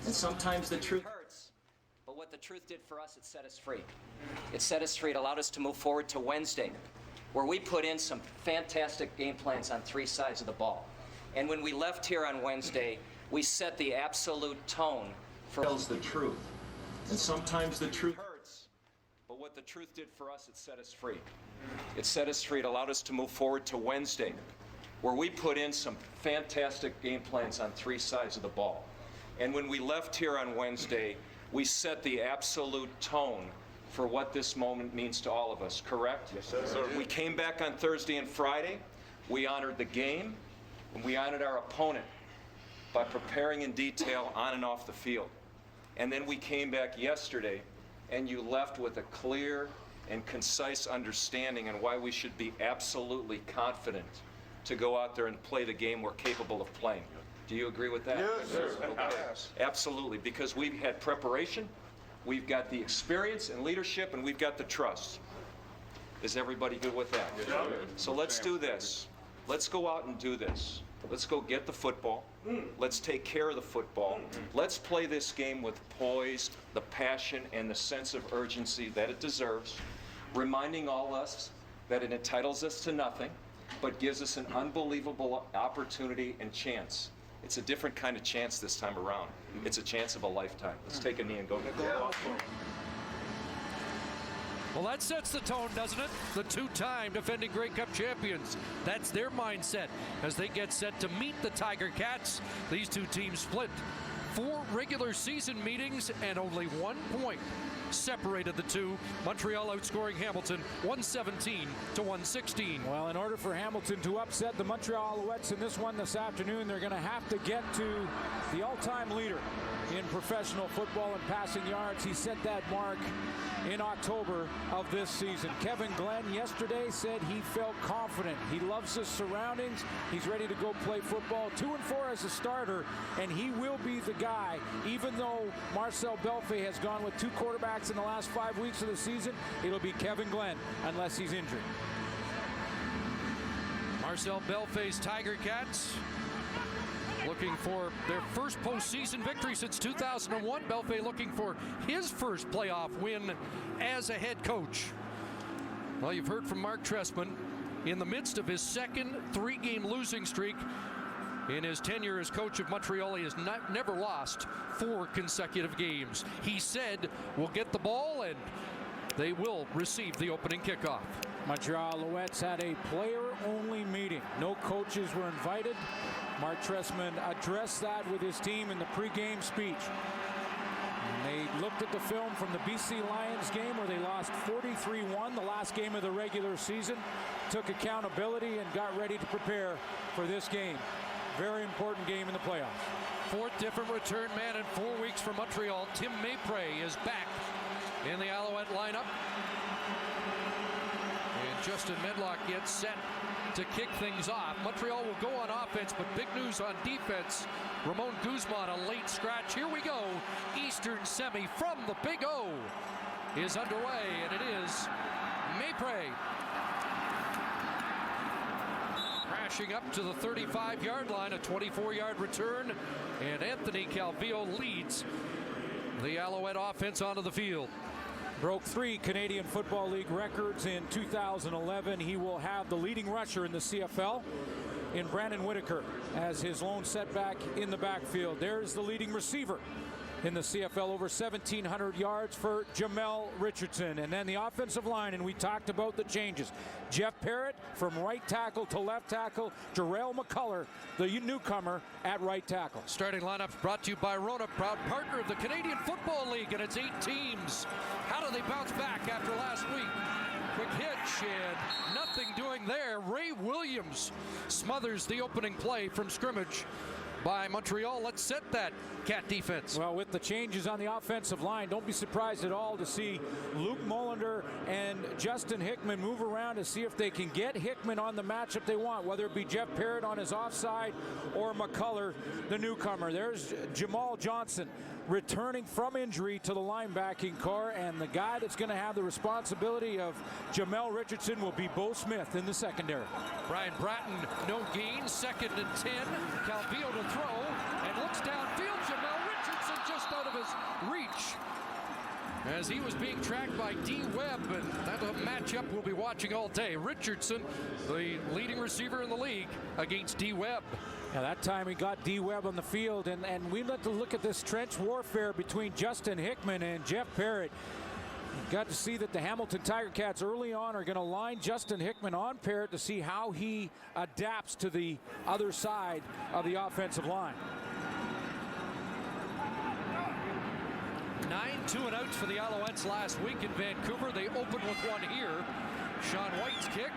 And sometimes the truth hurts, but what the truth did for us, it set us free. It set us free. It allowed us to move forward to Wednesday, where we put in some fantastic game plans on three sides of the ball. And when we left here on Wednesday, we set the absolute tone for tells the truth. And sometimes the truth hurts, but what the truth did for us, it set us free. It set us free. It allowed us to move forward to Wednesday, where we put in some fantastic game plans on three sides of the ball. And when we left here on Wednesday, we set the absolute tone for what this moment means to all of us, correct? Yes, sir. We came back on Thursday and Friday. We honored the game, and we honored our opponent by preparing in detail on and off the field. And then we came back yesterday, and you left with a clear and concise understanding on why we should be absolutely confident to go out there and play the game we're capable of playing. Do you agree with that? Yes, sir. Okay. Yes. Absolutely, because we've had preparation, we've got the experience and leadership, and we've got the trust. Is everybody good with that? Yes, sir. So let's do this. Let's go out and do this. Let's go get the football. Let's take care of the football. Let's play this game with poise, the passion, and the sense of urgency that it deserves, reminding all us that it entitles us to nothing, but gives us an unbelievable opportunity and chance. It's a different kind of chance this time around. It's a chance of a lifetime. Let's take a knee and go. Well, that sets the tone, doesn't it? The two-time defending Grey Cup champions. That's their mindset as they get set to meet the Tiger Cats. These two teams split 4 regular season meetings, and only 1 point separated the two. Montreal outscoring Hamilton 117 to 116. Well, in order for Hamilton to upset the Montreal Alouettes in this one this afternoon, they're going to have to get to the all-time leader in professional football and passing yards. He set that mark in October of this season. Kevin Glenn yesterday said he felt confident. He loves his surroundings. He's ready to go play football. 2-4 as a starter, and he will be the guy. Even though Marcel Belfait has gone with 2 quarterbacks in the last 5 weeks of the season, it'll be Kevin Glenn unless he's injured. Marcel Belfait's Tiger Cats looking for their first postseason victory since 2001. Belfait looking for his first playoff win as a head coach. Well, you've heard from Mark Trestman in the midst of his second 3-game losing streak. In his tenure as coach of Montreal, he has never lost 4 consecutive games. He said, we'll get the ball and they will receive the opening kickoff. Montreal Alouettes had a player-only meeting. No coaches were invited. Mark Trestman addressed that with his team in the pregame speech. And they looked at the film from the BC Lions game where they lost 43-1, the last game of the regular season, took accountability and got ready to prepare for this game. Very important game in the playoffs. 4th different return man in 4 weeks for Montreal. Tim Maypre is back in the Alouette lineup. And Justin Medlock gets set to kick things off. Montreal will go on offense, but big news on defense. Ramon Guzman, a late scratch. Here we go. Eastern semi from the Big O is underway, and it is Maypre crashing up to the 35-yard line, a 24-yard return, and Anthony Calvillo leads the Alouette offense onto the field. Broke 3 Canadian Football League records in 2011. He will have the leading rusher in the CFL in Brandon Whitaker as his lone setback in the backfield. There's the leading receiver in the CFL, over 1,700 yards for Jamel Richardson. And then the offensive line, and we talked about the changes. Jeff Parrott from right tackle to left tackle. Jarrell McCullough, the newcomer, at right tackle. Starting lineups brought to you by Rona, proud partner of the Canadian Football League, and it's 8 teams. How do they bounce back after last week? Quick hitch and nothing doing there. Ray Williams smothers the opening play from scrimmage by Montreal. Let's set that Cat defense. Well, with the changes on the offensive line, don't be surprised at all to see Luke Mullender and Justin Hickman move around to see if they can get Hickman on the matchup they want, whether it be Jeff Parrott on his offside or McCullough, the newcomer. There's Jamal Johnson returning from injury to the linebacking core, and the guy that's going to have the responsibility of Jamel Richardson will be Bo Smith in the secondary. Brian Bratton, no gain, 2nd and 10. Calvillo to throw, and looks downfield. Jamel Richardson just Alouettes' reach as he was being tracked by D. Webb, and that's a matchup we'll be watching all day. Richardson, the leading receiver in the league, against D. Webb. Yeah, that time he got D. Webb on the field, and we let to look at this trench warfare between Justin Hickman and Jeff Parrott. Got to see that the Hamilton Tiger Cats early on are going to line Justin Hickman on Parrott to see how he adapts to the other side of the offensive line. 9 2-and-outs for the Alouettes last week in Vancouver. They opened with one here. Sean White's kick.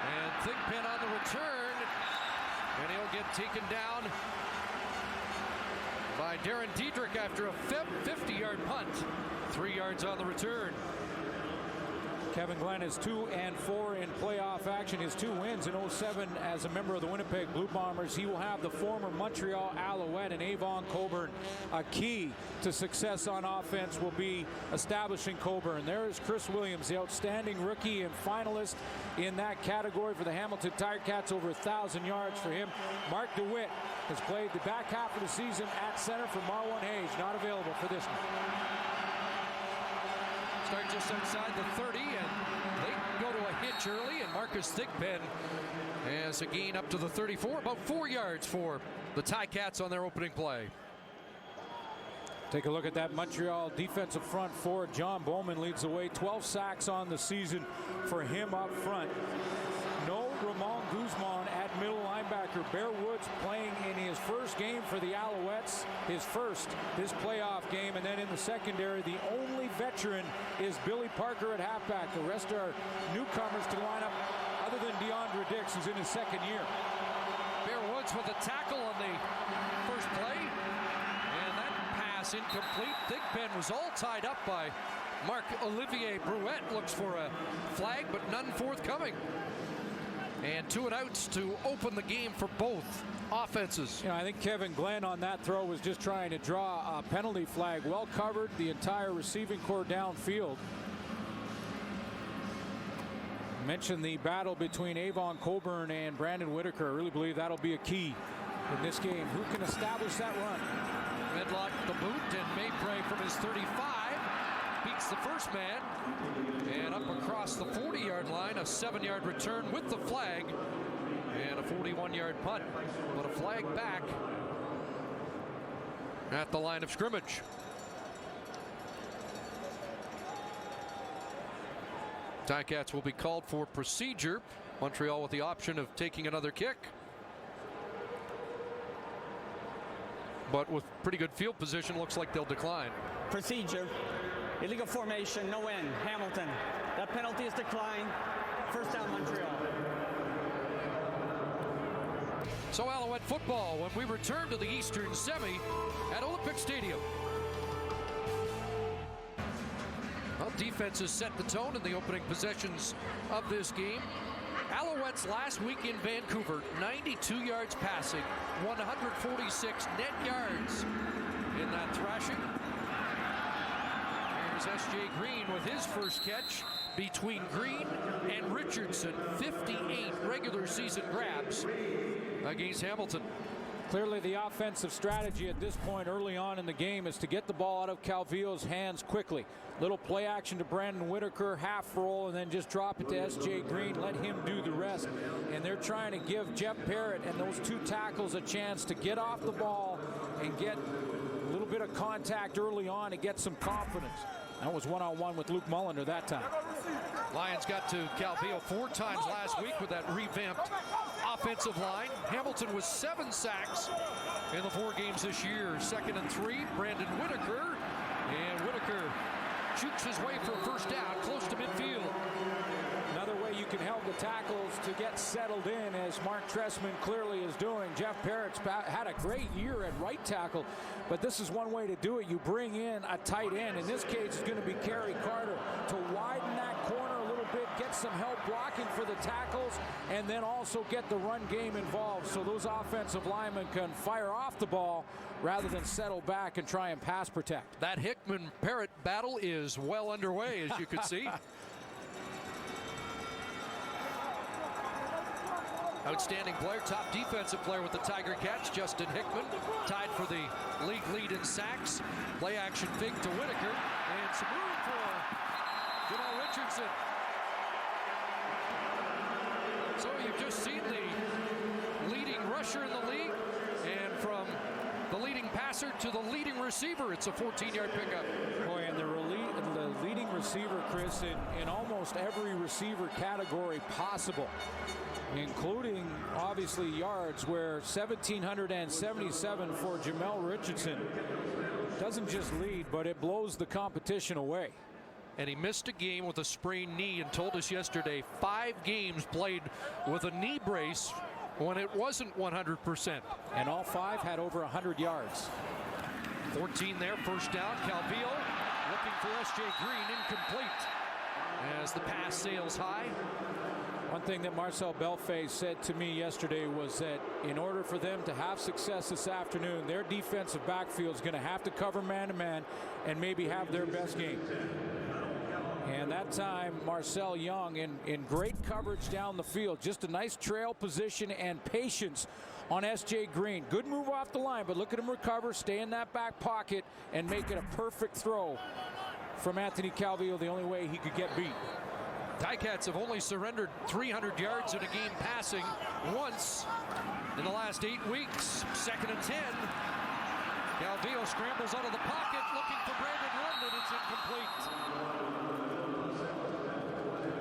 And Thigpen on the return. And he'll get taken down by Darren Diedrich after a 50-yard punt. 3 yards on the return. Kevin Glenn is 2-4 in playoff action. His 2 wins in 07 as a member of the Winnipeg Blue Bombers. He will have the former Montreal Alouette and Avon Coburn. A key to success on offense will be establishing Coburn. There is Chris Williams, the outstanding rookie and finalist in that category for the Hamilton Tiger Cats. Over 1,000 yards for him. Mark DeWitt has played the back half of the season at center for Marwan Hayes. Not available for this one. Start just outside the 30, and they go to a hitch early, and Marcus Thigpen has a gain up to the 34, about 4 yards for the Ticats on their opening play. Take a look at that Montreal defensive front four. John Bowman leads the way. 12 sacks on the season for him up front. No Ramon Guzman at middle linebacker. Bear Woods playing in his first game for the Alouettes, his first this playoff game, and then in the secondary, the only veteran is Billy Parker at halfback. The rest are newcomers to the lineup, other than DeAndre Dix, who's in his second year. Bear Woods with a tackle on the first play, and that pass incomplete. Thigpen was all tied up by Marc-Olivier Brouette. Looks for a flag, but none forthcoming. And 2-and-outs to open the game for both offenses. You know, I think Kevin Glenn on that throw was just trying to draw a penalty flag. Well covered, the entire receiving corps downfield. Mentioned the battle between Avon Coburn and Brandon Whitaker. I really believe that'll be a key in this game. Who can establish that run? Medlock the boot, and Maypray from his 35 beats the first man, and up across the 40-yard line, a 7-yard return with the flag, and a 41-yard punt, but a flag back at the line of scrimmage. Ticats will be called for procedure. Montreal with the option of taking another kick, but with pretty good field position, looks like they'll decline. Procedure. Illegal formation, no end. Hamilton. That penalty is declined. First down, Montreal. So Alouette football when we return to the Eastern Semi at Olympic Stadium. Well, defenses set the tone in the opening possessions of this game. Alouettes last week in Vancouver, 92 yards passing, 146 net yards in that thrashing. Here's S.J. Green with his first catch between Green and Richardson. 58 regular season grabs against Hamilton. Clearly the offensive strategy at this point early on in the game is to get the ball out of Calvillo's hands quickly. Little play action to Brandon Whitaker, half roll, and then just drop it to S.J. Green. Let him do the rest. And they're trying to give Jeff Parrott and those two tackles a chance to get off the ball and get a little bit of contact early on to get some confidence. That was one-on-one with Luke Mullender that time. Lions got to Calvillo 4 times last week with that revamped offensive line. Hamilton with 7 sacks in the 4 games this year. 2nd and 3, Brandon Whitaker. And Whitaker shoots his way for a first down, close to midfield. Another way you can help the tackles to get settled in, as Mark Tressman clearly is doing. Jeff Parrott's had a great year at right tackle, but this is one way to do it. You bring in a tight end. In this case, it's going to be Kerry Carter to widen that corner a little bit, get some help blocking for the tackles, and then also get the run game involved so those offensive linemen can fire off the ball rather than settle back and try and pass protect. That Hickman-Parrott battle is well underway, as you can see. Outstanding player, top defensive player with the Tiger Cats, Justin Hickman, tied for the league lead in sacks. Play action fake to Whitaker, and some room for Jamal Richardson. So you've just seen the leading rusher in the league, and from the leading passer to the leading receiver, it's a 14-yard pickup. Boy, and the leading receiver, Chris, in almost every receiver category possible, including obviously yards, where 1,777 for Jamal Richardson doesn't just lead, but it blows the competition away. And he missed a game with a sprained knee and told us yesterday 5 games played with a knee brace when it wasn't 100%. And all 5 had over 100 yards. 14 there, first down. Calvillo looking for S.J. Green, incomplete as the pass sails high. One thing that Marcel Belfay said to me yesterday was that in order for them to have success this afternoon, their defensive backfield is going to have to cover man-to-man and maybe have their best game. And that time, Marcel Young in great coverage down the field. Just a nice trail position and patience on S.J. Green. Good move off the line, but look at him recover, stay in that back pocket, and make it a perfect throw from Anthony Calvillo, the only way he could get beat. Ticats have only surrendered 300 yards in a game passing once in the last 8 weeks. 2nd and 10. Calvillo scrambles out of the pocket, looking for Brandon London. It's incomplete.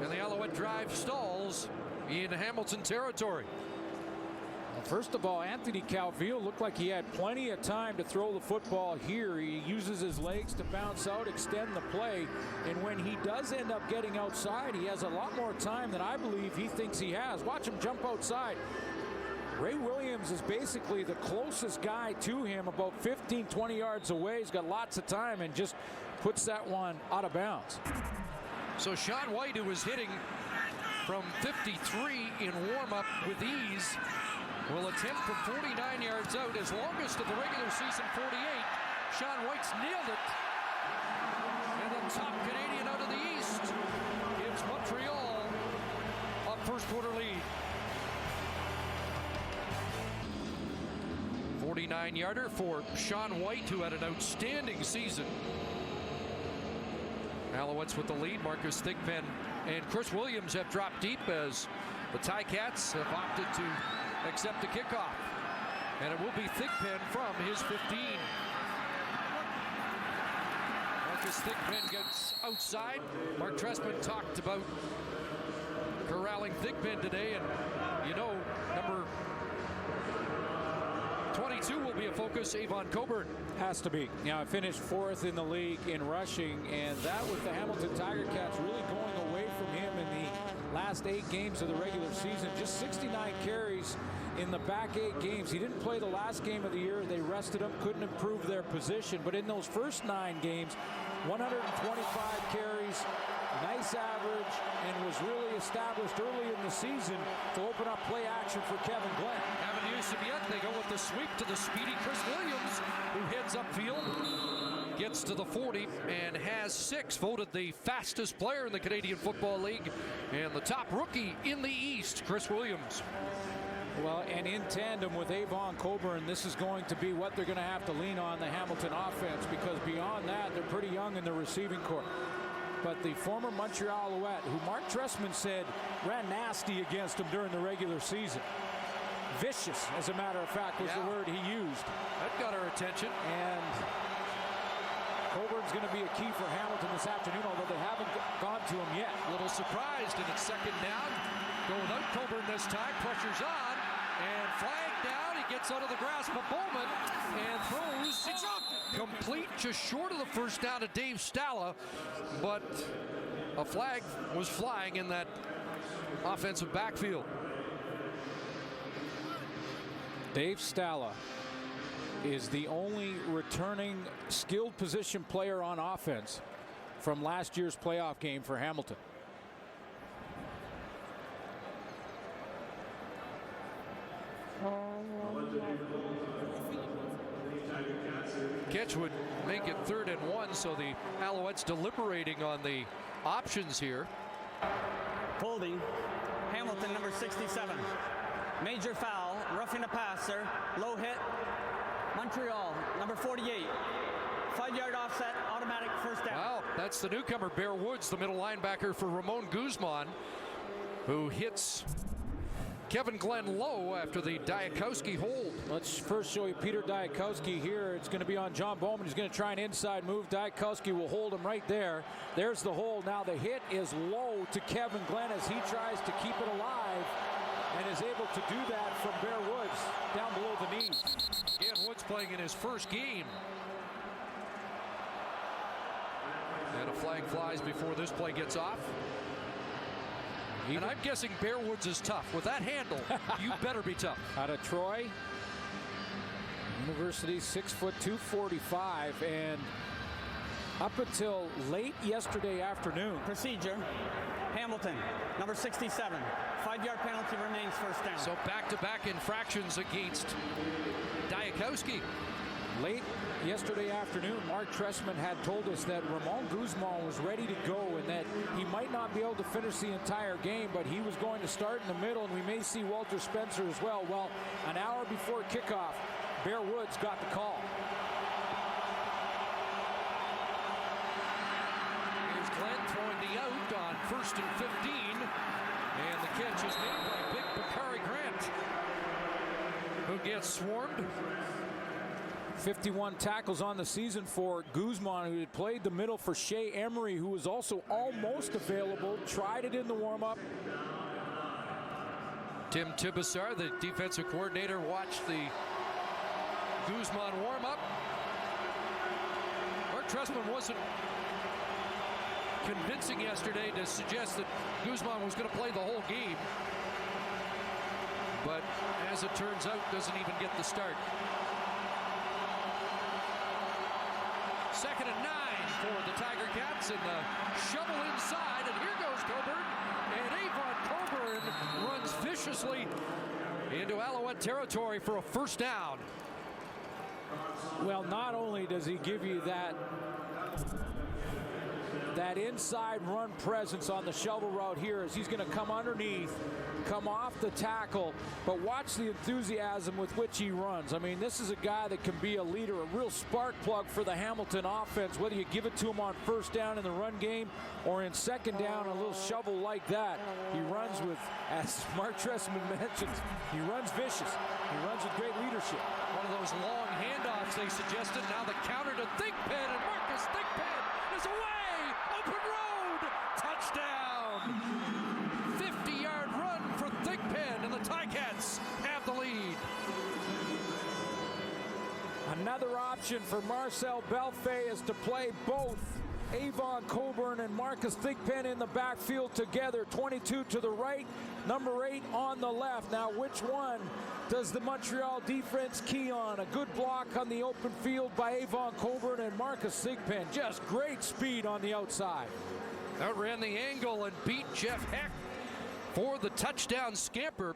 And the Alouette drive stalls in Hamilton territory. Well, first of all, Anthony Calvillo looked like he had plenty of time to throw the football here. He uses his legs to bounce out, extend the play, and when he does end up getting outside, he has a lot more time than I believe he thinks he has. Watch him jump outside. Ray Williams is basically the closest guy to him, about 15, 20 yards away. He's got lots of time and just puts that one out of bounds. So Sean White, who was hitting from 53 in warm-up with ease, will attempt from 49 yards out, his longest of the regular season, 48. Sean White's nailed it. And the top Canadian out of the East gives Montreal a first quarter lead. 49-yarder for Sean White, who had an outstanding season. Alouettes with the lead. Marcus Thigpen and Chris Williams have dropped deep as the Ticats have opted to accept the kickoff. And it will be Thigpen from his 15. Marcus Thigpen gets outside. Mark Trestman talked about corralling Thigpen today, and you know, number 22 will be a focus. Avon Coburn has to be. Now, I finished 4th in the league in rushing, and that with the Hamilton Tiger Cats really going away from him in the last 8 games of the regular season. Just 69 carries in the back 8 games. He didn't play the last game of the year. They rested him, couldn't improve their position. But in those first 9 games, 125 carries, nice average, and was really established early in the season to open up play action for Kevin Glenn. Haven't used him yet. They go with the sweep to the speedy Chris Williams, who heads upfield, gets to the 40, and has 6. Voted the fastest player in the Canadian Football League, and the top rookie in the East, Chris Williams. Well, and in tandem with Avon Coburn, this is going to be what they're going to have to lean on, the Hamilton offense, because beyond that, they're pretty young in the receiving corps. But the former Montreal Alouette, who Mark Trestman said ran nasty against him during the regular season. Vicious, as a matter of fact, was the word he used. That got our attention. And Coburn's going to be a key for Hamilton this afternoon, although they haven't gone to him yet. A little surprised, and it's 2nd down. Go without Coburn this time. Pressure's on, and flag down. He gets out of the grasp of Bowman and throws complete, just short of the first down to Dave Stalla, but a flag was flying in that offensive backfield. Dave Stalla is the only returning skilled position player on offense from last year's playoff game for Hamilton. Catch would make it 3rd and 1, so the Alouettes deliberating on the options here. Holding, Hamilton, number 67. Major foul, roughing the passer, low hit. Montreal, number 48. 5-yard offset, automatic first down. Well, that's the newcomer, Bear Woods, the middle linebacker for Ramon Guzman, who hits Kevin Glenn low after the Diakowski hold. Let's first show you Peter Diakowski here. It's going to be on John Bowman. He's going to try an inside move. Diakowski will hold him right there. There's the hold. Now the hit is low to Kevin Glenn as he tries to keep it alive and is able to do that from Bear Woods down below the knees. Again, Woods playing in his first game. And a flag flies before this play gets off. And I'm guessing Bear Woods is tough. With that handle, you better be tough. Out of Troy University, 6'2", 245, and up until late yesterday afternoon. Procedure, Hamilton, number 67. 5-yard penalty remains first down. So back-to-back infractions against Diakowski. Late yesterday afternoon, Mark Tressman had told us that Ramon Guzman was ready to go and that he might not be able to finish the entire game, but he was going to start in the middle, and we may see Walter Spencer as well. Well, an hour before kickoff, Bear Woods got the call. Here's Glenn throwing the out on 1st and 15, and the catch is made by big Bakari Grant, who gets swarmed. 51 tackles on the season for Guzman, who had played the middle for Shea Emery, who was also almost available, tried it in the warm-up. Tim Tibesar, the defensive coordinator, watched the Guzman warm-up. Mark Tressman wasn't convincing yesterday to suggest that Guzman was going to play the whole game. But as it turns out, doesn't even get the start. 2nd and 9 for the Tiger Cats, and the shovel inside, and here goes Coburn, and Avon Coburn runs viciously into Alouette territory for a first down. Well, not only does he give you that inside run presence on the shovel route here, as he's going to come underneath, come off the tackle, but watch the enthusiasm with which he runs. I mean, this is a guy that can be a leader, a real spark plug for the Hamilton offense, whether you give it to him on first down in the run game or in second down, a little shovel like that. He runs with, as Mark Tressman mentions, he runs vicious. He runs with great leadership. One of those long handoffs they suggested. Now the counter to Thigpen, and Marcus Thigpen is away. Open road, touchdown. 50-yard run for Thigpen, and the Ticats have the lead. Another option for Marcel Belfay is to play both Avon Coburn and Marcus Thigpen in the backfield together. 22 to the right, number 8 on the left. Now, which one does the Montreal defense key on? A good block on the open field by Avon Coburn, and Marcus Thigpen. Just great speed on the outside. Outran the angle and beat Jeff Heck for the touchdown scamper.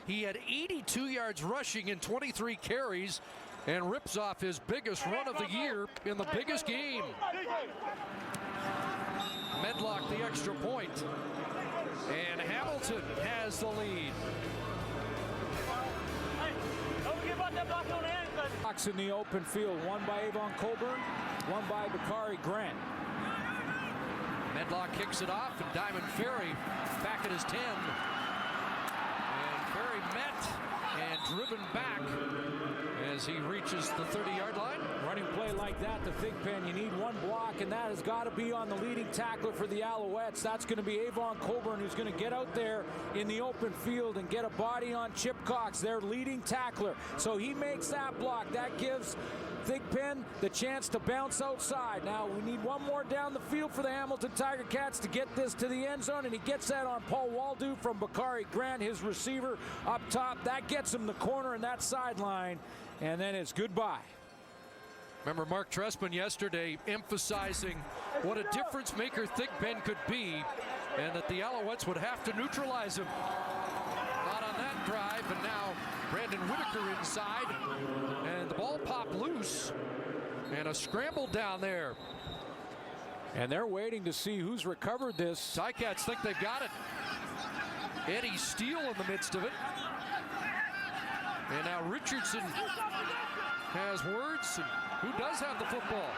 He had 82 yards rushing in 23 carries and rips off his biggest run of the year in the biggest game. Medlock the extra point, and Hamilton has the lead. Box in the open field, one by Avon Coburn, one by Bakari Grant. Medlock kicks it off, and Diamond Ferry back at his 10. And Ferry met and driven back as he reaches the 30-yard line. Running play like that to Thigpen, you need one block, and that has got to be on the leading tackler for the Alouettes. That's going to be Avon Coburn, who's going to get out there in the open field and get a body on Chip Cox, their leading tackler. So he makes that block. That gives Thigpen the chance to bounce outside. Now we need one more down the field for the Hamilton Tiger Cats to get this to the end zone, and he gets that on Paul Waldo from Bakari Grant, his receiver up top. That gets him the corner and that sideline, and then it's goodbye. Remember Mark Tressman yesterday emphasizing what a difference maker Thigpen could be, and that the Alouettes would have to neutralize him. Not on that drive, and now Brandon Whitaker inside, and the ball popped loose, and a scramble down there. And they're waiting to see who's recovered this. Ticats think they've got it. Eddie Steele in the midst of it. And now Richardson has words. And who does have the football?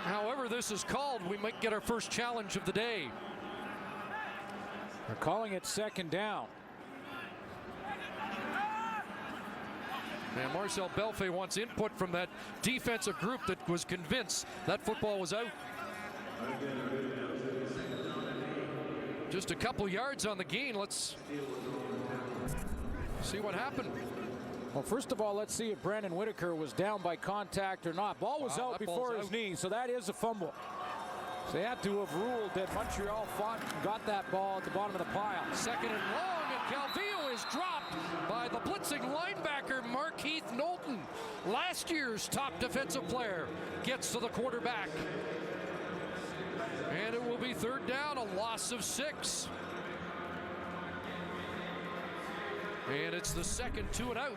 However this is called, we might get our first challenge of the day. They're calling it second down. And Marcel Belfay wants input from that defensive group that was convinced that football was out. Just a couple yards on the gain. Let's see what happened. Well, first of all, let's see if Brandon Whitaker was down by contact or not. Ball was out before his knee, so that is a fumble. So they had to have ruled that Montreal fought and got that ball at the bottom of the pile. Second and long, and Calvillo is dropped by the blitzing linebacker, Markeith Knowlton. Last year's top defensive player gets to the quarterback. And it will be third down, a loss of 6. And it's the second 2 and out.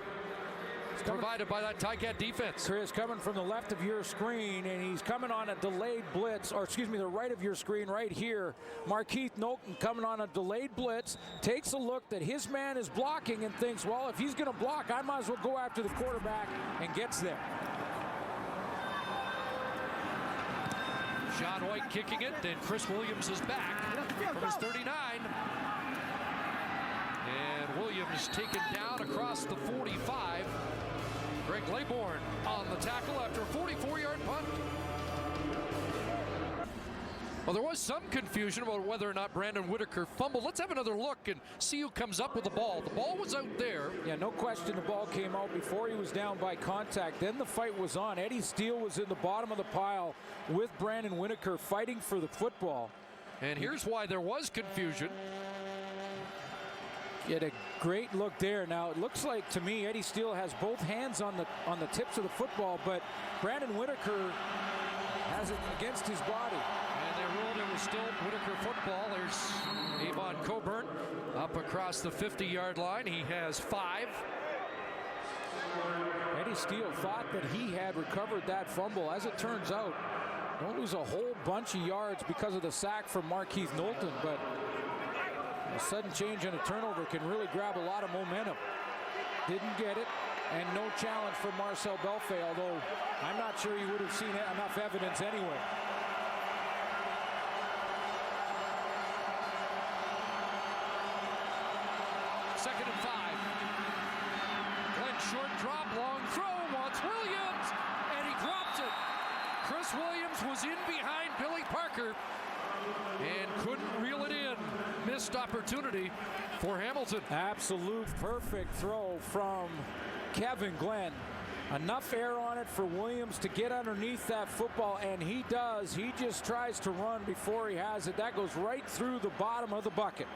Provided by that Ticat defense. Chris coming from the left of your screen, and he's coming on a delayed blitz, or excuse me, the right of your screen right here. Markeith Knowlton coming on a delayed blitz, takes a look that his man is blocking and thinks, well, if he's going to block, I might as well go after the quarterback, and gets there. Sean White kicking it, then Chris Williams is back from his 39. And Williams taken down across the 45. Greg Laybourne on the tackle after a 44-yard punt. Well, there was some confusion about whether or not Brandon Whitaker fumbled. Let's have another look and see who comes up with the ball. The ball was out there. Yeah, no question the ball came out before he was down by contact. Then the fight was on. Eddie Steele was in the bottom of the pile with Brandon Whitaker fighting for the football. And here's why there was confusion. Get a great look there. Now it looks like to me Eddie Steele has both hands on the tips of the football, but Brandon Whitaker has it against his body. And they ruled it was still Whitaker football. There's Avon Coburn up across the 50-yard line. He has 5. Eddie Steele thought that he had recovered that fumble. As it turns out, don't lose a whole bunch of yards because of the sack from Markeith Knowlton, but a sudden change and a turnover can really grab a lot of momentum. Didn't get it, and no challenge for Marcel Belfay, although I'm not sure he would have seen enough evidence anyway. Second and 5. Glenn short drop, long throw, wants Williams, and he drops it. Chris Williams was in behind Billy Parker and couldn't reel it in. Missed opportunity for Hamilton. Absolute perfect throw from Kevin Glenn. Enough air on it for Williams to get underneath that football, and he does. He just tries to run before he has it. That goes right through the bottom of the bucket.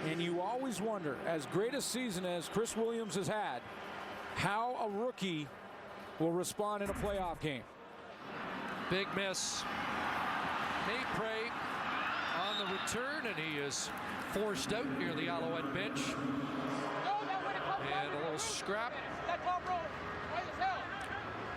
And you always wonder, as great a season as Chris Williams has had, how a rookie will respond in a playoff game. Big miss. Maypray on the return, and he is forced out near the Alouette bench. And a little scrap.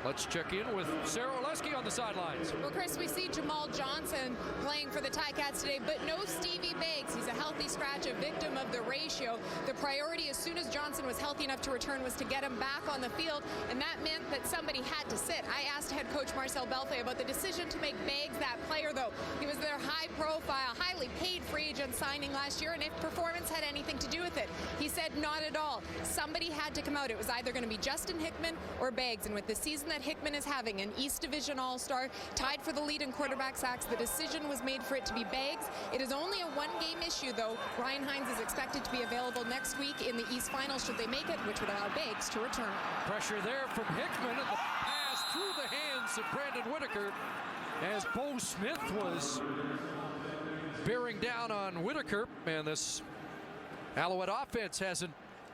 Let's check in with Sarah Oleski on the sidelines. Well, Chris, we see Jamal Johnson playing for the Ticats today, but no Stevie Beggs. He's a healthy scratch, a victim of the ratio. The priority, as soon as Johnson was healthy enough to return, was to get him back on the field, and that meant that somebody had to sit. I asked head coach Marcel Belfay about the decision to make Beggs that player, though. He was their high-profile, highly paid free agent signing last year, and if performance had anything to do with it, he said not at all. Somebody had to come out. It was either going to be Justin Hickman or Beggs, and with the season that Hickman is having, an East Division All-Star, tied for the lead in quarterback sacks, the decision was made for it to be Beggs. It is only a one-game issue, though. Ryan Hines is expected to be available next week in the East Final should they make it, which would allow Beggs to return. Pressure there from Hickman, and the pass through the hands of Brandon Whitaker as Bo Smith was bearing down on Whitaker, and this Alouette offense hasn't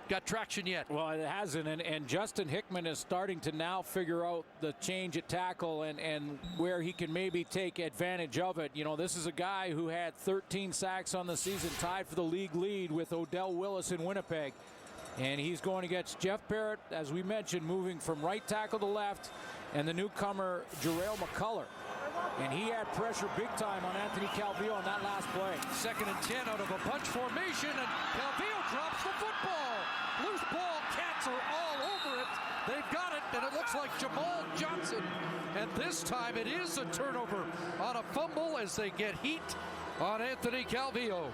got traction yet. Well, it hasn't, and Justin Hickman is starting to now figure out the change at tackle and where he can maybe take advantage of it. You know, this is a guy who had 13 sacks on the season, tied for the league lead with Odell Willis in Winnipeg. And he's going against Jeff Barrett, as we mentioned, moving from right tackle to left, and the newcomer, Jarrell McCullough. And he had pressure big time on Anthony Calvillo on that last play. 2nd and 10 out of a bunch formation, and Calvillo drops the football. Loose ball, Cats are all over it. They've got it, and it looks like Jamal Johnson. And this time it is a turnover on a fumble as they get heat on Anthony Calvillo.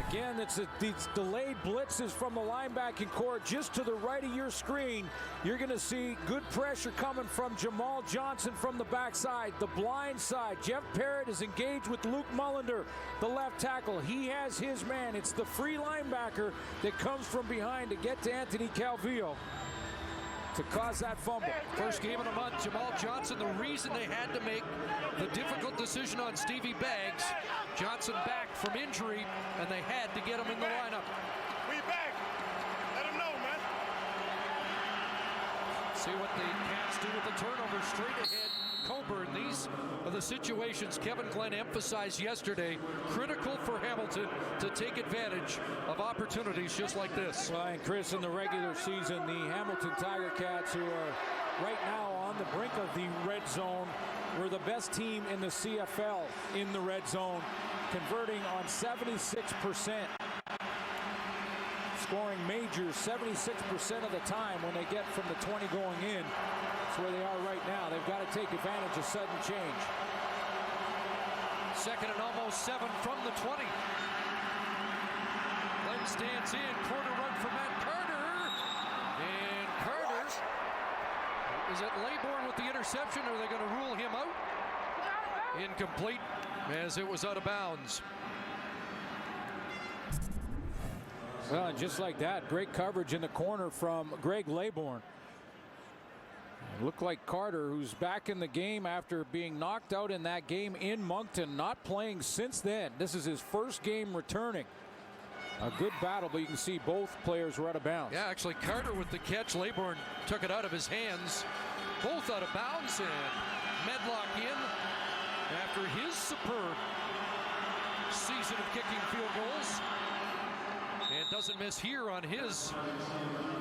Again, it's these delayed blitzes from the linebacking core just to the right of your screen. You're going to see good pressure coming from Jamal Johnson from the backside. The blind side, Jeff Parrott is engaged with Luke Mullender, the left tackle. He has his man. It's the free linebacker that comes from behind to get to Anthony Calvillo to cause that fumble. First game of the month, Jamal Johnson, the reason they had to make the difficult decision on Stevie Beggs. Johnson back from injury, and they had to get him in the lineup. We back. Let him know, man. See what the Cats do with the turnover straight ahead. Coburn, these are the situations Kevin Glenn emphasized yesterday. Critical for Hamilton to take advantage of opportunities just like this. Well, and Chris, in the regular season, the Hamilton Tiger Cats, who are right now on the brink of the red zone, were the best team in the CFL in the red zone, converting on 76%. Scoring majors 76% of the time when they get from the 20 going in. That's where they are right now. They've got to take advantage of sudden change. 2nd and almost 7 from the 20. Glenn stands in, corner run for Matt Carter. And Carter, is it Laybourne with the interception, or are they going to rule him out? Incomplete, as it was out of bounds. Well, and just like that, great coverage in the corner from Greg Laybourne. Looked like Carter, who's back in the game after being knocked out in that game in Moncton, not playing since then. This is his first game returning. A good battle, but you can see both players were out of bounds. Yeah, actually Carter with the catch. Laybourne took it out of his hands. Both out of bounds, and Medlock in after his superb season of kicking field goals. And doesn't miss here on his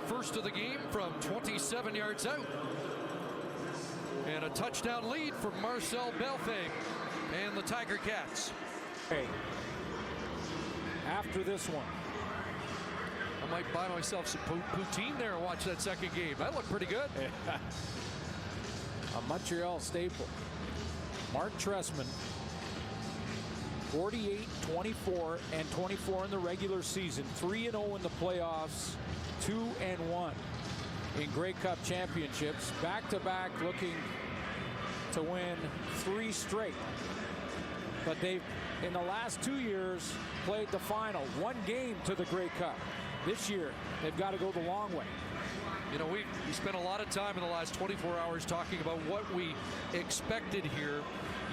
first of the game from 27 yards out. And a touchdown lead for Marcel Belfay and the Tiger Cats. Hey, after this one, I might buy myself some poutine there and watch that second game. That looked pretty good. A Montreal staple. Mark Trestman, 48, 24, and 24 in the regular season. 3-0 in the playoffs. 2-1 in Grey Cup championships. Back-to-back, looking to win 3 straight. But they've, in the last 2 years, played the final. 1 game to the Grey Cup. This year, they've got to go the long way. You know, we spent a lot of time in the last 24 hours talking about what we expected here.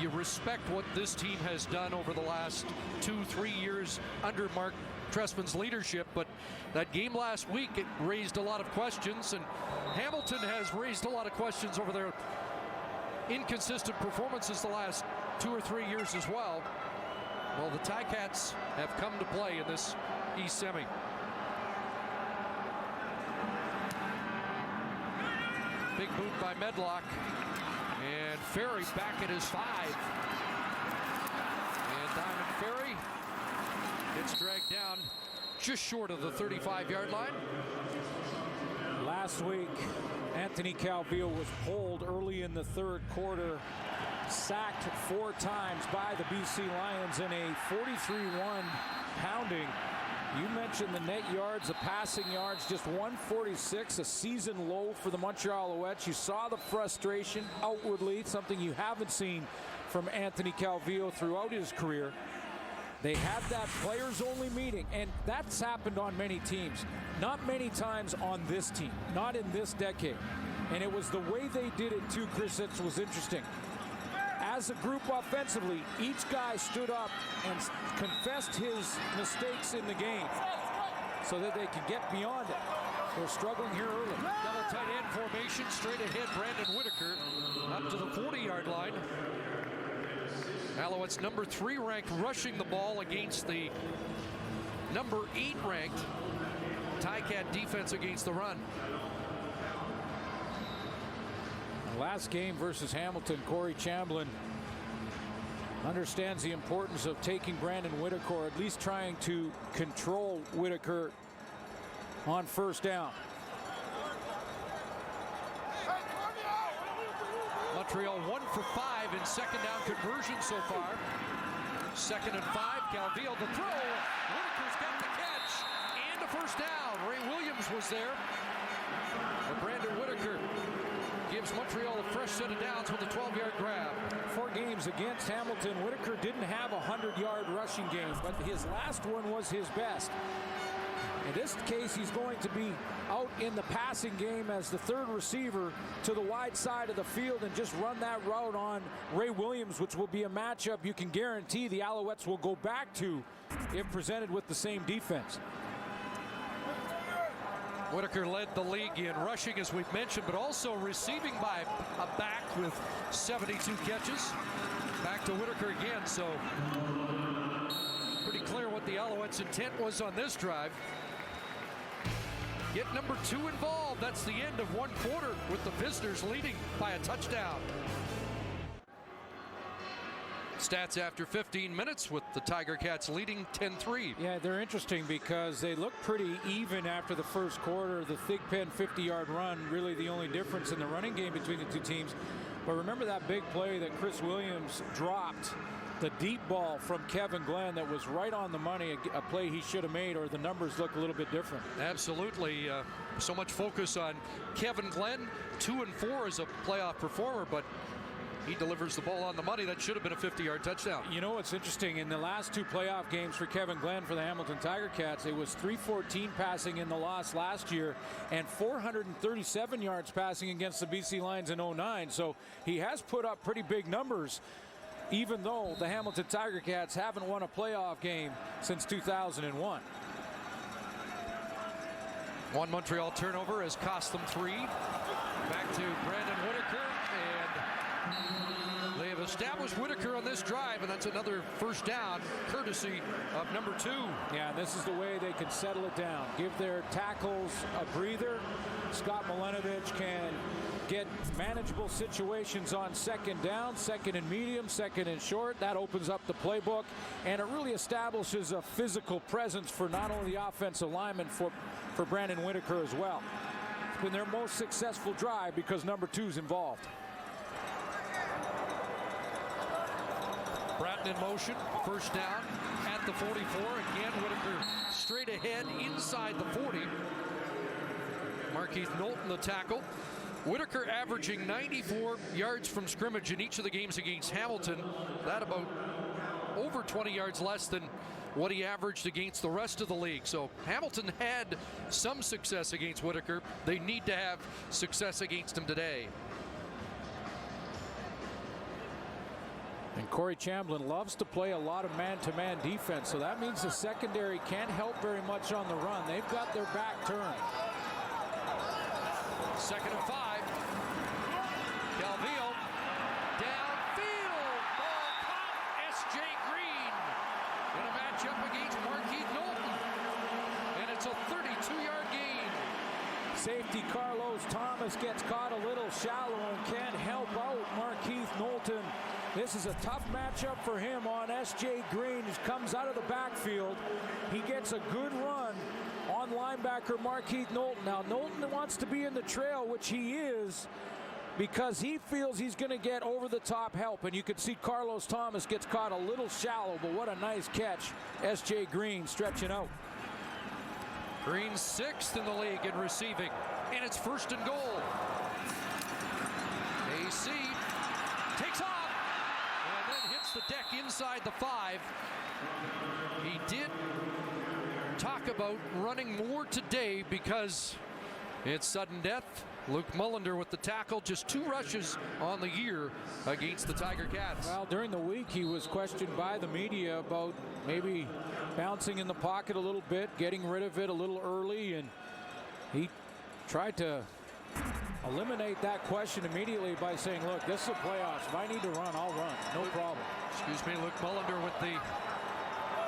You respect what this team has done over the last 2-3 years under Mark Trestman's leadership, but that game last week, it raised a lot of questions, and Hamilton has raised a lot of questions over their inconsistent performances the last 2 or 3 years as well. Well, the Ticats have come to play in this East Semi. Big boot by Medlock. And Ferry back at his 5. And Diamond Ferry gets dragged down just short of the 35-yard line. Last week, Anthony Calvillo was pulled early in the 3rd quarter, sacked 4 times by the BC Lions in a 43-1 pounding. You mentioned the net yards, the passing yards, just 146, a season low for the Montreal Alouettes. You saw the frustration outwardly, something you haven't seen from Anthony Calvillo throughout his career. They had that players-only meeting, and that's happened on many teams. Not many times on this team, not in this decade. And it was the way they did it too, Chris, that was interesting. As a group offensively, each guy stood up and confessed his mistakes in the game so that they could get beyond it. They're struggling here early. Double tight end formation, straight ahead, Brandon Whitaker up to the 40-yard line. Alouettes number 3 ranked rushing the ball against the number 8 ranked Ticat defense against the run. Last game versus Hamilton, Corey Chamblin understands the importance of taking Brandon Whitaker, or at least trying to control Whitaker on first down. Montreal 1 for 5 in second down conversion so far. 2nd and 5. Calvillo the throw. Whitaker's got the catch and a first down. Ray Williams was there. But Brandon Whitaker gives Montreal a fresh set of downs with a 12-yard grab. 4 games against Hamilton, Whitaker didn't have a 100-yard rushing game, but his last one was his best. In this case, he's going to be out in the passing game as the third receiver to the wide side of the field and just run that route on Ray Williams, which will be a matchup you can guarantee the Alouettes will go back to if presented with the same defense. Whitaker led the league in rushing, as we've mentioned, but also receiving by a back with 72 catches. Back to Whitaker again, so pretty clear what the Alouettes' intent was on this drive. Get number 2 involved. That's the end of one quarter with the visitors leading by a touchdown. Stats after 15 minutes with the Tiger Cats leading 10-3. Yeah, they're interesting because they look pretty even after the first quarter. The Thigpen 50-yard run, really the only difference in the running game between the two teams. But remember that big play that Chris Williams dropped, the deep ball from Kevin Glenn that was right on the money, a play he should have made, or the numbers look a little bit different. Absolutely. So much focus on Kevin Glenn, 2 and 4 as a playoff performer, but he delivers the ball on the money. That should have been a 50-yard touchdown. You know what's interesting? In the last 2 playoff games for Kevin Glenn for the Hamilton Tiger Cats, it was 314 passing in the loss last year and 437 yards passing against the BC Lions in 09. So he has put up pretty big numbers, even though the Hamilton Tiger Cats haven't won a playoff game since 2001. One Montreal turnover has cost them 3. Back to Brandon Whitaker, and they have established Whitaker on this drive, and that's another first down, courtesy of number 2. Yeah, this is the way they can settle it down. Give their tackles a breather. Scott Milanovic can get manageable situations on second down, second and medium, second and short. That opens up the playbook, and it really establishes a physical presence for not only the offensive lineman, for Brandon Whitaker as well. It's been their most successful drive because number 2's involved. Bratton in motion, first down at the 44. Again, Whitaker straight ahead inside the 40. Markeith Knowlton the tackle. Whitaker averaging 94 yards from scrimmage in each of the games against Hamilton. That about over 20 yards less than what he averaged against the rest of the league. So Hamilton had some success against Whitaker. They need to have success against him today. And Corey Chamblin loves to play a lot of man-to-man defense, so that means the secondary can't help very much on the run. They've got their back turned. 2nd and 5. Calvillo downfield. Ball caught. S.J. Green in a matchup against Markeith Knowlton. And it's a 32-yard gain. Safety Carlos Thomas gets caught a little shallow and can't help out Markeith Knowlton. This is a tough matchup for him on S.J. Green. He comes out of the backfield. He gets a good run on linebacker Markeith Knowlton. Now, Knowlton wants to be in the trail, which he is, because he feels he's going to get over-the-top help. And you can see Carlos Thomas gets caught a little shallow, but what a nice catch. S.J. Green stretching out. Green 6th in the league in receiving, and it's 1st and goal. AC takes off and then hits the deck inside the 5. He did talk about running more today because it's sudden death. Luke Mullender with the tackle, just 2 rushes on the year against the Tiger Cats. Well, during the week he was questioned by the media about maybe bouncing in the pocket a little bit, getting rid of it a little early, and he tried to eliminate that question immediately by saying, look, this is a playoffs. If I need to run, I'll run. No problem. Excuse me, Luke Mullender with the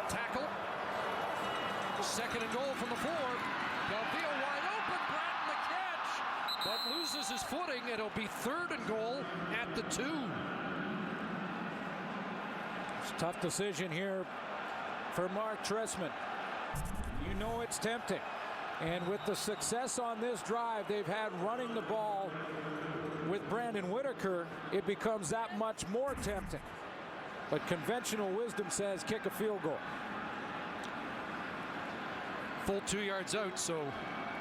tackle. 2nd and goal from the 4. Calvillo wide open. Bratton the catch. but loses his footing. It'll be 3rd and goal at the 2. It's a tough decision here for Mark Trestman. You know it's tempting. And with the success on this drive they've had running the ball with Brandon Whitaker, it becomes that much more tempting. But conventional wisdom says kick a field goal. Full 2 yards out, so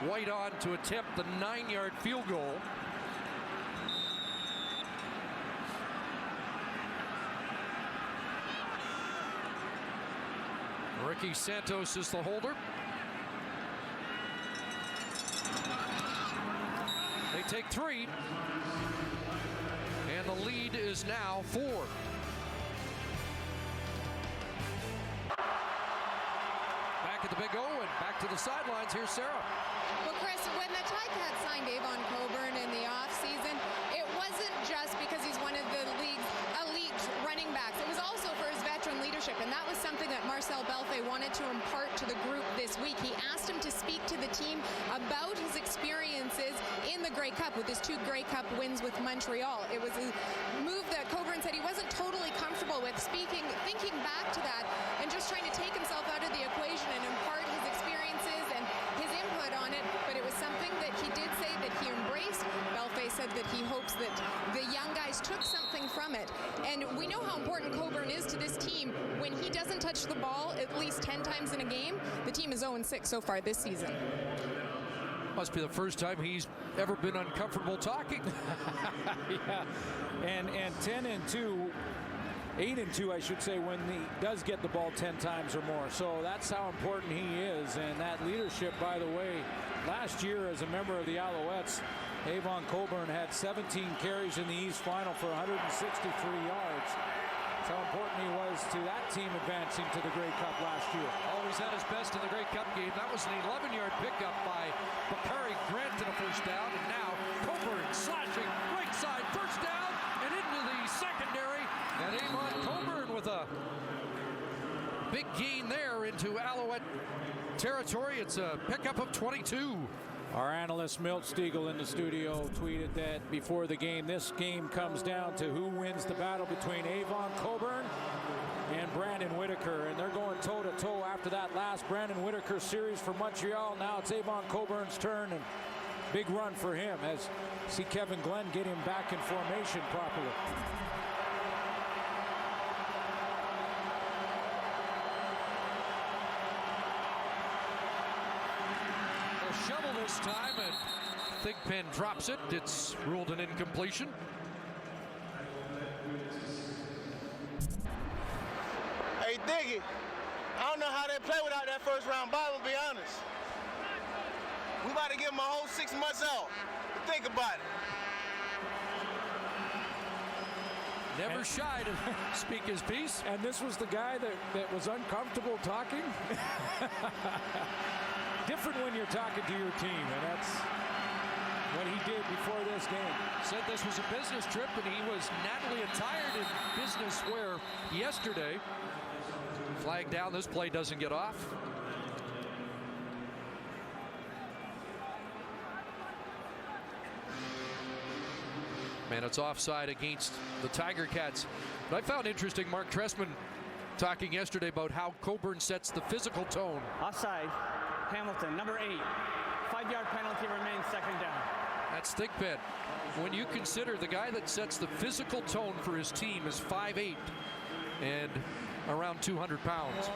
White on to attempt the 9-yard field goal. Ricky Santos is the holder. They take 3, and the lead is now 4. Back at the Big O and back to the sidelines. Here's Sarah. Well, Chris, when the Ticats signed Avon Coburn in the offseason, it wasn't just because he's one of the league's elite running backs. It was also for his veteran leadership, and that was something that Marcel Belfay wanted to impart to the group this week. He asked him to speak to the team about his experiences in the Grey Cup with his 2 Grey Cup wins with Montreal. It was a move that Coburn said he wasn't totally comfortable with, thinking back to that and just trying to take himself out of the equation and impart his experiences and his input on it. But it was something that he did say that he embraced. Belfay said that he hopes that the young guys took something from it. And we know how important Coburn is to this team. When he doesn't touch the ball at least 10 times in a game, the team is 0-6 so far this season. Must be the first time he's ever been uncomfortable talking. Yeah, and 10-2, 8-2, I should say, when he does get the ball 10 times or more. So that's how important he is, and that leadership, by the way. Last year, as a member of the Alouettes, Avon Coburn had 17 carries in the East Final for 163 yards. That's how important he was to that team advancing to the Grey Cup last year. Always at his best in the Grey Cup game. That was an 11-yard pickup by Bakari Grant to the first down, and now Coburn slashing right side, first down, and into the secondary. And Avon Coburn with a big gain there into Alouette territory. It's a pickup of 22. Our analyst Milt Stiegel in the studio tweeted that before the game, this game comes down to who wins the battle between Avon Coburn and Brandon Whitaker. And they're going toe-to-toe after that last Brandon Whitaker series for Montreal. Now it's Avon Coburn's turn, and big run for him as see Kevin Glenn get him back in formation properly. Shovel this time, and Thigpen drops it. It's ruled an incompletion. Hey, Diggy, I don't know how they play without that first round bye, to be honest. We about to give them a whole 6 months out. Think about it. Never shy to speak his piece. And this was the guy that was uncomfortable talking. Different when you're talking to your team, and that's what he did before this game. Said this was a business trip, and he was nattily attired in business wear yesterday. Flag down, this play doesn't get off. Man, it's offside against the Tiger Cats. But I found interesting Mark Trestman talking yesterday about how Coburn sets the physical tone. Offside. Hamilton, number 8. 5-yard penalty remains, second down. That's Thigpen. When you consider the guy that sets the physical tone for his team is 5'8" and around 200 pounds.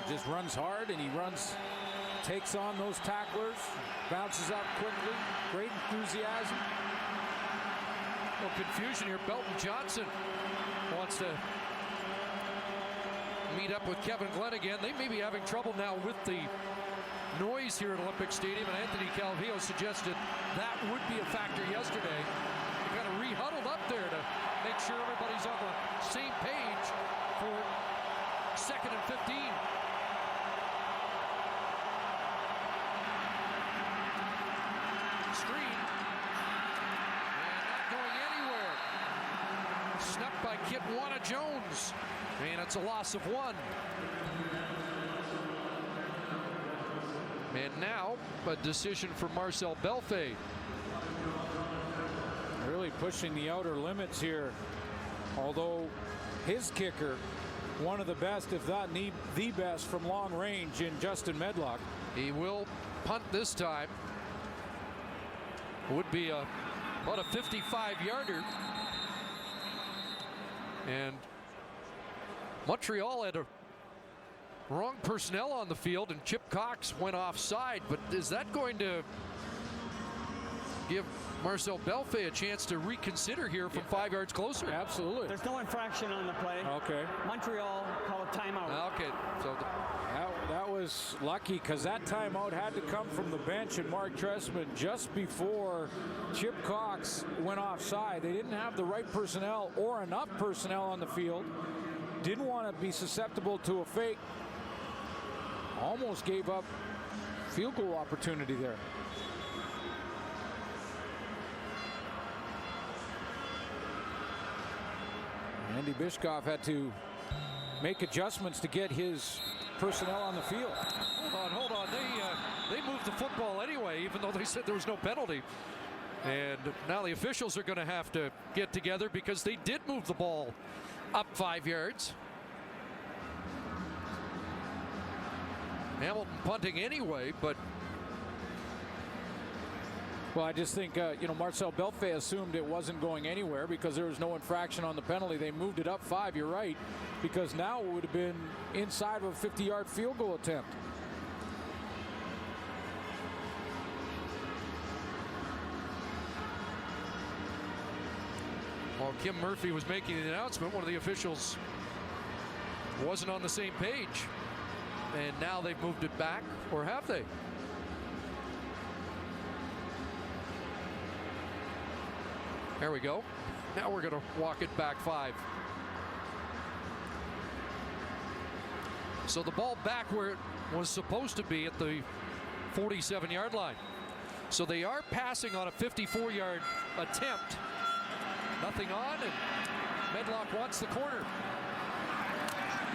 Just runs hard, and he takes on those tacklers, bounces up quickly, great enthusiasm. No confusion here. Belton Johnson wants to meet up with Kevin Glenn again. They may be having trouble now with the noise here at Olympic Stadium, and Anthony Calvillo suggested that would be a factor yesterday. They kind of re-huddled up there to make sure everybody's on the same page for 2nd and 15. Screen, and not going anywhere. Snuck by Kitwana Jones. And it's a loss of 1. And now a decision for Marcel Belfay. Really pushing the outer limits here. Although his kicker, one of the best, if not the best from long range in Justin Medlock. He will punt this time. Would be about a 55-yarder. And Montreal had a wrong personnel on the field, and Chip Cox went offside. But is that going to give Marcel Belfay a chance to reconsider here from 5 yards closer? Absolutely. There's no infraction on the play. Okay. Montreal called timeout. Okay, so That was lucky, because that timeout had to come from the bench and Mark Trestman just before Chip Cox went offside. They didn't have the right personnel or enough personnel on the field. Didn't want to be susceptible to a fake. Almost gave up field goal opportunity there. Andy Bishkoff had to make adjustments to get his personnel on the field. Hold on. They moved the football anyway, even though they said there was no penalty. And now the officials are going to have to get together because they did move the ball up 5 yards. Hamilton punting anyway, but well, I just think, Marcel Belfay assumed it wasn't going anywhere because there was no infraction on the penalty. They moved it up 5, you're right, because now it would have been inside of a 50-yard field goal attempt. While Kim Murphy was making the announcement, one of the officials wasn't on the same page. And now they've moved it back, or have they? There we go. Now we're going to walk it back 5. So the ball back where it was supposed to be at the 47-yard line. So they are passing on a 54-yard attempt. Nothing on, and Medlock wants the corner.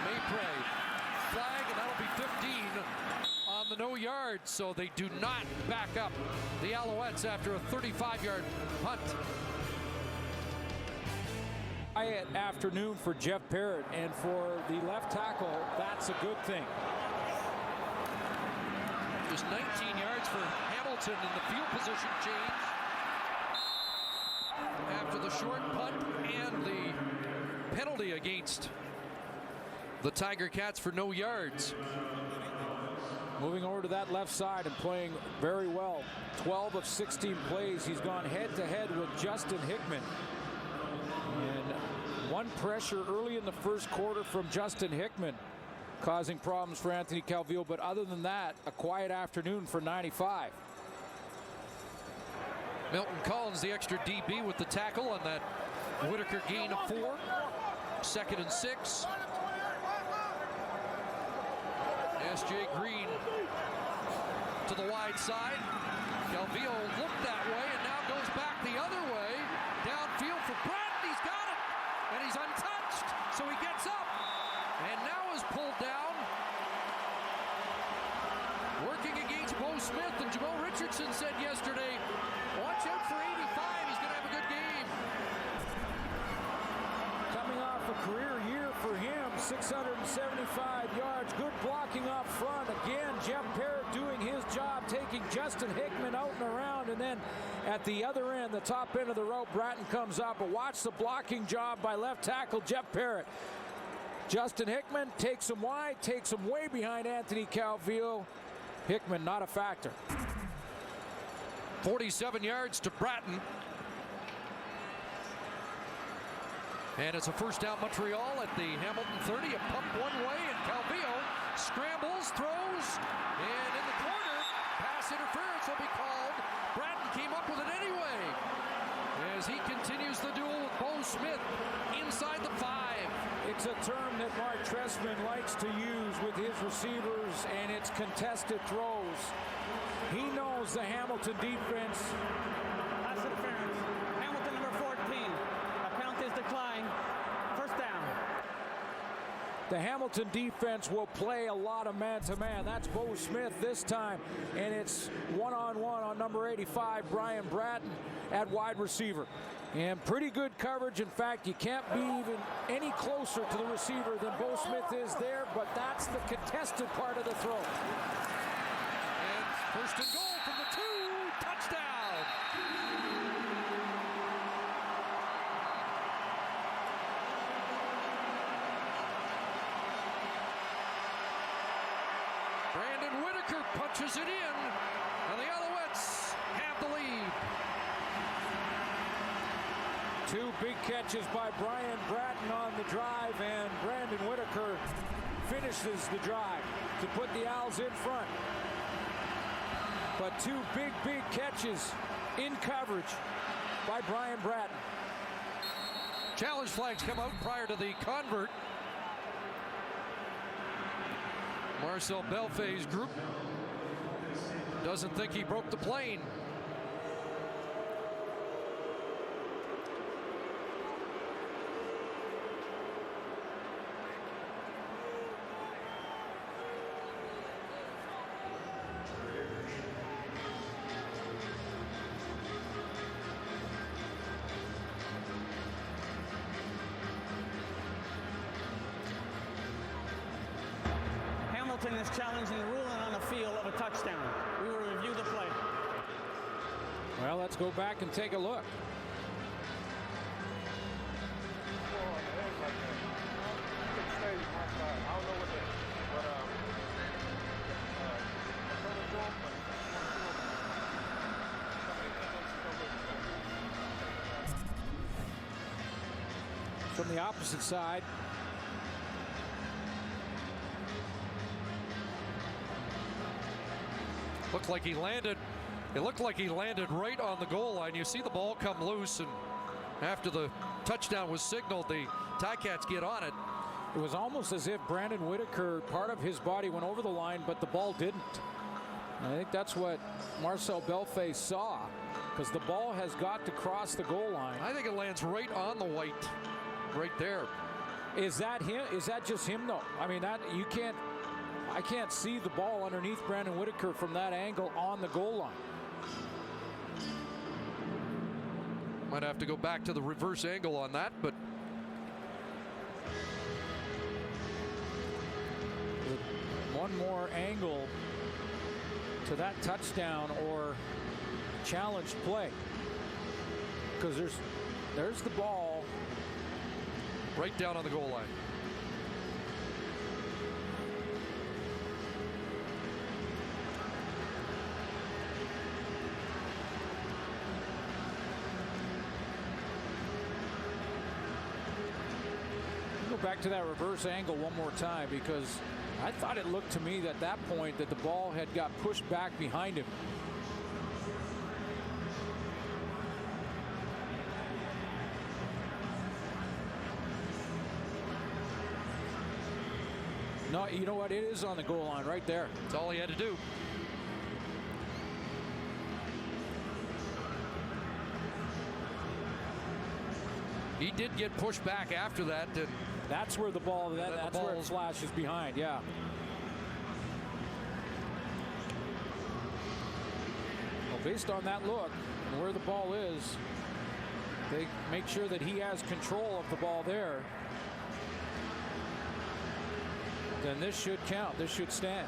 Maypray. Flag, and that'll be 15 on the no yard, so they do not back up the Alouettes after a 35-yard punt. Quiet afternoon for Jeff Parrott, and for the left tackle, that's a good thing. Just 19 yards for Hamilton in the field position change after the short punt and the penalty against the Tiger Cats for no yards. Moving over to that left side and playing very well. 12 of 16 plays. He's gone head-to-head with Justin Hickman. And one pressure early in the first quarter from Justin Hickman, causing problems for Anthony Calvillo. But other than that, a quiet afternoon for 95. Milton Collins, the extra DB, with the tackle on that Whitaker gain of 4. 2nd and 6. S.J. Green to the wide side. Calvillo looked that way and now goes back the other way. Downfield for Bratton. He's got it. And he's untouched. So he gets up. And now is pulled down. Working against Bo Smith. And Jamal Richardson said yesterday, watch out for 85. He's going to have a good game. Coming off a career year for him. 675 yards. Good blocking up front. Again, Jeff Parrott doing his job, taking Justin Hickman out and around. And then at the other end, the top end of the rope, Bratton comes up. But watch the blocking job by left tackle Jeff Parrott. Justin Hickman takes him wide, takes him way behind Anthony Calvillo. Hickman not a factor. 47 yards to Bratton. And it's a first down Montreal at the Hamilton 30. A pump one way, and Calvillo scrambles, throws, and in the corner, pass interference will be called. Bratton came up with it anyway as he continues the duel with Bo Smith inside the 5. It's a term that Mark Trestman likes to use with his receivers, and it's contested throws. He knows the Hamilton defense. Pass interference. Hamilton number 14. A penalty is declined. First down. The Hamilton defense will play a lot of man-to-man. That's Bo Smith this time, and it's one-on-one on number 85, Brian Bratton, at wide receiver. And pretty good coverage. In fact, you can't be even any closer to the receiver than Bo Smith is there, but that's the contested part of the throw. And first and goal from the 2, touchdown. Brandon Whitaker punches it in, and the Alouettes have the lead. 2 big catches by Brian Bratton on the drive, and Brandon Whitaker finishes the drive to put the Owls in front. But 2 big catches in coverage by Brian Bratton. Challenge flags come out prior to the convert. Marcel Belfay's group doesn't think he broke the plane. Hamilton is challenging the ruling on the field of a touchdown. We will review the play. Well, let's go back and take a look. From the opposite side. Looked like he landed. It looked like he landed right on the goal line. You see the ball come loose, and after the touchdown was signaled, the Ticats get on it. It was almost as if Brandon Whitaker, part of his body went over the line, but the ball didn't. And I think that's what Marcel Belfay saw, because the ball has got to cross the goal line. I think it lands right on the white, right there. Is that him? Is that just him though? I mean, that you can't. I can't see the ball underneath Brandon Whitaker from that angle on the goal line. Might have to go back to the reverse angle on that, but one more angle to that touchdown or challenge play, because there's the ball right down on the goal line. Back to that reverse angle one more time, because I thought it looked to me at that point that the ball had got pushed back behind him. No, you know what? It is on the goal line right there. That's all he had to do. He did get pushed back after that. That's where the ball, that's where it flashes behind, yeah. Well, based on that look and where the ball is, they make sure that he has control of the ball there. Then this should count. This should stand.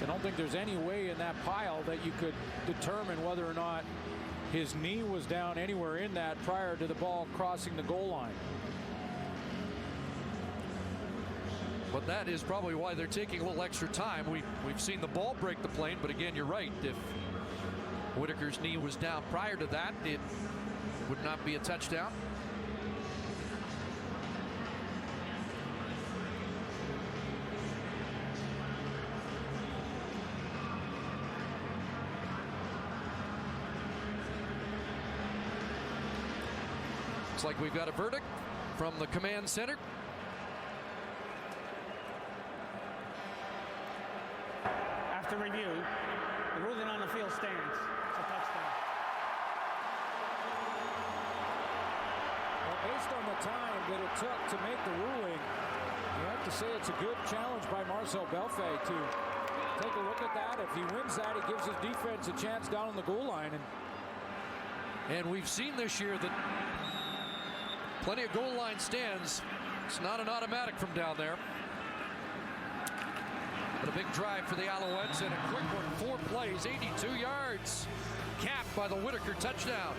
I don't think there's any way in that pile that you could determine whether or not his knee was down anywhere in that prior to the ball crossing the goal line. But that is probably why they're taking a little extra time. We've seen the ball break the plane, but again, you're right. If Whitaker's knee was down prior to that, it would not be a touchdown. Looks like we've got a verdict from the command center. After review, the ruling on the field stands. It's a touchdown. based on the time that it took to make the ruling, you have to say it's a good challenge by Marcel Belfait to take a look at that. If he wins that, he gives his defense a chance down on the goal line. And we've seen this year that plenty of goal line stands. It's not an automatic from down there. But a big drive for the Alouettes and a quick one. 4 plays, 82 yards. Capped by the Whitaker touchdown.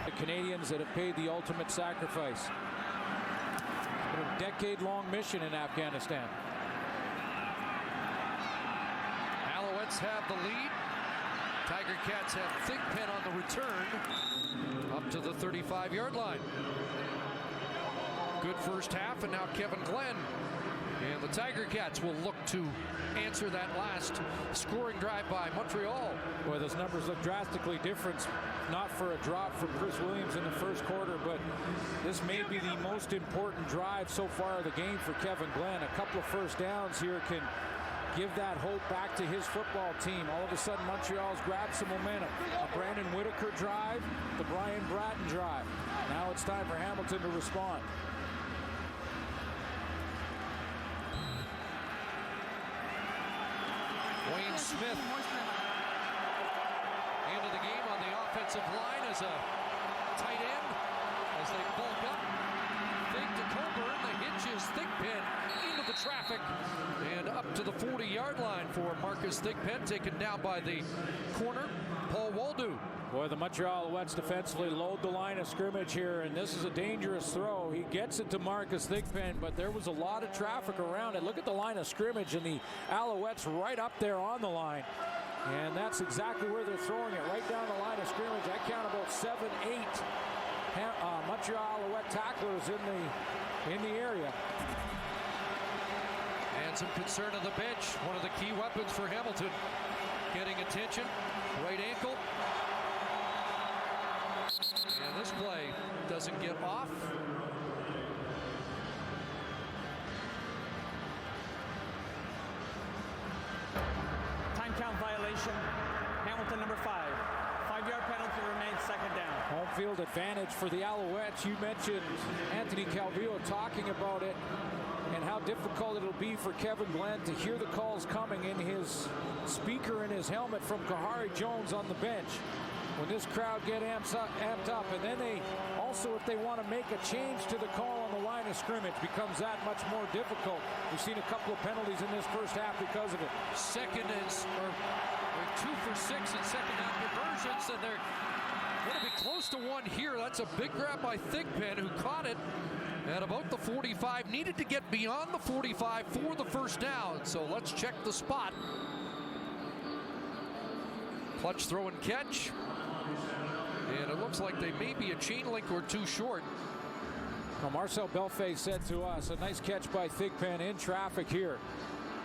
The Canadians that have paid the ultimate sacrifice. It's been a decade-long mission in Afghanistan. Alouettes have the lead. Tiger Cats have Thigpen on the return up to the 35-yard line. Good first half, and now Kevin Glenn. And the Tiger Cats will look to answer that last scoring drive by Montreal. Boy, those numbers look drastically different. Not for a drop from Chris Williams in the first quarter, but this may be the most important drive so far of the game for Kevin Glenn. A couple of first downs here can give that hope back to his football team. All of a sudden, Montreal's grabbed some momentum. A Brandon Whitaker drive, the Brian Bratton drive. Now it's time for Hamilton to respond. Wayne Smith into the game on the offensive line as a tight end as they bulk up. Fake to Coburn, the hitch is Thigpen into the traffic and up to the 40-yard line for Marcus Thigpen, taken down by the corner, Paul Waldo. Boy, the Montreal Alouettes defensively load the line of scrimmage here, and this is a dangerous throw. He gets it to Marcus Thigpen, but there was a lot of traffic around it. Look at the line of scrimmage, and the Alouettes right up there on the line. And that's exactly where they're throwing it, right down the line of scrimmage. I count about 7, 8 Montreal Alouette tacklers in the area. And some concern on the bench. One of the key weapons for Hamilton getting attention. Right ankle. And this play doesn't get off. Time count violation. Hamilton number 5. 5-yard penalty remains, second down. Home field advantage for the Alouettes. You mentioned Anthony Calvillo talking about it and how difficult it'll be for Kevin Glenn to hear the calls coming in his speaker in his helmet from Kahari Jones on the bench. When this crowd get amped up, and then they also, if they want to make a change to the call on the line of scrimmage, becomes that much more difficult. We've seen a couple of penalties in this first half because of it. Second is, or 2 for 6 in second half conversions, and they're going to be close to one here. That's a big grab by Thigpen, who caught it at about the 45. Needed to get beyond the 45 for the first down. So let's check the spot. Clutch throw and catch. And it looks like they may be a chain link or two short. Well, Marcel Belfait said to us, a nice catch by Thigpen in traffic here.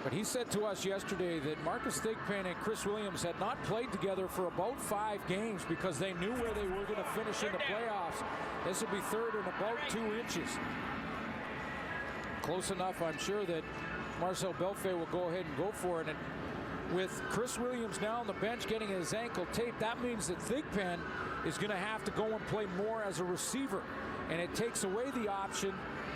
But he said to us yesterday that Marcus Thigpen and Chris Williams had not played together for about 5 games because they knew where they were going to finish in the playoffs. This will be third and about 2 inches. Close enough, I'm sure, that Marcel Belfait will go ahead and go for it. And with Chris Williams now on the bench getting his ankle taped, that means that Thigpen is going to have to go and play more as a receiver. And it takes away the option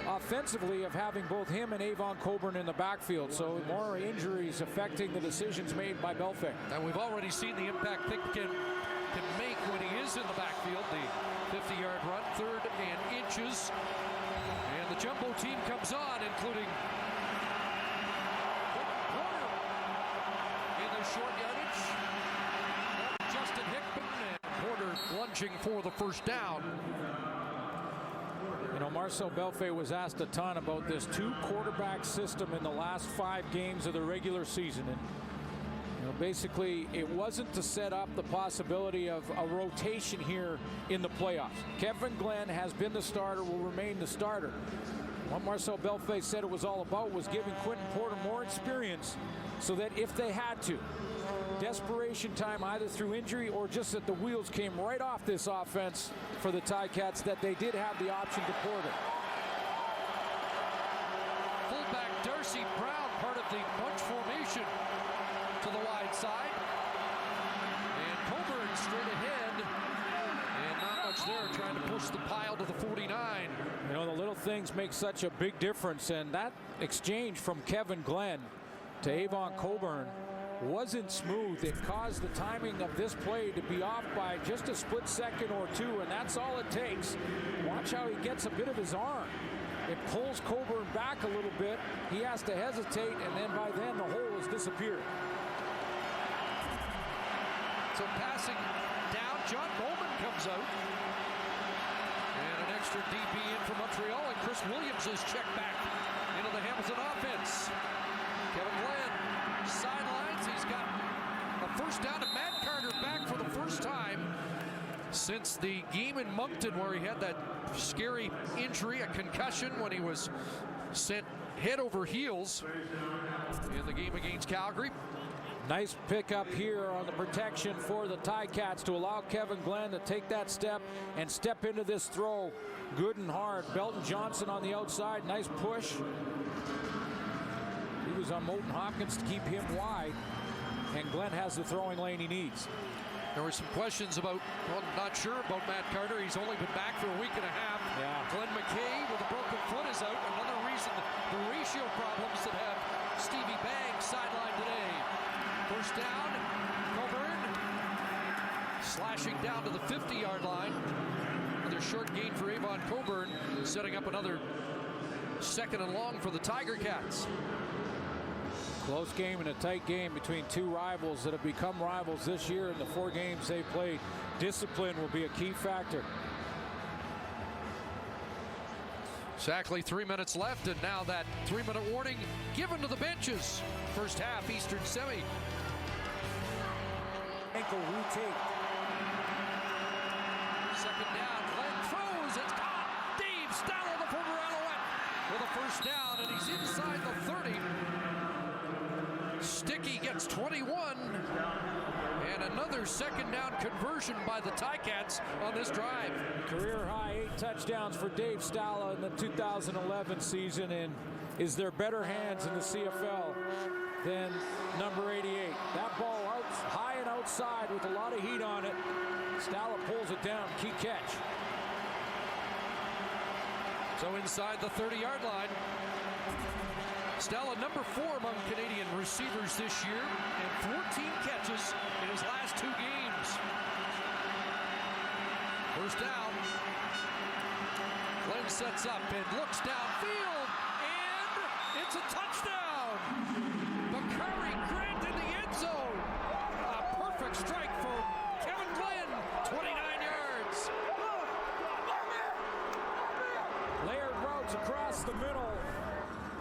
offensively of having both him and Avon Coburn in the backfield. So more injuries affecting the decisions made by Belfait. And we've already seen the impact Thigpen can make when he is in the backfield. The 50-yard run, 3rd and inches. And the jumbo team comes on, including Porter in the short yardage. Justin Hickman and Porter lunging for the first down. You know, Marcel Belfait was asked a ton about this 2-quarterback system in the last 5 games of the regular season. And, you know, basically, it wasn't to set up the possibility of a rotation here in the playoffs. Kevin Glenn has been the starter, will remain the starter. What Marcel Belfait said it was all about was giving Quentin Porter more experience so that if they had to, desperation time either through injury or just that the wheels came right off this offense for the Ticats, that they did have the option to Porter. Fullback Darcy Brown, part of the bunch formation to the wide side. And Coburn straight ahead. And not much there, trying to push push the pile to the 49. You know, the little things make such a big difference, and that exchange from Kevin Glenn to Avon Coburn wasn't smooth. It caused the timing of this play to be off by just a split second or two, and that's all it takes. Watch how he gets a bit of his arm. It pulls Coburn back a little bit. He has to hesitate, and then by then the hole has disappeared. So passing down, John Bowman comes out. And an extra DB in for Montreal, and Chris Williams is checked back into the Hamilton offense. Kevin Glenn sidelines. He's got a first down, and Matt Carter back for the first time since the game in Moncton, where he had that scary injury, a concussion, when he was sent head over heels in the game against Calgary. Nice pickup here on the protection for the Ticats to allow Kevin Glenn to take that step and step into this throw good and hard. Belton Johnson on the outside, nice push. He was on Moulton Hopkins to keep him wide, and Glenn has the throwing lane he needs. There were some questions about, well, not sure about Matt Carter. He's only been back for a week and a half. Yeah. Glenn McKay with a broken foot is out. Another reason the ratio problems that have Stevie Banks sidelined today. First down, Coburn slashing down to the 50-yard line. Another short gain for Avon Coburn, setting up another second and long for the Tiger Cats. Close game and a tight game between two rivals that have become rivals this year in the 4 games they played. Discipline will be a key factor. Exactly 3 minutes left, and now that 3-minute warning given to the benches. First half, Eastern Semi. Ankle retake. Second down, Glenn throws, it's caught. Dave Stalla, the former Alouette, with a first down, and he's inside the 30. Sticky gets 21, and another second down conversion by the Ticats on this drive. Career high 8 touchdowns for Dave Stalla in the 2011 season, and is there better hands in the CFL than number 88? That ball out high and outside with a lot of heat on it. Stalla pulls it down, key catch. So inside the 30-yard line. Stalla, number 4 among Canadian receivers this year, and 14 catches in his last 2 games. First down. Glenn sets up and looks downfield, and it's a touchdown. Bakari Grant in the end zone. A perfect strike for Kevin Glenn, 29 yards. Layered routes across the middle.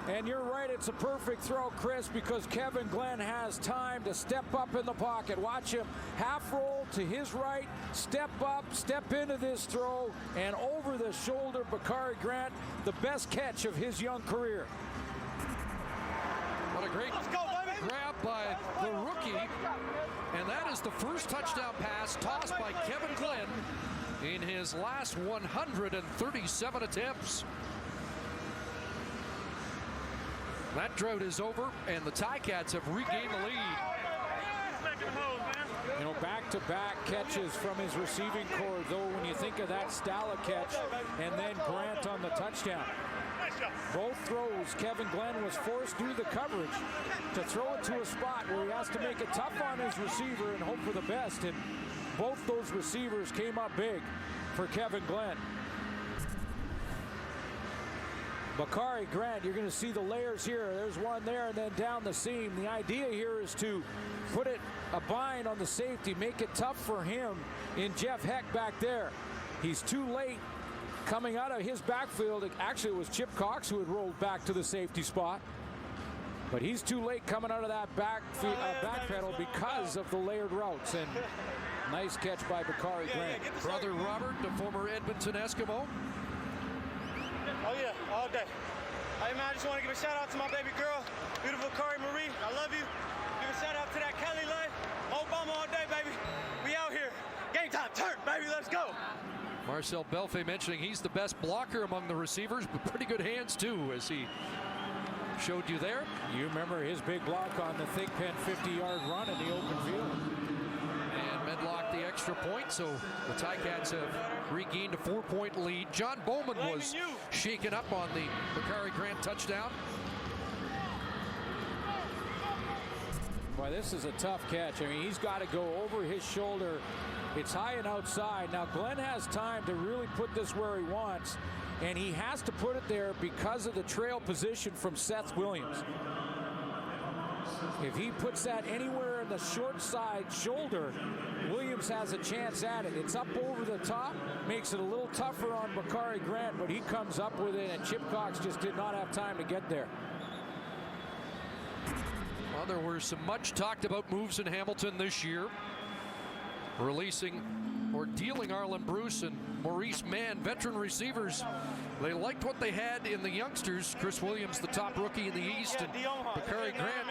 And you're right, it's a perfect throw, Chris, because Kevin Glenn has time to step up in the pocket. Watch him half roll to his right, step up, step into this throw, and over the shoulder, Bakari Grant, the best catch of his young career. What a great grab by the rookie. And that is the first touchdown pass tossed by Kevin Glenn in his last 137 attempts. That drought is over, and the Ticats have regained the lead. You know, back-to-back catches from his receiving core, though, when you think of that Stalla catch and then Grant on the touchdown. Both throws, Kevin Glenn was forced through the coverage to throw it to a spot where he has to make it tough on his receiver and hope for the best, and both those receivers came up big for Kevin Glenn. Bakari Grant, you're going to see the layers here. There's one there and then down the seam. The idea here is to put it a bind on the safety, make it tough for him in Jeff Heck back there. He's too late coming out of his backfield. Actually, it was Chip Cox who had rolled back to the safety spot. But he's too late coming out of that back pedal because of the layered routes. And nice catch by Bakari Grant. Brother Robert, the former Edmonton Eskimo. Oh yeah, all day. Hey man, I just want to give a shout out to my baby girl, beautiful Kari Marie. I love you. Give a shout out to that Kelly life. Obama all day, baby. We out here. Game time, turn, baby, let's go. Marcel Belfay mentioning he's the best blocker among the receivers, but pretty good hands too, as he showed you there. You remember his big block on the Thigpen 50-yard run in the open field. And Medlock the extra extra point, so the Ticats have regained a 4-point lead. John Bowman was shaken up on the Bakari Grant touchdown. Boy, this is a tough catch. I mean, he's got to go over his shoulder. It's high and outside. Now, Glenn has time to really put this where he wants, and he has to put it there because of the trail position from Seth Williams. If he puts that anywhere in the short side shoulder, Williams has a chance at it. It's up over the top, makes it a little tougher on Bakari Grant, but he comes up with it, and Chip Cox just did not have time to get there. Well, there were some much talked about moves in Hamilton this year. Releasing or dealing Arlen Bruce and Maurice Mann, veteran receivers. They liked what they had in the youngsters. Chris Williams, the top rookie in the East, and Bakari Grant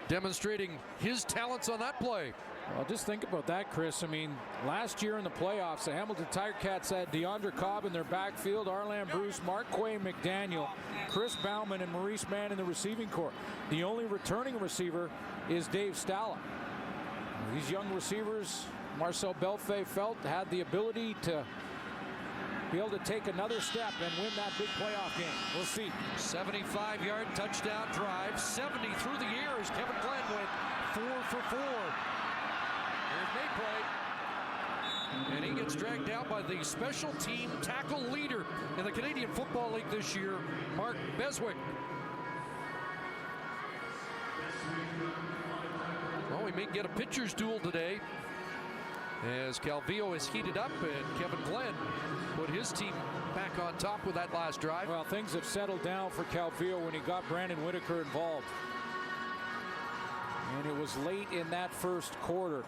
demonstrating his talents on that play. Well, just think about that, Chris. I mean, last year in the playoffs, the Hamilton Tiger Cats had DeAndre Cobb in their backfield, Arlen Bruce, Marquay McDaniel, Chris Bauman, and Maurice Mann in the receiving corps. The only returning receiver is Dave Stala. These young receivers, Marcel Belfay felt, had the ability to be able to take another step and win that big playoff game. We'll see. 75-yard touchdown drive, 70 through the air as Kevin Glenn went 4 for 4. Here's Mayplay. And he gets dragged down by the special team tackle leader in the Canadian Football League this year, Mark Beswick. Well, we may get a pitcher's duel today as Calvillo is heated up and Kevin Glenn put his team back on top with that last drive. Well, things have settled down for Calvillo when he got Brandon Whitaker involved. And it was late in that first quarter.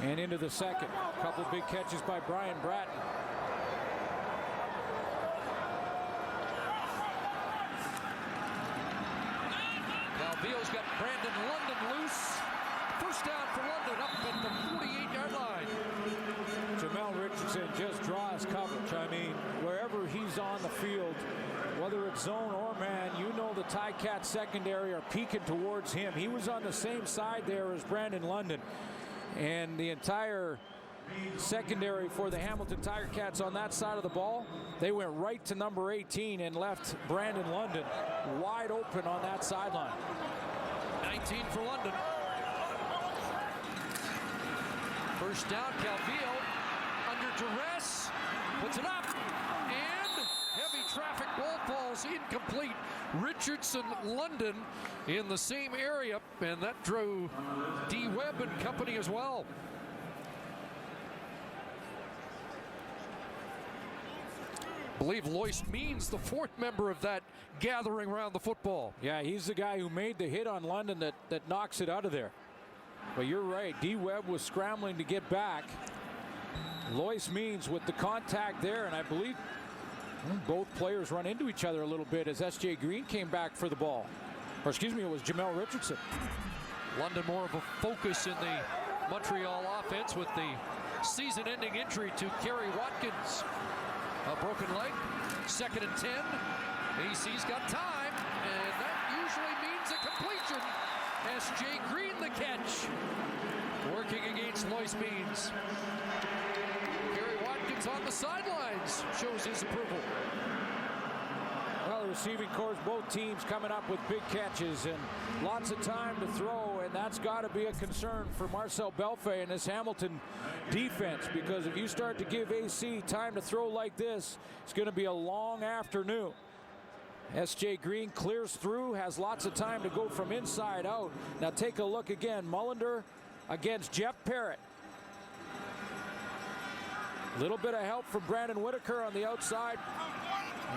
And into the second. A couple big catches by Brian Bratton. Calvillo's got Brandon London loose. First down for London up at the 48-yard line. Jamel Richardson just draws coverage. I mean, wherever he's on the field, whether it's zone or man, you know the Ticat secondary are peeking towards him. He was on the same side there as Brandon London. And the entire secondary for the Hamilton Tiger Cats on that side of the ball, they went right to number 18 and left Brandon London wide open on that sideline. 19 for London. First down, Calvillo under duress, puts it up, and heavy traffic, ball falls incomplete. Richardson, London in the same area, and that drew D. Webb and company as well. I believe Lois Means, the fourth member of that gathering around the football. Yeah, he's the guy who made the hit on London that knocks it out of there. But you're right, D. Webb was scrambling to get back. Lois Means with the contact there, and I believe both players run into each other a little bit as S.J. Green came back for the ball. Or excuse me, it was Jamel Richardson. London more of a focus in the Montreal offense with the season-ending injury to Kerry Watkins. A broken leg, 2nd and 10. AC's got time, and that usually means a completion. S.J. Green the catch. Working against Lois Means. Kerry Watkins on the sidelines shows his approval. Well, the receiving corps, both teams coming up with big catches and lots of time to throw, and that's got to be a concern for Marcel Belfay and this Hamilton defense, because if you start to give AC time to throw like this, it's going to be a long afternoon. S.J. Green clears through, has lots of time to go from inside out. Now take a look again. Mullender against Jeff Parrott. A little bit of help from Brandon Whitaker on the outside.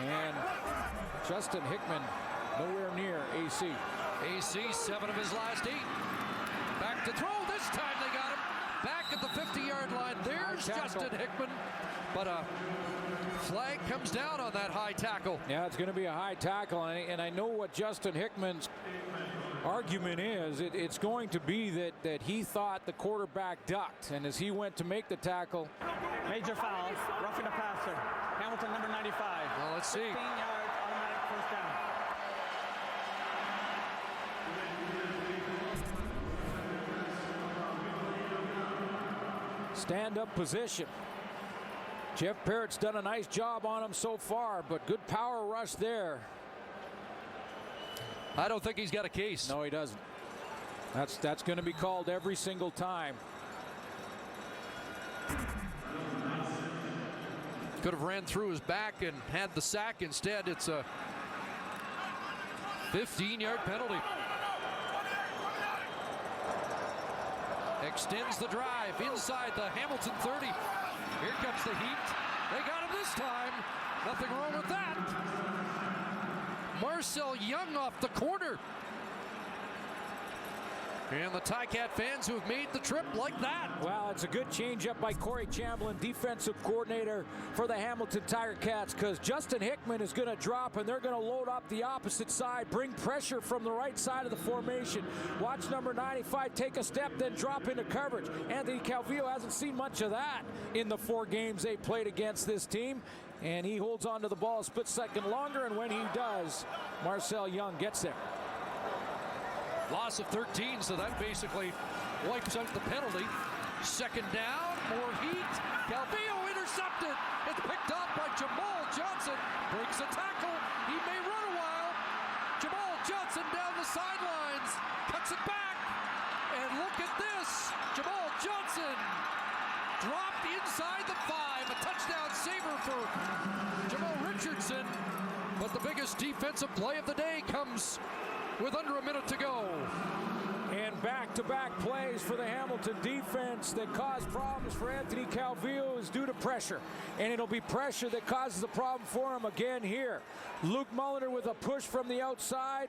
And Justin Hickman nowhere near AC. AC, 7 of his last 8. Back to throw. This time they got him. Back at the 50-yard line. There's Justin Hickman. But a flag comes down on that high tackle. Yeah, it's going to be a high tackle. And I know what Justin Hickman's argument is. It's going to be that he thought the quarterback ducked. And as he went to make the tackle. Major foul, roughing the passer. Hamilton, number 95. Well, let's see. 15 yards, automatic first down. stand-up position. Jeff Parrott's done a nice job on him so far, but good power rush there. I don't think he's got a case. No, he doesn't. That's going to be called every single time. Could have ran through his back and had the sack. Instead, it's a 15-yard penalty. Extends the drive inside the Hamilton 30. Here comes the heat. They got him this time. Nothing wrong with that. Marcel Young off the corner. And the Ticat fans who have made the trip like that. Well, it's a good change-up by Corey Chamberlain, defensive coordinator for the Hamilton Tiger Cats, because Justin Hickman is going to drop, and they're going to load up the opposite side, bring pressure from the right side of the formation. Watch number 95 take a step, then drop into coverage. Anthony Calvillo hasn't seen much of that in the 4 games they played against this team, and he holds on to the ball a split second longer, and when he does, Marcel Young gets there. Loss of 13, so that basically wipes out the penalty. Second down, more heat. Calvillo intercepted. It's picked up by Jamal Johnson. Breaks a tackle. He may run a while. Jamal Johnson down the sidelines. Cuts it back. And look at this. Jamal Johnson dropped inside the 5. A touchdown saver for Jamal Richardson. But the biggest defensive play of the day comes with under a minute to go. And back-to-back plays for the Hamilton defense that cause problems for Anthony Calvillo is due to pressure. And it'll be pressure that causes the problem for him again here. Luke Mulliner with a push from the outside.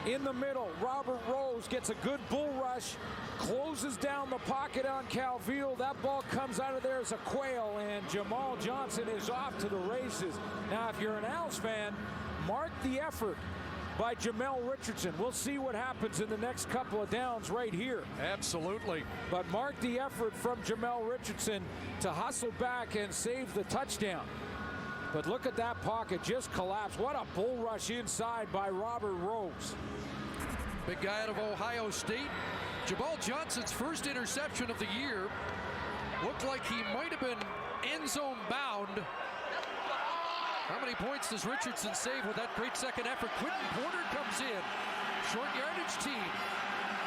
In the middle, Robert Rose gets a good bull rush, closes down the pocket on Calvillo. That ball comes out of there as a quail, and Jamal Johnson is off to the races. Now, if you're an Owls fan, mark the effort by Jamel Richardson. We'll see what happens in the next couple of downs right here. Absolutely. But mark the effort from Jamel Richardson to hustle back and save the touchdown. But look at that pocket just collapse. What a bull rush inside by Robert Rose. Big guy out of Ohio State. Jamal Johnson's first interception of the year. Looked like he might have been end zone bound. How many points does Richardson save with that great second effort? Quentin Porter comes in. Short yardage team.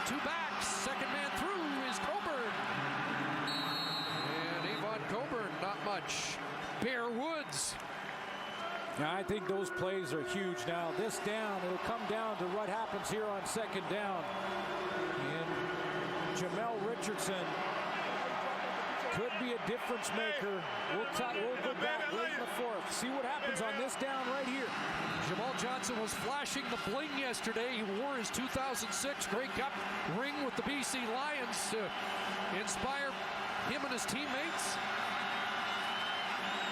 2 backs. Second man through is Coburn. And Avon Coburn, not much. Bear Woods. Now, I think those plays are huge. Now, this down, it'll come down to what happens here on second down. And Jamel Richardson could be a difference maker. We'll go back late in the 4th. See what happens on this down right here. Jamal Johnson was flashing the bling yesterday. He wore his 2006 Grey Cup ring with the BC Lions to inspire him and his teammates.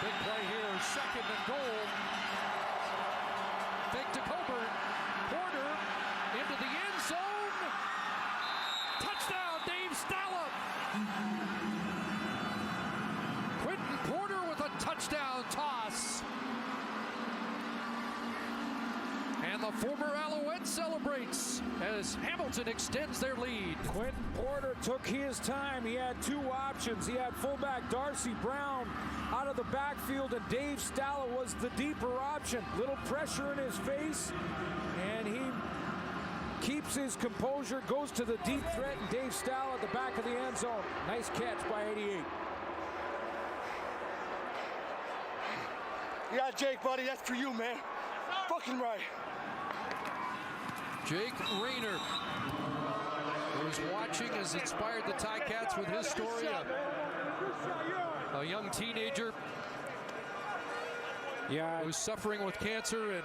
Big play here, second and goal. Fake to Coburn. Porter into the end zone. Touchdown, Dave Stalla. Quentin Porter with a touchdown toss. And the former Alouette celebrates as Hamilton extends their lead. Quentin Porter took his time. He had 2 options. He had fullback Darcy Brown out of the backfield, and Dave Stalla was the deeper option. Little pressure in his face, and he keeps his composure, goes to the deep threat, and Dave Stalla at the back of the end zone. Nice catch by 88. Yeah, Jake, buddy, that's for you, man. Fucking right. Jake Rayner, who's watching, has inspired the Ticats with his story. A young teenager who's suffering with cancer, and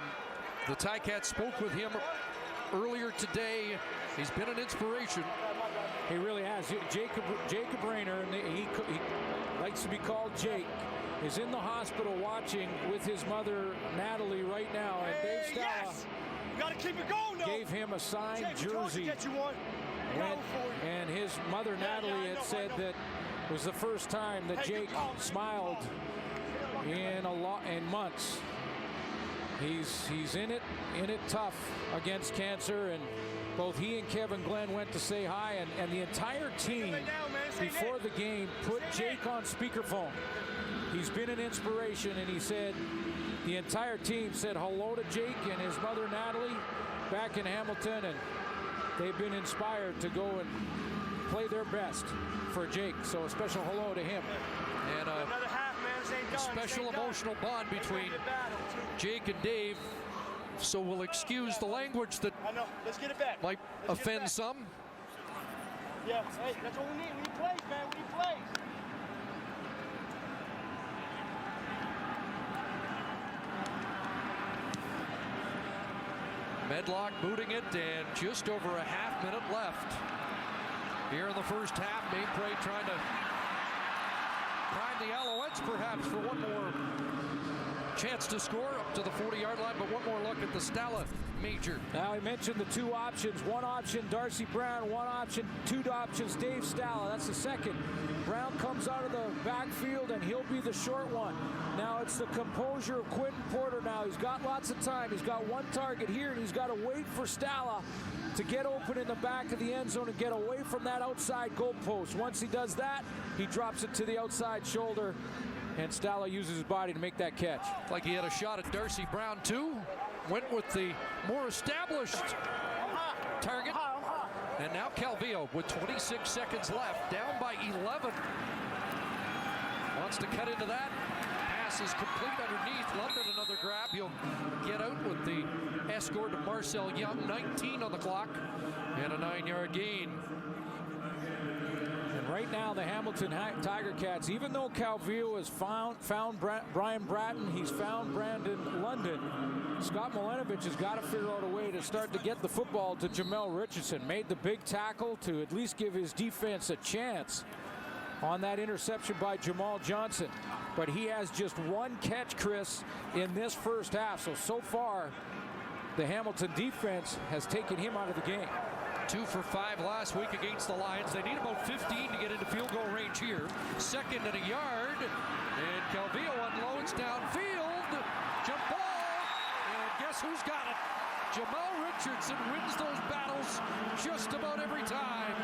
the Ticats spoke with him earlier today. He's been an inspiration. He really has. Jacob Rayner, and he likes to be called Jake, is in the hospital watching with his mother, Natalie, right now. And Dave Stalla, yes. You gotta keep it going, though. Gave him a signed jersey. And his mother, Natalie, had said that it was the first time that Jake smiled in months. He's in it tough against cancer, and both he and Kevin Glenn went to say hi, and the entire team, before the game, put Jake on speakerphone. He's been an inspiration, and he said the entire team said hello to Jake and his mother Natalie back in Hamilton, and they've been inspired to go and play their best for Jake. So a special hello to him. And a special emotional bond between Jake and Dave. So we'll excuse the language that might offend some. Yeah, hey, that's what we need. We need plays, man. We need plays. Medlock booting it, and just over a half-minute left here in the first half. Mainpray trying to prime the Alouettes perhaps for one more chance to score up to the 40-yard line, but one more look at the Stala major. Now, I mentioned the two options. One option, Darcy Brown. One option, two options, Dave Stala. That's the second. Brown comes out of the backfield, and he'll be the short one. Now, it's the composure of Quentin Porter now. He's got lots of time. He's got one target here, and he's got to wait for Stala to get open in the back of the end zone and get away from that outside goalpost. Once he does that, he drops it to the outside shoulder, and Stala uses his body to make that catch. Like he had a shot at Darcy Brown, too. Went with the more established target. And now Calvillo with 26 seconds left, down by 11. Wants to cut into that. Pass is complete underneath. London another grab. He'll get out with the escort of Marcel Young. 19 on the clock and a 9-yard gain. And right now, the Hamilton Tiger Cats, even though Calvillo has found Brian Bratton, he's found Brandon London, Scott Milenovich has got to figure out a way to start to get the football to Jamel Richardson. Made the big tackle to at least give his defense a chance on that interception by Jamal Johnson. But he has just one catch, Chris, in this first half. So far, the Hamilton defense has taken him out of the game. 2 for 5 last week against the Lions. They need about 15 to get into field goal range here. 2nd and a yard. And Calvillo unloads downfield. Jump ball. And guess who's got it? Jamal Richardson wins those battles just about every time.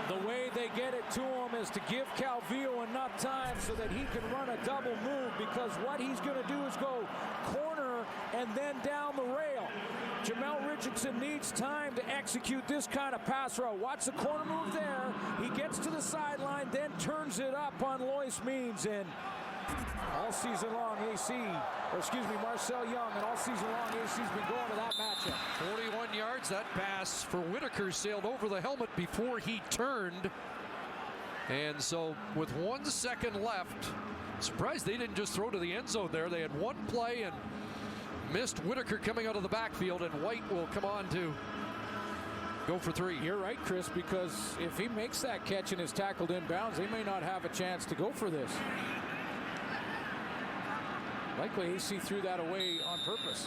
The way they get it to him is to give Calvillo enough time so that he can run a double move, because what he's going to do is go corner and then down the rail. Jamel Richardson needs time to execute this kind of pass route. Watch the corner move there. He gets to the sideline, then turns it up on Lois Means. And all season long, Marcel Young, and all season long, AC's been going to that matchup. 41 yards. That pass for Whitaker sailed over the helmet before he turned. And so with 1 second left, surprised they didn't just throw to the end zone there. They had one play and missed Whitaker coming out of the backfield, and White will come on to go for 3. You're right, Chris, because if he makes that catch and is tackled inbounds, they may not have a chance to go for this. Likely AC threw that away on purpose.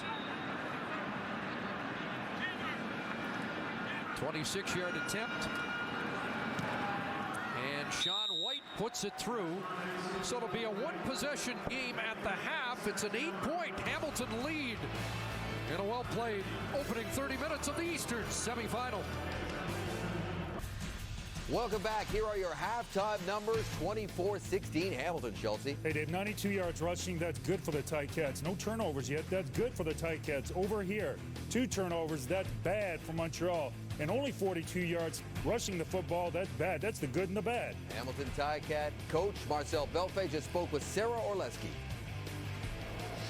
26-yard attempt. And Sean White puts it through. So it'll be a one-possession game at the half. It's an 8-point Hamilton lead in a well-played opening 30 minutes of the Eastern semifinal. Welcome back. Here are your halftime numbers. 24-16 Hamilton, Chelsea. Hey, Dave, 92 yards rushing. That's good for the Ticats. No turnovers yet. That's good for the Ticats. Over here, 2 turnovers. That's bad for Montreal. And only 42 yards rushing the football. That's bad. That's the good and the bad. Hamilton Ticat coach Marcel Belfay just spoke with Sarah Orleski.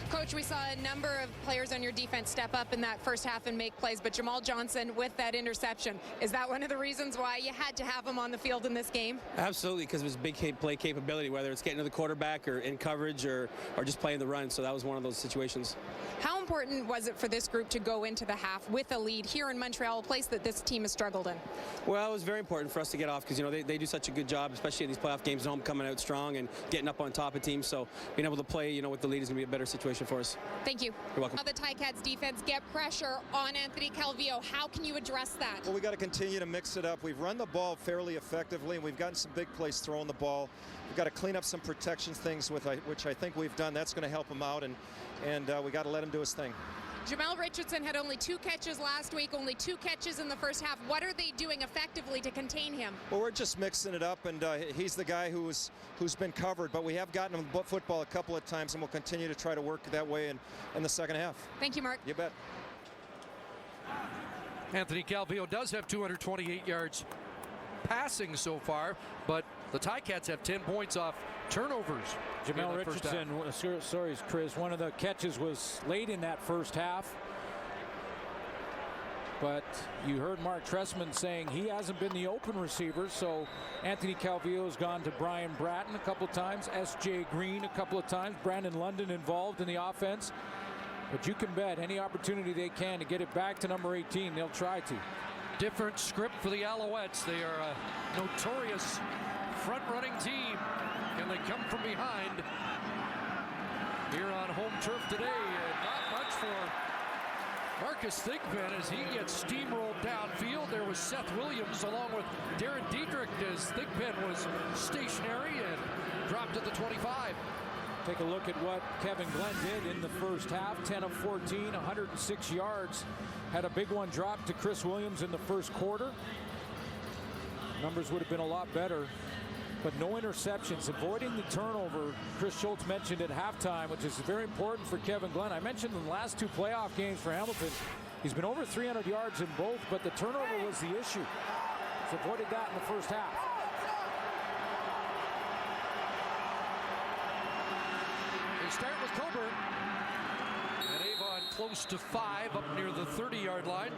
Coach, we saw a number of players on your defense step up in that first half and make plays, but Jamal Johnson with that interception, is that one of the reasons why you had to have him on the field in this game? Absolutely, because of his big play capability, whether it's getting to the quarterback or in coverage or just playing the run. So that was one of those situations. How important was it for this group to go into the half with a lead here in Montreal, a place that this team has struggled in? Well, it was very important for us to get off because, they do such a good job, especially in these playoff games at home, coming out strong and getting up on top of teams. So being able to play, with the lead is going to be a better situation for us. Thank you. You're welcome. How the Ticats defense get pressure on Anthony Calvillo. How can you address that? Well, we got to continue to mix it up. We've run the ball fairly effectively, and we've gotten some big plays throwing the ball. We've got to clean up some protection things, which I think we've done. That's going to help him out, and we got to let him do his thing. Jamel Richardson had only 2 catches last week, only 2 catches in the first half. What are they doing effectively to contain him? Well, we're just mixing it up, and he's the guy who's been covered, but we have gotten him football a couple of times, and we'll continue to try to work that way in the second half. Thank you, Mark. You bet. Anthony Calvillo does have 228 yards passing so far, but the Ticats have 10 points off turnovers. Jamel Richardson, sorry, Chris, one of the catches was late in that first half. But you heard Mark Trestman saying he hasn't been the open receiver, so Anthony Calvillo has gone to Brian Bratton a couple of times, S.J. Green a couple of times, Brandon London involved in the offense. But you can bet any opportunity they can to get it back to number 18, they'll try to. Different script for the Alouettes. They are a notorious front-running team. Can they come from behind here on home turf today? Not much for Marcus Thigpen as he gets steamrolled downfield. There was Seth Williams along with Darren Diedrich as Thigpen was stationary and dropped at the 25. Take a look at what Kevin Glenn did in the first half. 10 of 14, 106 yards. Had a big one drop to Chris Williams in the first quarter. Numbers would have been a lot better, but no interceptions. Avoiding the turnover, Chris Schultz mentioned at halftime, which is very important for Kevin Glenn. I mentioned in the last 2 playoff games for Hamilton, he's been over 300 yards in both, but the turnover was the issue. He's avoided that in the first half. Start with Coburn, and Avon close to 5 up near the 30-yard line.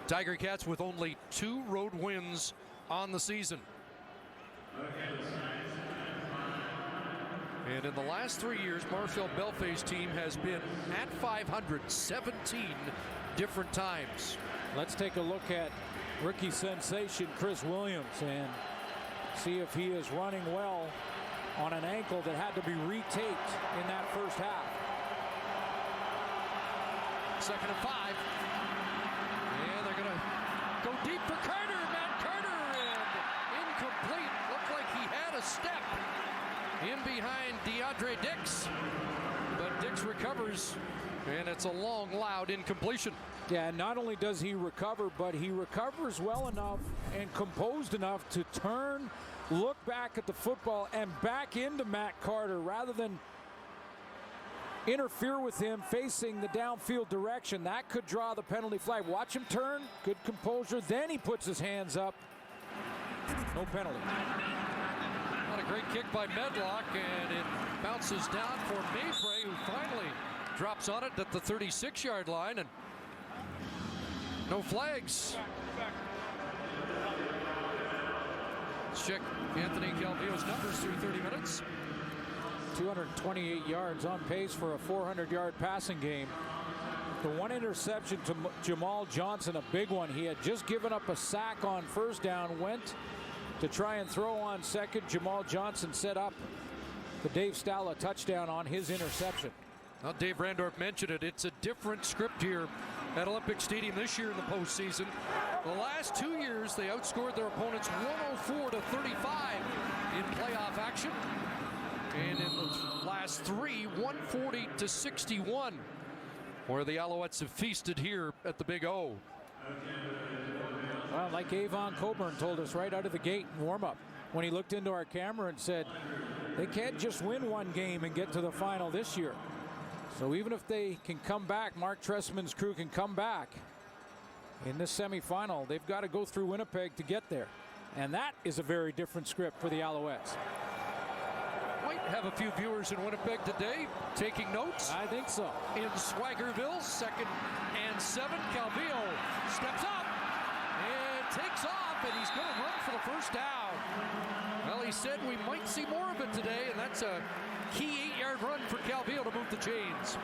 Tiger Cats with only 2 road wins on the season. And in the last 3 years, Marcel Belfay's team has been at 500 17 different times. Let's take a look at rookie sensation Chris Williams and see if he is running well on an ankle that had to be retaped in that first half. 2nd and 5. And they're going to go deep for Carter. Matt Carter, and incomplete. Looked like he had a step in behind DeAndre Dix. But Dix recovers, and it's a long, loud incompletion. Yeah, not only does he recover, but he recovers well enough and composed enough to turn, look back at the football, and back into Matt Carter rather than interfere with him facing the downfield direction. That could draw the penalty flag. Watch him turn, good composure, then he puts his hands up. No penalty. Not a great kick by Medlock, and it bounces down for Mabry, who finally drops on it at the 36-yard line, and no flags. Let's check Anthony Calvillo's numbers through 30 minutes. 228 yards, on pace for a 400-yard passing game. The one interception to Jamal Johnson, a big one. He had just given up a sack on first down, went to try and throw on second. Jamal Johnson set up the Dave Stala touchdown on his interception. Now, Dave Randorf mentioned it. It's a different script here at Olympic Stadium this year in the postseason. The last 2 years, they outscored their opponents 104 to 35 in playoff action. And in the last 3, 140 to 61, where the Alouettes have feasted here at the Big O. Well, like Avon Coburn told us right out of the gate in warm-up, when he looked into our camera and said, they can't just win one game and get to the final this year. So even if they can come back, Mark Trestman's crew can come back in this semifinal, they've got to go through Winnipeg to get there. And that is a very different script for the Alouettes. Might have a few viewers in Winnipeg today taking notes. I think so. In Swaggerville, 2nd and 7. Calvillo steps up and takes off, and he's going to run for the first down. Well, he said we might see more of it today, and that's a key 8-yard run for Calvillo to move the chains.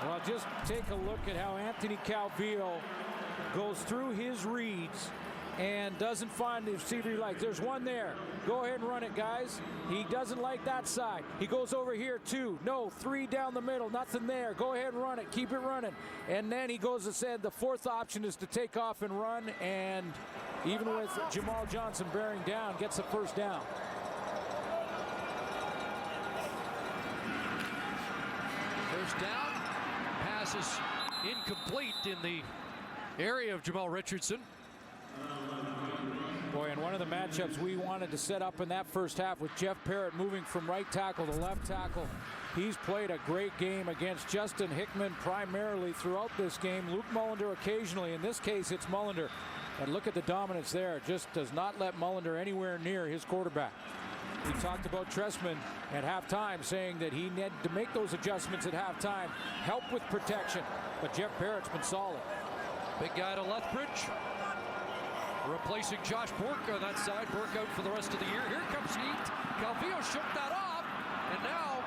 Well, just take a look at how Anthony Calvillo goes through his reads and doesn't find the receiver he likes. There's one there. Go ahead and run it, guys. He doesn't like that side. He goes over here, 2. No, 3 down the middle. Nothing there. Go ahead and run it. Keep it running. And then he goes and said the 4th option is to take off and run. And even with Jamal Johnson bearing down, gets the first down. First down pass is incomplete in the area of Jamal Richardson. Boy, and one of the matchups we wanted to set up in that first half with Jeff Parrott moving from right tackle to left tackle. He's played a great game against Justin Hickman primarily throughout this game. Luke Mullender occasionally. In this case, it's Mullender. And look at the dominance there. Just does not let Mullender anywhere near his quarterback. We talked about Trestman at halftime, saying that he needed to make those adjustments at halftime, help with protection. But Jeff Parrott's been solid. Big guy to Lethbridge, replacing Josh Bork on that side. Bork out for the rest of the year. Here comes Heat. Calvillo shook that off, and now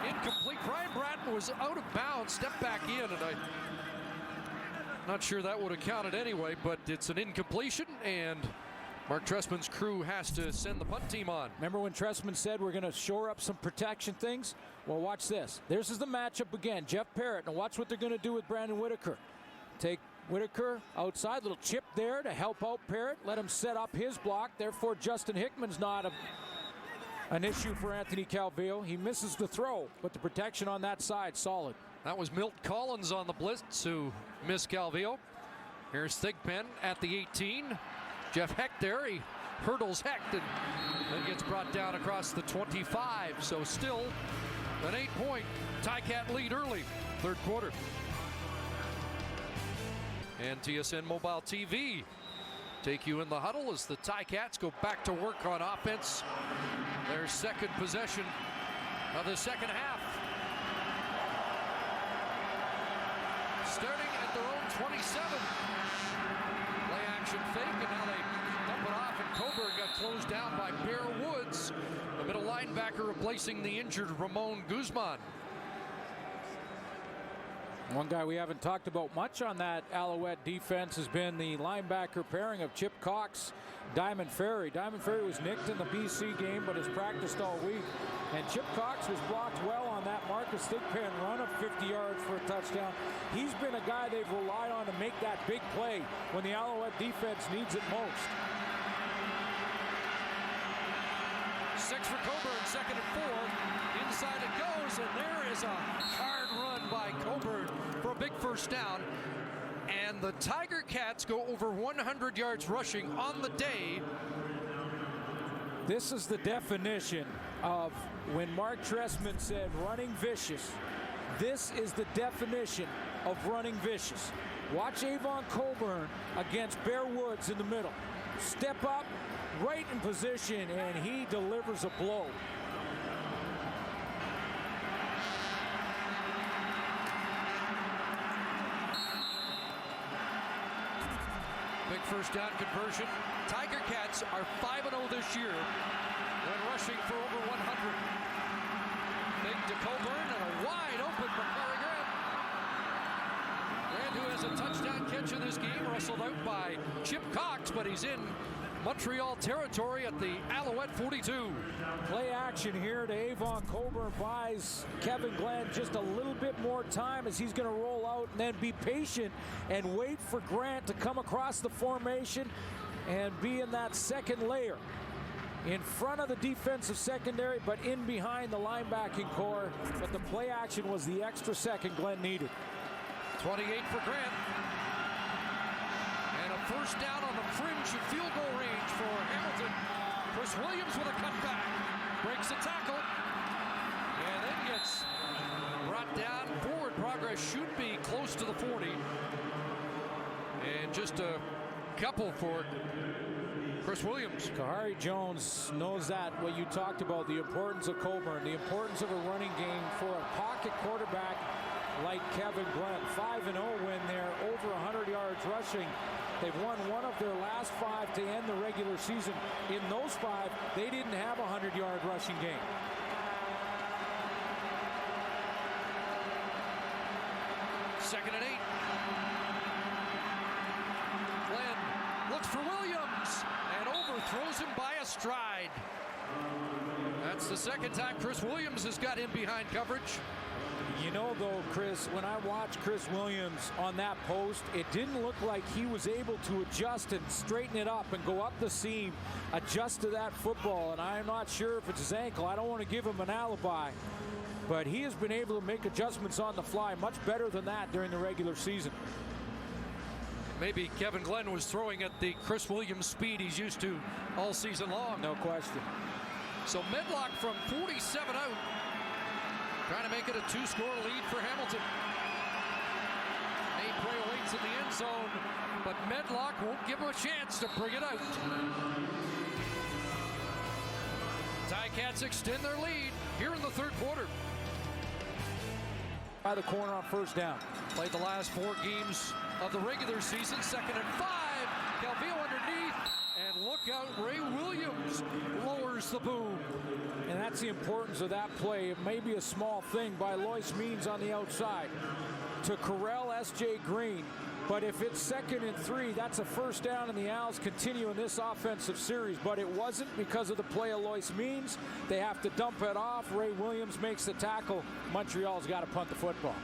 incomplete. Brian Bratton was out of bounds, stepped back in, and I'm not sure that would have counted anyway, but it's an incompletion, and Mark Trestman's crew has to send the punt team on. Remember when Trestman said we're going to shore up some protection things? Well, watch this. This is the matchup again. Jeff Parrott. Now watch what they're going to do with Brandon Whitaker. Take Whitaker outside, little chip there to help out Parrott. Let him set up his block. Therefore, Justin Hickman's not an issue for Anthony Calvillo. He misses the throw, but the protection on that side, solid. That was Milt Collins on the blitz who missed Calvillo. Here's Thigpen at the 18. Jeff Hecht there, he hurdles Hecht and then gets brought down across the 25. So still an 8-point Ticat lead early, third quarter. And TSN Mobile TV take you in the huddle as the Ticats go back to work on offense. Their second possession of the second half. Starting at their own 27. Play action fake, and now they dump it off, and Coburn got closed down by Bear Woods, the middle linebacker replacing the injured Ramon Guzman. One guy we haven't talked about much on that Alouette defense has been the linebacker pairing of Chip Cox, Diamond Ferry. Diamond Ferry was nicked in the BC game, but has practiced all week. And Chip Cox was blocked well on that Marcus Thigpen run of 50 yards for a touchdown. He's been a guy they've relied on to make that big play when the Alouette defense needs it most. 6 for Coburn, second and 4. Inside it goes, and there is a hard run by Coburn for a big first down. And the Tiger Cats go over 100 yards rushing on the day. This is the definition of when Mark Trestman said running vicious. This is the definition of running vicious. Watch Avon Coburn against Bear Woods in the middle. Step up, right in position, and he delivers a blow. Big first down conversion. Tiger Cats are 5-0 this year when rushing for over 100. Big to Coburn and a wide open McCarry Grant. Grant, who has a touchdown catch in this game, wrestled out by Chip Cox, but he's in Montreal territory at the Alouette 42. Play action here to Avon Coburn buys Kevin Glenn just a little bit more time as he's going to roll out and then be patient and wait for Grant to come across the formation and be in that second layer. In front of the defensive secondary, but in behind the linebacking core. But the play action was the extra second Glenn needed. 28 for Grant. And a first down on the fringe of field goal range for Hamilton. Chris Williams with a cutback. Breaks the tackle. And then gets brought down. Forward progress should be close to the 40. And just a couple for Chris Williams. Kahari Jones knows that, what you talked about, the importance of Coburn, the importance of a running game for a pocket quarterback like Kevin Glenn. 5-0 when they're over 100 yards rushing. They've won one of their last 5 to end the regular season. In those 5, they didn't have a 100-yard rushing game. Second and 8. Glenn looks for Williams and overthrows him by a stride. That's the second time Chris Williams has got him behind coverage. You know, though, Chris, when I watched Chris Williams on that post, it didn't look like he was able to adjust and straighten it up and go up the seam, adjust to that football. And I'm not sure if it's his ankle. I don't want to give him an alibi. but he has been able to make adjustments on the fly much better than that during the regular season. Maybe Kevin Glenn was throwing at the Chris Williams speed he's used to all season long. No question. So Medlock from 47 out, trying to make it a 2-score lead for Hamilton. Nate Prey waits in the end zone, but Medlock won't give him a chance to bring it out. Ticats extend their lead here in the third quarter. By the corner on first down. Played the last 4 games of the regular season. 2nd and 5. Calvillo underneath. And look out, Ray Williams lowers the boom. And that's the importance of that play. It may be a small thing by Lois Means on the outside to corral S.J. Green. But if it's 2nd and 3, that's a first down, and the Owls continue in this offensive series. But it wasn't because of the play of Lois Means. They have to dump it off. Ray Williams makes the tackle. Montreal's got to punt the football.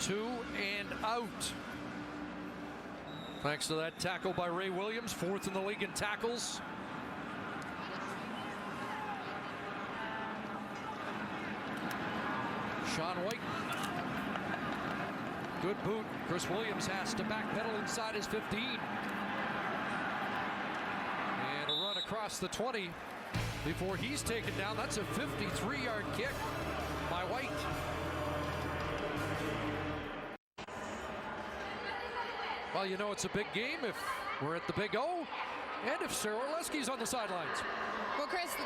2 and out. Thanks to that tackle by Ray Williams, 4th in the league in tackles. Sean White. Good boot. Chris Williams has to backpedal inside his 15. And a run across the 20 before he's taken down. That's a 53-yard kick by White. Well, you know it's a big game if we're at the Big O and if Sarah Orlesky's on the sidelines. Well, Chris, the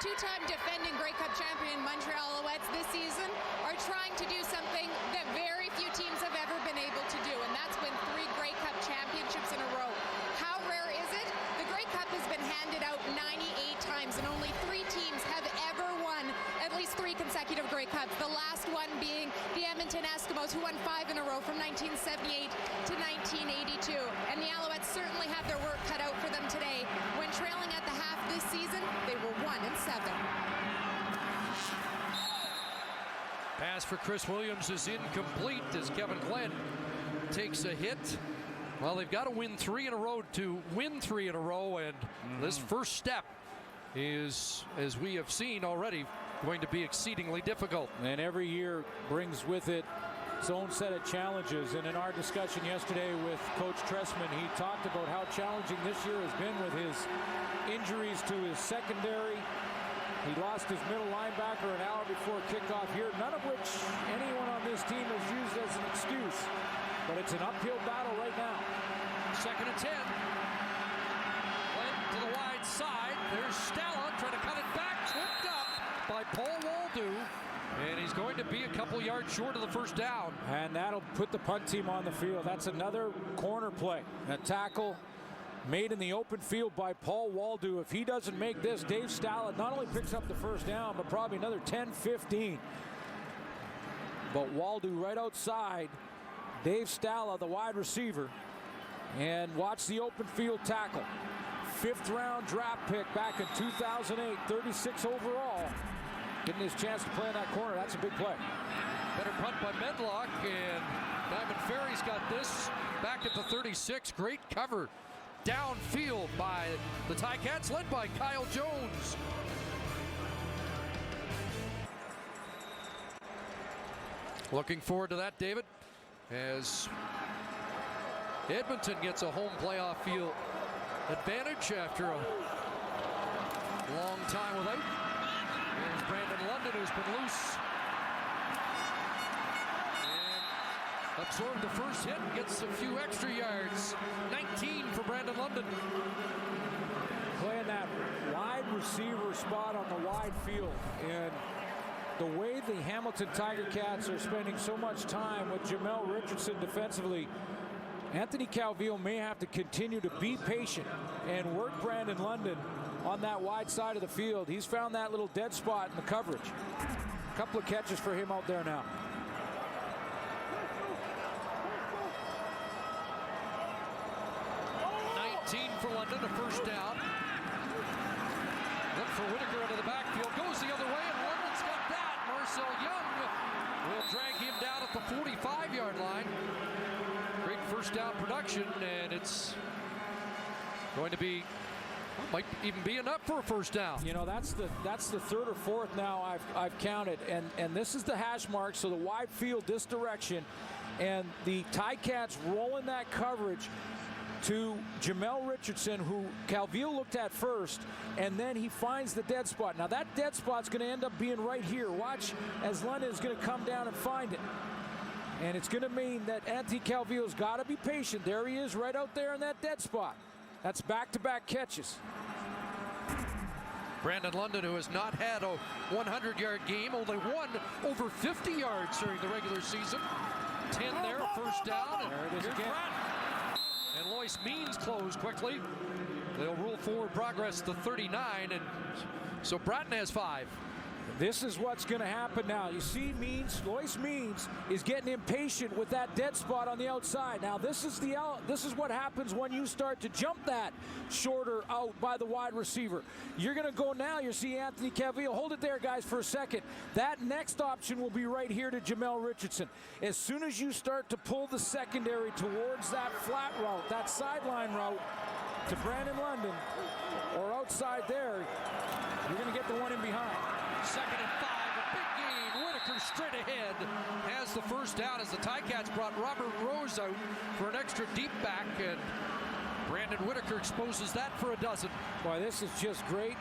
2-time defending Grey Cup champion Montreal Alouettes this season are trying to do something that very few teams have ever been able to do, and that's win 3 Grey Cup championships in a row. How rare is it? The Grey Cup has been handed out 98 times, and only 3 teams have ever won at least 3 consecutive Grey Cups. The last one being the Edmonton Eskimos, who won 5 in a row from 1978 to 1982. And the Alouettes certainly have their work cut out for them today. When trailing at the half this season, they were 1-7. Pass for Chris Williams is incomplete as Kevin Glenn takes a hit. Well, they've got to win 3 in a row to win 3 in a row, and this first step is, as we have seen already, going to be exceedingly difficult. And every year brings with it its own set of challenges. And in our discussion yesterday with Coach Tressman, he talked about how challenging this year has been with his injuries to his secondary. He lost his middle linebacker an hour before kickoff here, none of which anyone on this team has used as an excuse. But it's an uphill battle right now. 2nd and 10. Glenn to the wide side. There's Stella trying to cut it back. Tripped up by Paul Waldo. And he's going to be a couple yards short of the first down. And that'll put the punt team on the field. That's another corner play. A tackle made in the open field by Paul Waldo. If he doesn't make this, Dave Stallett not only picks up the first down, but probably another 10-15. But Waldo right outside. Dave Stalla, the wide receiver. And watch the open field tackle. 5th round draft pick back in 2008, 36 overall. Getting his chance to play in that corner, that's a big play. Better punt by Medlock, and Diamond Ferry's got this back at the 36. Great cover downfield by the Ticats, led by Kyle Jones. Looking forward to that, David, as Edmonton gets a home playoff field advantage after a long time without. There's Brandon London, who's been loose. And absorbed the first hit, gets a few extra yards. 19 for Brandon London. Playing that wide receiver spot on the wide field. And the way the Hamilton Tiger Cats are spending so much time with Jamel Richardson defensively, Anthony Calvillo may have to continue to be patient and work Brandon London on that wide side of the field. He's found that little dead spot in the coverage. A couple of catches for him out there now. For London, a first down. Look for Whitaker into the backfield. Goes the other way, and London's got that. Marcel Young will drag him down at the 45-yard line. Great first down production, and it's going to be Might even be enough for a first down. You know, that's the third or fourth now I've counted, and this is the hash mark, so the wide field this direction, and the Ticats rolling that coverage to Jamel Richardson, who Calvillo looked at first, and then he finds the dead spot. Now that dead spot's going to end up being right here. Watch as London is going to come down and find it. And it's going to mean that Anthony Calvillo's got to be patient. There he is right out there in that dead spot. That's back-to-back catches. Brandon London, who has not had a 100-yard game, only one over 50 yards during the regular season. 10 there, first down. There it is again. And Lois Means closed quickly. They'll rule forward progress to 39, and so Bratton has 5. This is what's going to happen now. You see Lois Means is getting impatient with that dead spot on the outside. Now this is what happens when you start to jump that shorter out by the wide receiver. You're going to go now. You see Anthony Calvillo. Hold it there, guys, for a second. That next option will be right here to Jamel Richardson. As soon as you start to pull the secondary towards that flat route, that sideline route to Brandon London, or outside there, you're going to get the one in behind. 2nd and 5, a big gain. Whitaker straight ahead has the first down as the Ticats brought Robert Rose out for an extra deep back, and Brandon Whitaker exposes that for a dozen. Boy, this is just great.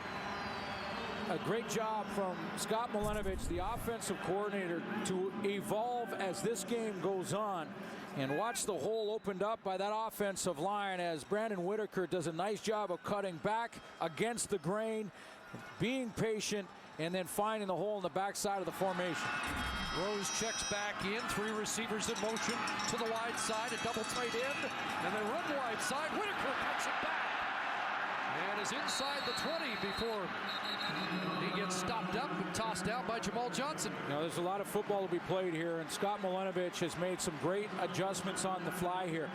A great job from Scott Milenovich, the offensive coordinator, to evolve as this game goes on. And watch the hole opened up by that offensive line as Brandon Whitaker does a nice job of cutting back against the grain, being patient, and then finding the hole in the backside of the formation. Rose checks back in, 3 receivers in motion to the wide side, a double tight end, and they run wide side. Whitaker cuts it back and is inside the 20 before he gets stopped up and tossed out by Jamal Johnson. You know, there's a lot of football to be played here, and Scott Milenovich has made some great adjustments on the fly here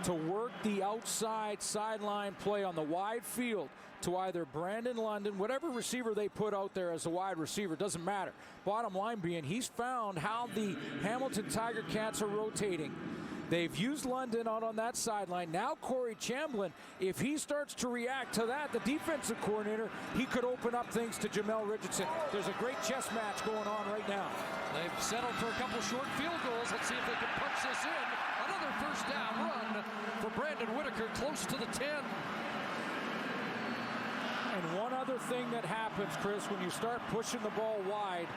to work the outside sideline play on the wide field to either Brandon London, whatever receiver they put out there as a wide receiver, doesn't matter. Bottom line being, he's found how the Hamilton Tiger Cats are rotating. They've used London out on that sideline. Now Corey Chamblin, if he starts to react to that, the defensive coordinator, he could open up things to Jamel Richardson. There's a great chess match going on right now. They've settled for a couple short field goals. Let's see if they can punch this in. Another first down run for Brandon Whitaker, close to the 10. And one other thing that happens, Chris, when you start pushing the ball wide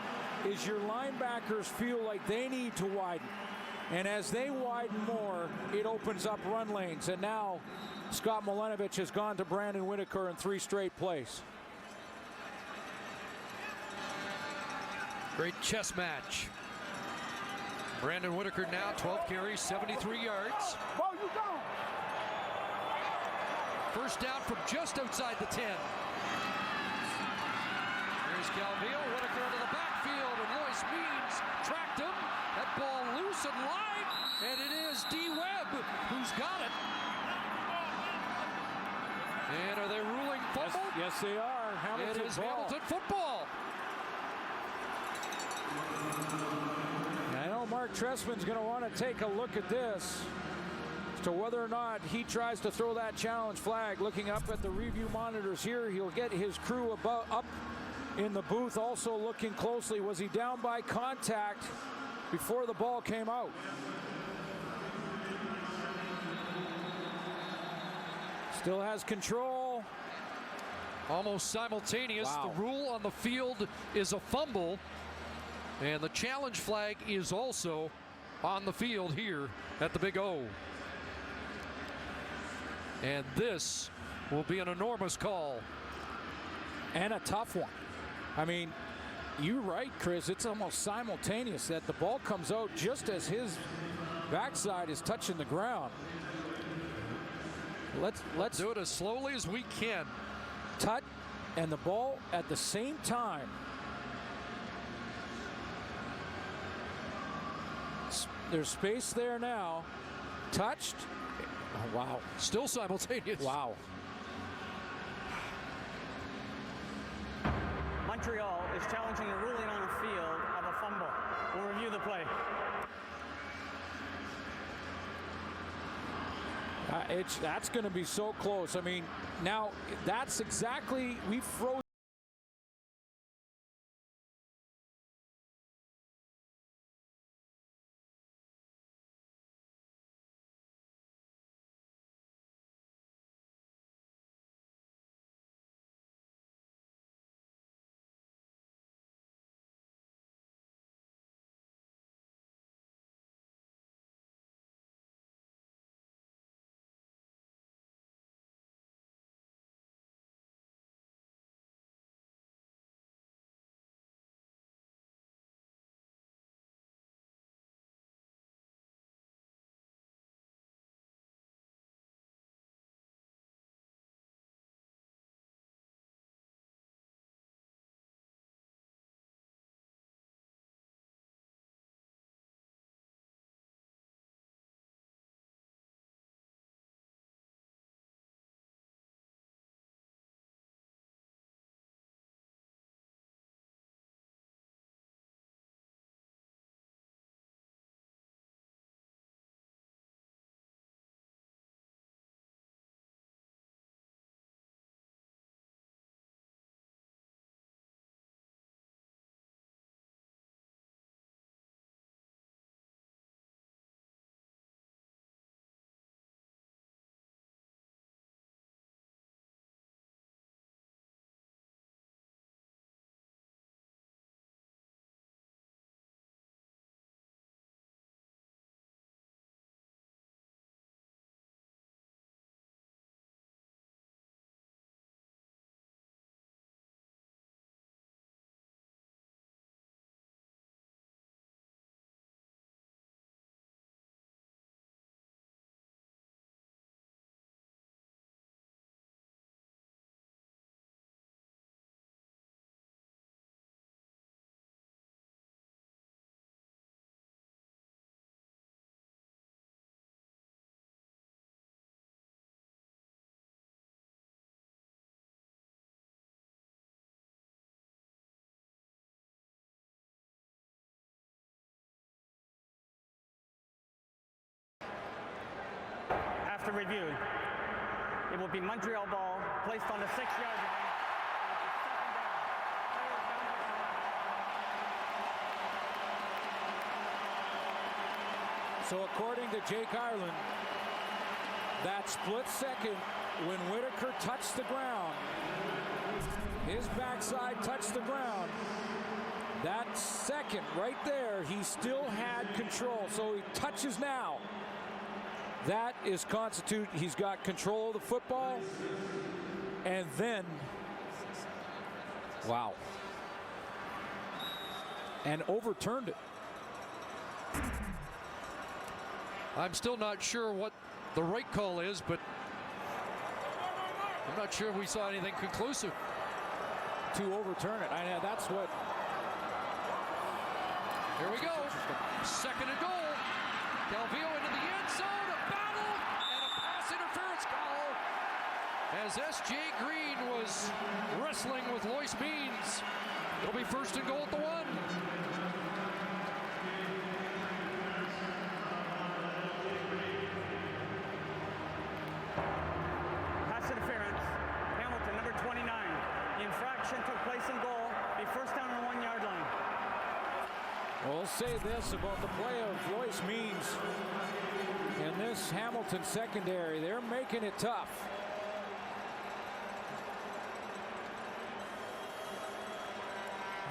is your linebackers feel like they need to widen. And as they widen more, it opens up run lanes. And now Scott Milenovich has gone to Brandon Whitaker in 3 straight plays. Great chess match. Brandon Whitaker now 12 carries, 73 yards. First down from just outside the 10. Here's Calvillo, Whitaker into the backfield, and Lois Means tracked him. That ball loose and line, and it is D. Webb who's got it. And are they ruling fumble? Yes, they are. Hamilton it is ball. Hamilton football. I know Mark Trestman's going to want to take a look at this as to whether or not he tries to throw that challenge flag. Looking up at the review monitors here, he'll get his crew up in the booth also looking closely. Was he down by contact before the ball came out? Still has control. Almost simultaneous. Wow. The rule on the field is a fumble, and the challenge flag is also on the field here at the Big O. And this will be an enormous call. And a tough one. I mean, you're right, Chris. It's almost simultaneous that the ball comes out just as his backside is touching the ground. Let's do it as slowly as we can. Tut and the ball at the same time. There's space there now. Touched. Oh, wow. Still simultaneous. Wow. Montreal is challenging a ruling on the field of a fumble. We'll review the play. That's going to be so close. I mean, Now, that's exactly, we froze. After review, it will be Montreal ball placed on the 6-yard line. So according to Jake Ireland, that split second when Whitaker touched the ground, his backside touched the ground, that second right there, he still had control. So he touches now. That is constitute, he's got control of the football, and then, wow, and overturned it. I'm still not sure what the right call is, but I'm not sure we saw anything conclusive to overturn it. I know that's what. Here we go. Second and goal. Calvillo into the end zone. A battle and a pass interference call as S.J. Green was wrestling with Lois Means. It'll be first and goal at the 1. Pass interference. Hamilton, number 29. The infraction took place in goal. A first down on the 1-yard line. We'll say this about the play of Lois Means in this Hamilton secondary. They're making it tough.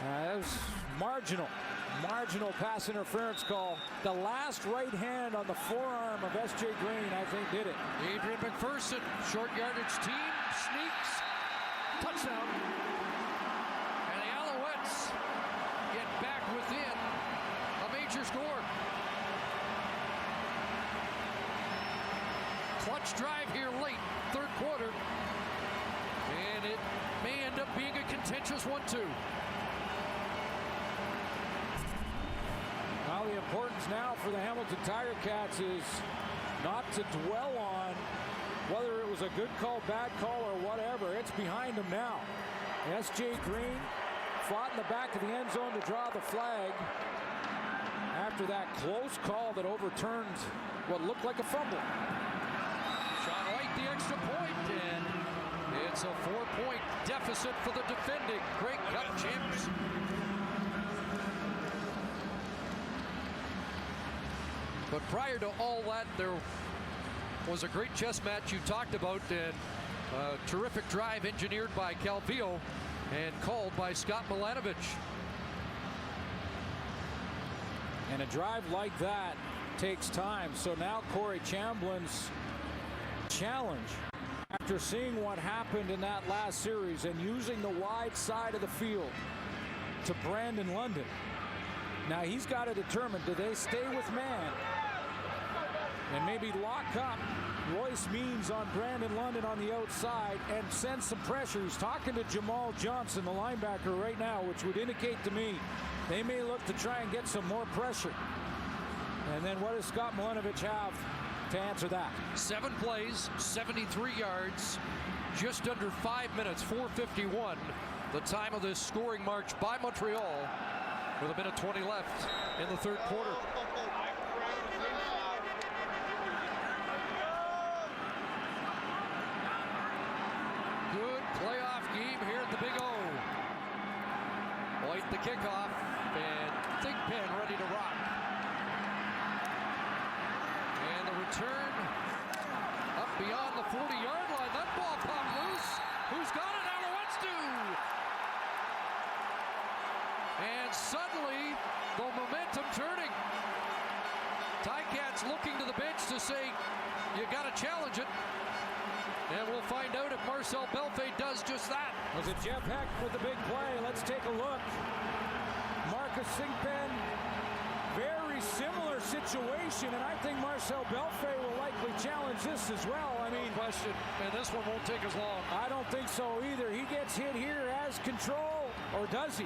That was marginal pass interference call. The last right hand on the forearm of S.J. Green, I think, did it. Adrian McPherson, short yardage team, sneaks, touchdown. And the Alouettes get back within a major score. Clutch drive here late, third quarter. And it may end up being a contentious 1-2. Now the importance now for the Hamilton Tiger Cats is not to dwell on whether it was a good call, bad call, or whatever. It's behind them now. S.J. Green fought in the back of the end zone to draw the flag after that close call that overturned what looked like a fumble. Sean White the extra point, and It's a 4-point deficit for the defending Grey Cup champs. But prior to all that, there was a great chess match you talked about, and a terrific drive engineered by Calvillo and called by Scott Milanovic. And a drive like that takes time. So now Corey Chamblin's challenge, after seeing what happened in that last series and using the wide side of the field to Brandon London. Now he's got to determine, do they stay with man and maybe lock up Royce Means on Brandon London on the outside and send some pressure? He's talking to Jamal Johnson, the linebacker, right now, which would indicate to me they may look to try and get some more pressure. And then what does Scott Milanovic have to answer that? 7 plays, 73 yards, just under 5 minutes, 4:51. The time of this scoring march by Montreal with a minute 20 left in the third quarter. Good playoff game here at the Big O. White the kickoff, and Thigpen ready to rock. And the return up beyond the 40-yard line. That ball popped loose. Who's got it? Alouettes do. And suddenly, the momentum turning. Ticats looking to the bench to say, you got to challenge it. And we'll find out if Marcel Belfait does just that. Was it Jeff Heck with the big play? Let's take a look. Marcus Thigpen, very similar situation, and I think Marcel Belfait will likely challenge this as well. I mean, no question, and this one won't take as long. I don't think so either. He gets hit here, has control, or does he?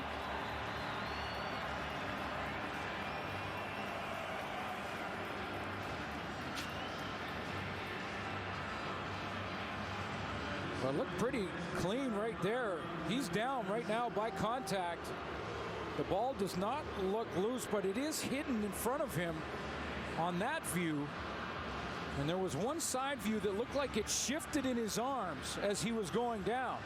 Well, it looked pretty clean right there. He's down right now by contact. The ball does not look loose, but it is hidden in front of him on that view. And there was one side view that looked like it shifted in his arms as he was going down.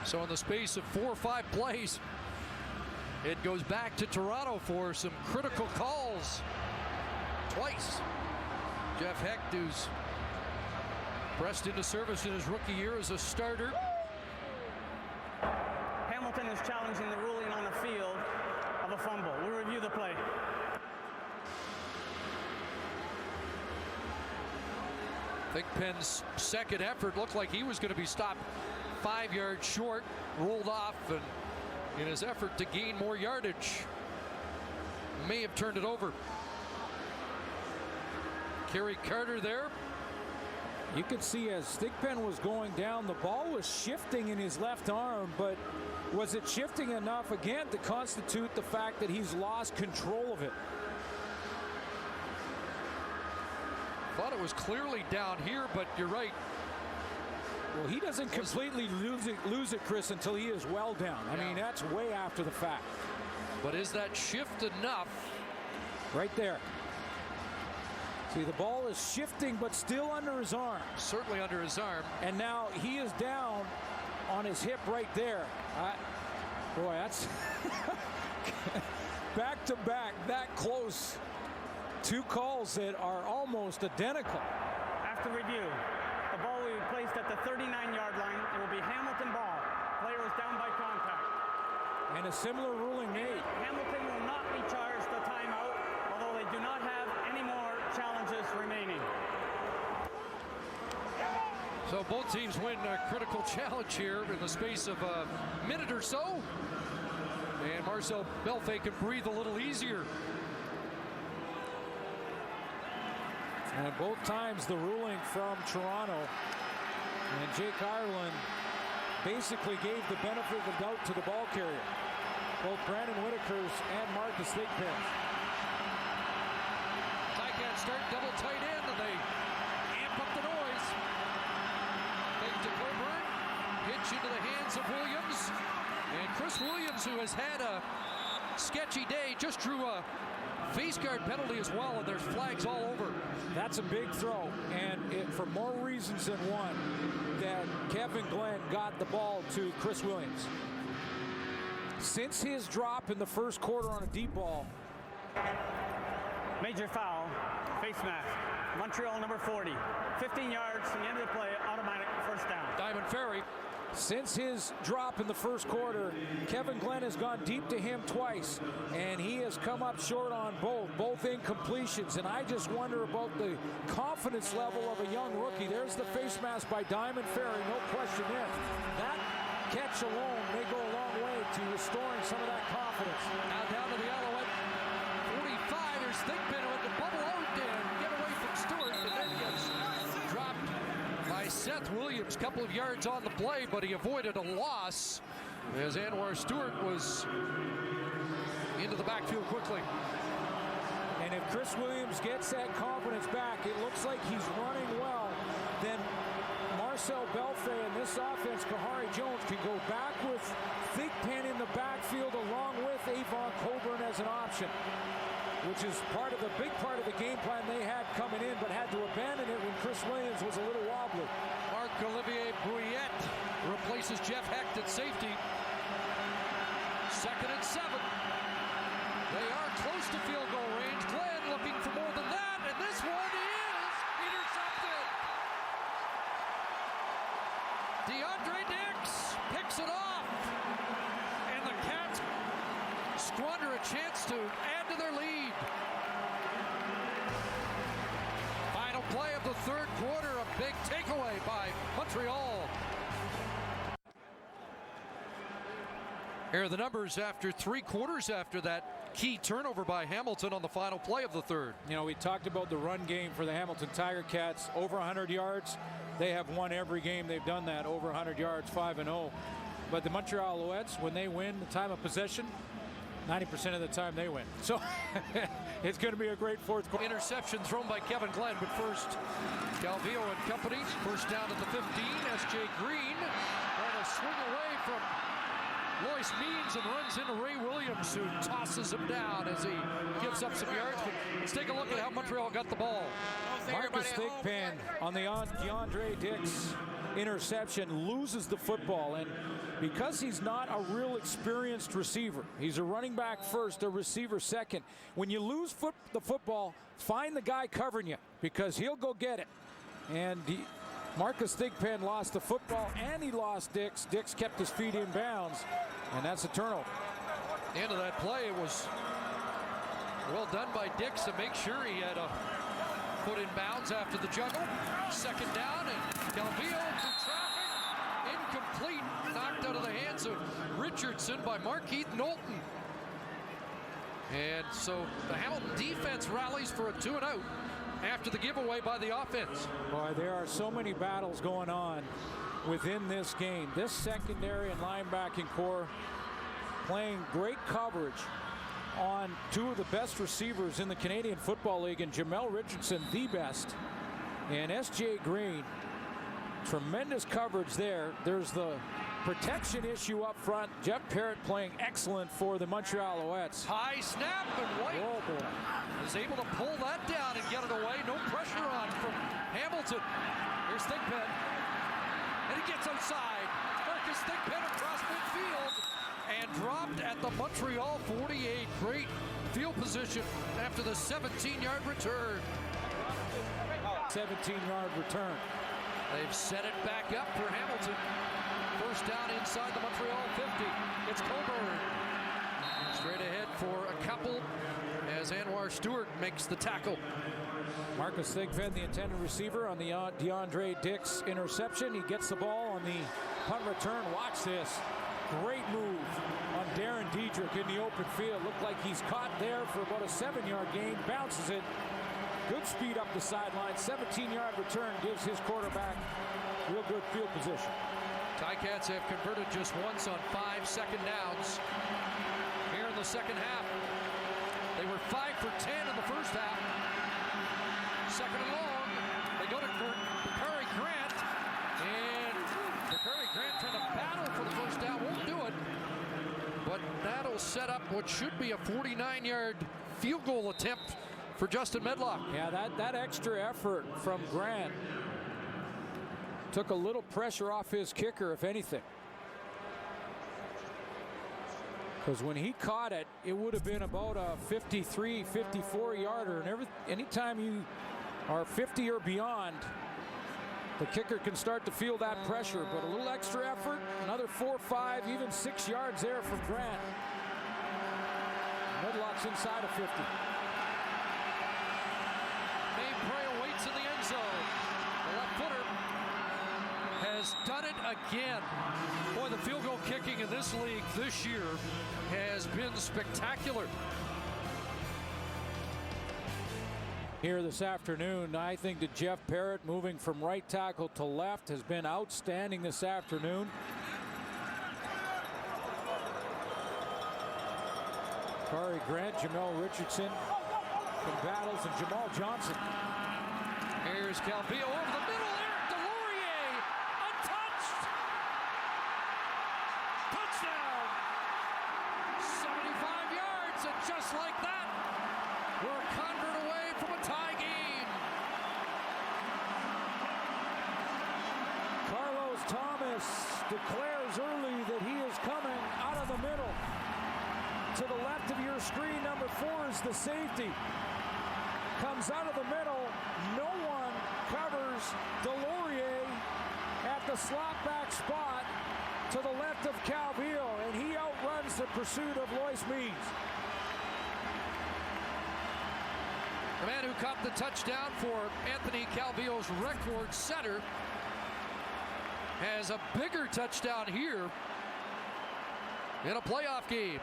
So in the space of 4 or 5 plays, it goes back to Toronto for some critical calls. Twice. Jeff Hecht, who's pressed into service in his rookie year as a starter. Hamilton is challenging the ruling on the field of a fumble. We'll review the play. Thigpen's second effort looked like he was going to be stopped 5 yards short, rolled off, and in his effort to gain more yardage, may have turned it over. Kerry Carter there. You could see as Thigpen was going down, the ball was shifting in his left arm, but was it shifting enough again to constitute the fact that he's lost control of it? Thought it was clearly down here, but you're right. Well, he doesn't completely lose it, Chris, until he is well down. I mean, that's way after the fact. But is that shift enough? Right there. See, the ball is shifting, but still under his arm. Certainly under his arm. And now he is down on his hip right there. Boy, that's back to back, that close. 2 calls that are almost identical. After review, the ball will be placed at the 39-yard line. It will be Hamilton ball. Player is down by contact. And a similar ruling made. Hamilton will not be charged the timeout, although they do not have any more challenges remaining. So both teams win a critical challenge here in the space of a minute or so. And Marcel Belfait can breathe a little easier. And both times the ruling from Toronto, and Jake Ireland basically gave the benefit of the doubt to the ball carrier. Both Brandon Whitaker's and Marcus Thigpen. Ticats start double tight end, and they amp up the noise. Fake to Coburn, pitch into the hands of Williams. And Chris Williams, who has had a sketchy day, just drew a face guard penalty as well, and there's flags all over. That's a big throw, and for more reasons than one, that Kevin Glenn got the ball to Chris Williams. Since his drop in the first quarter on a deep ball. Major foul, face mask. Montreal number 40. 15 yards, the end of the play, automatic first down. Diamond Ferry. Since his drop in the first quarter, Kevin Glenn has gone deep to him twice, and he has come up short on both incompletions. And I just wonder about the confidence level of a young rookie. There's the face mask by Diamond Ferry, no question there. That catch alone may go a long way to restoring some of that confidence. Now down to the Alouette 45. There's Thigpen with the bubble out and get away from Stewart, and then gets dropped by Seth Williams. Couple of yards on the play, but he avoided a loss as Anwar Stewart was into the backfield quickly. And if Chris Williams gets that confidence back, it looks like he's running well, then Marcel Belfay and this offense, Kahari Jones, can go back with Thigpen in the backfield along with Avon Coburn as an option, which is the big part of the game plan they had coming in, but had to abandon it when Chris Williams was a little wobbly. Marc-Olivier Brouillette replaces Jeff Hecht at safety. 2nd and 7. They are close to field goal range. Glenn looking for more than that, and this one is intercepted. DeAndre Dix picks it off, and the Cats squander a chance to add to their lead. Final play of the third quarter, a big takeaway by Montreal. Here are the numbers after 3 quarters after that key turnover by Hamilton on the final play of the third. You know, we talked about the run game for the Hamilton Tiger Cats, over 100 yards. They have won every game they've done that, over 100 yards, 5-0. But the Montreal Alouettes, when they win the time of possession, 90% of the time they win. So it's going to be a great fourth quarter. Interception thrown by Kevin Glenn, but first, Calvillo and company. First down at the 15. S.J. Green trying to swing away from Lois Means and runs into Ray Williams, who tosses him down as he gives up some yards. But let's take a look at how Montreal got the ball. Marcus Thigpen on the DeAndre Dix interception loses the football, and because he's not a real experienced receiver, he's a running back first, a receiver second. When you lose the football, find the guy covering you, because he'll go get it. And Marcus Thigpen lost the football, and he lost Dix. Dix kept his feet in bounds, and that's a turnover. The end of that play, it was well done by Dix to make sure he had a foot in bounds after the juggle. 2nd down, and Calvillo through traffic. Incomplete. Knocked out of the hands of Richardson by Markeith Knowlton. And so the Hamilton defense rallies for a 2-and-out after the giveaway by the offense. Boy, there are so many battles going on within this game. This secondary and linebacking core playing great coverage on 2 of the best receivers in the Canadian Football League, and Jamel Richardson the best, and S.J. Green. Tremendous coverage there. There's the protection issue up front. Jeff Parrott playing excellent for the Montreal Alouettes. High snap, and White is able to pull that down and get it away. No pressure on from Hamilton. Here's Thigpen, and he gets outside. Marcus Thigpen across midfield and dropped at the Montreal 48. Great field position after the 17-yard return. 17-yard return. They've set it back up for Hamilton. First down inside the Montreal 50. It's Coburn. Straight ahead for a couple as Anwar Stewart makes the tackle. Marcus Thigpen, the intended receiver, on the DeAndre Dix interception. He gets the ball on the punt return. Watch this. Great move on Darren Diedrich in the open field. Looked like he's caught there for about a 7-yard gain. Bounces it. Good speed up the sideline. 17-yard return gives his quarterback real good field position. Ticats have converted just once on 5 second downs here in the second half. They were 5 for 10 in the first half. 2nd and long. They go to Perry Grant, and Perry Grant trying to battle for the first down. Won't do it. But that'll set up what should be a 49-yard field goal attempt for Justin Medlock. Yeah, that extra effort from Grant took a little pressure off his kicker, if anything. Because when he caught it, it would have been about a 53, 54 yarder. And anytime you are 50 or beyond, the kicker can start to feel that pressure. But a little extra effort, another 4, 5, even 6 yards there from Grant. Medlock's inside of 50. May waits in the end zone. The left footer has done it again. Boy, the field goal kicking in this league this year has been spectacular. Here this afternoon, I think that Jeff Parrott moving from right tackle to left has been outstanding this afternoon. Corey Grant, Jamel Richardson from Battles, and Jamal Johnson. Here's Calvillo over the middle. Eric Delorier, untouched. Touchdown. 75 yards, and just like that, we're a convert away from a tie game. Carlos Thomas declares early that he is coming out of the middle. To the left of your screen, number 4 is the safety. Comes out of the middle. No one covers Delorier at the slot back spot to the left of Calvillo, and he outruns the pursuit of Lois Means. The man who caught the touchdown for Anthony Calvillo's record setter has a bigger touchdown here in a playoff game.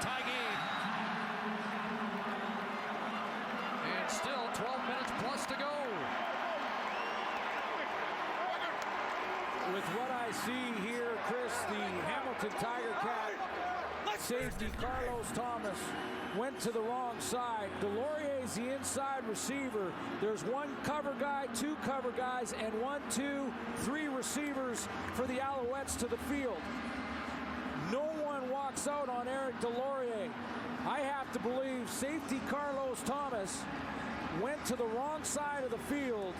Tie game. And still 12 minutes plus to go. With what I see here, Chris, the Hamilton Tiger Cat safety Carlos Thomas went to the wrong side. Delorier is the inside receiver. There's one cover guy, 2 cover guys, and 1, 2, 3 receivers for the Alouettes to the field. No one walks out on Eric Delorier. I have to believe safety Carlos Thomas went to the wrong side of the field.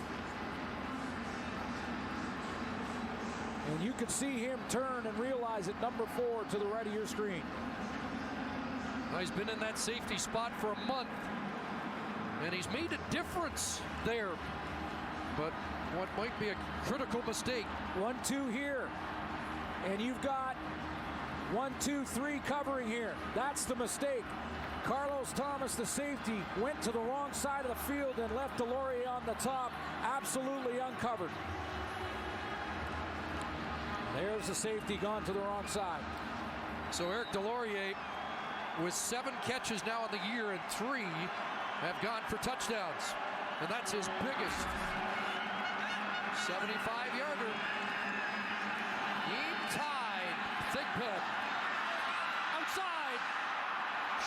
And you could see him turn and realize it, number 4 to the right of your screen. He's been in that safety spot for a month, and he's made a difference there. But what might be a critical mistake. 1, 2 here, and you've got 1, 2, 3 covering here. That's the mistake. Carlos Thomas, the safety, went to the wrong side of the field and left Delorier on the top, absolutely uncovered. There's the safety gone to the wrong side. So Eric Delorier, with 7 catches now in the year, and 3 have gone for touchdowns. And that's his biggest 75-yarder. Game tied. Thigpen. Outside.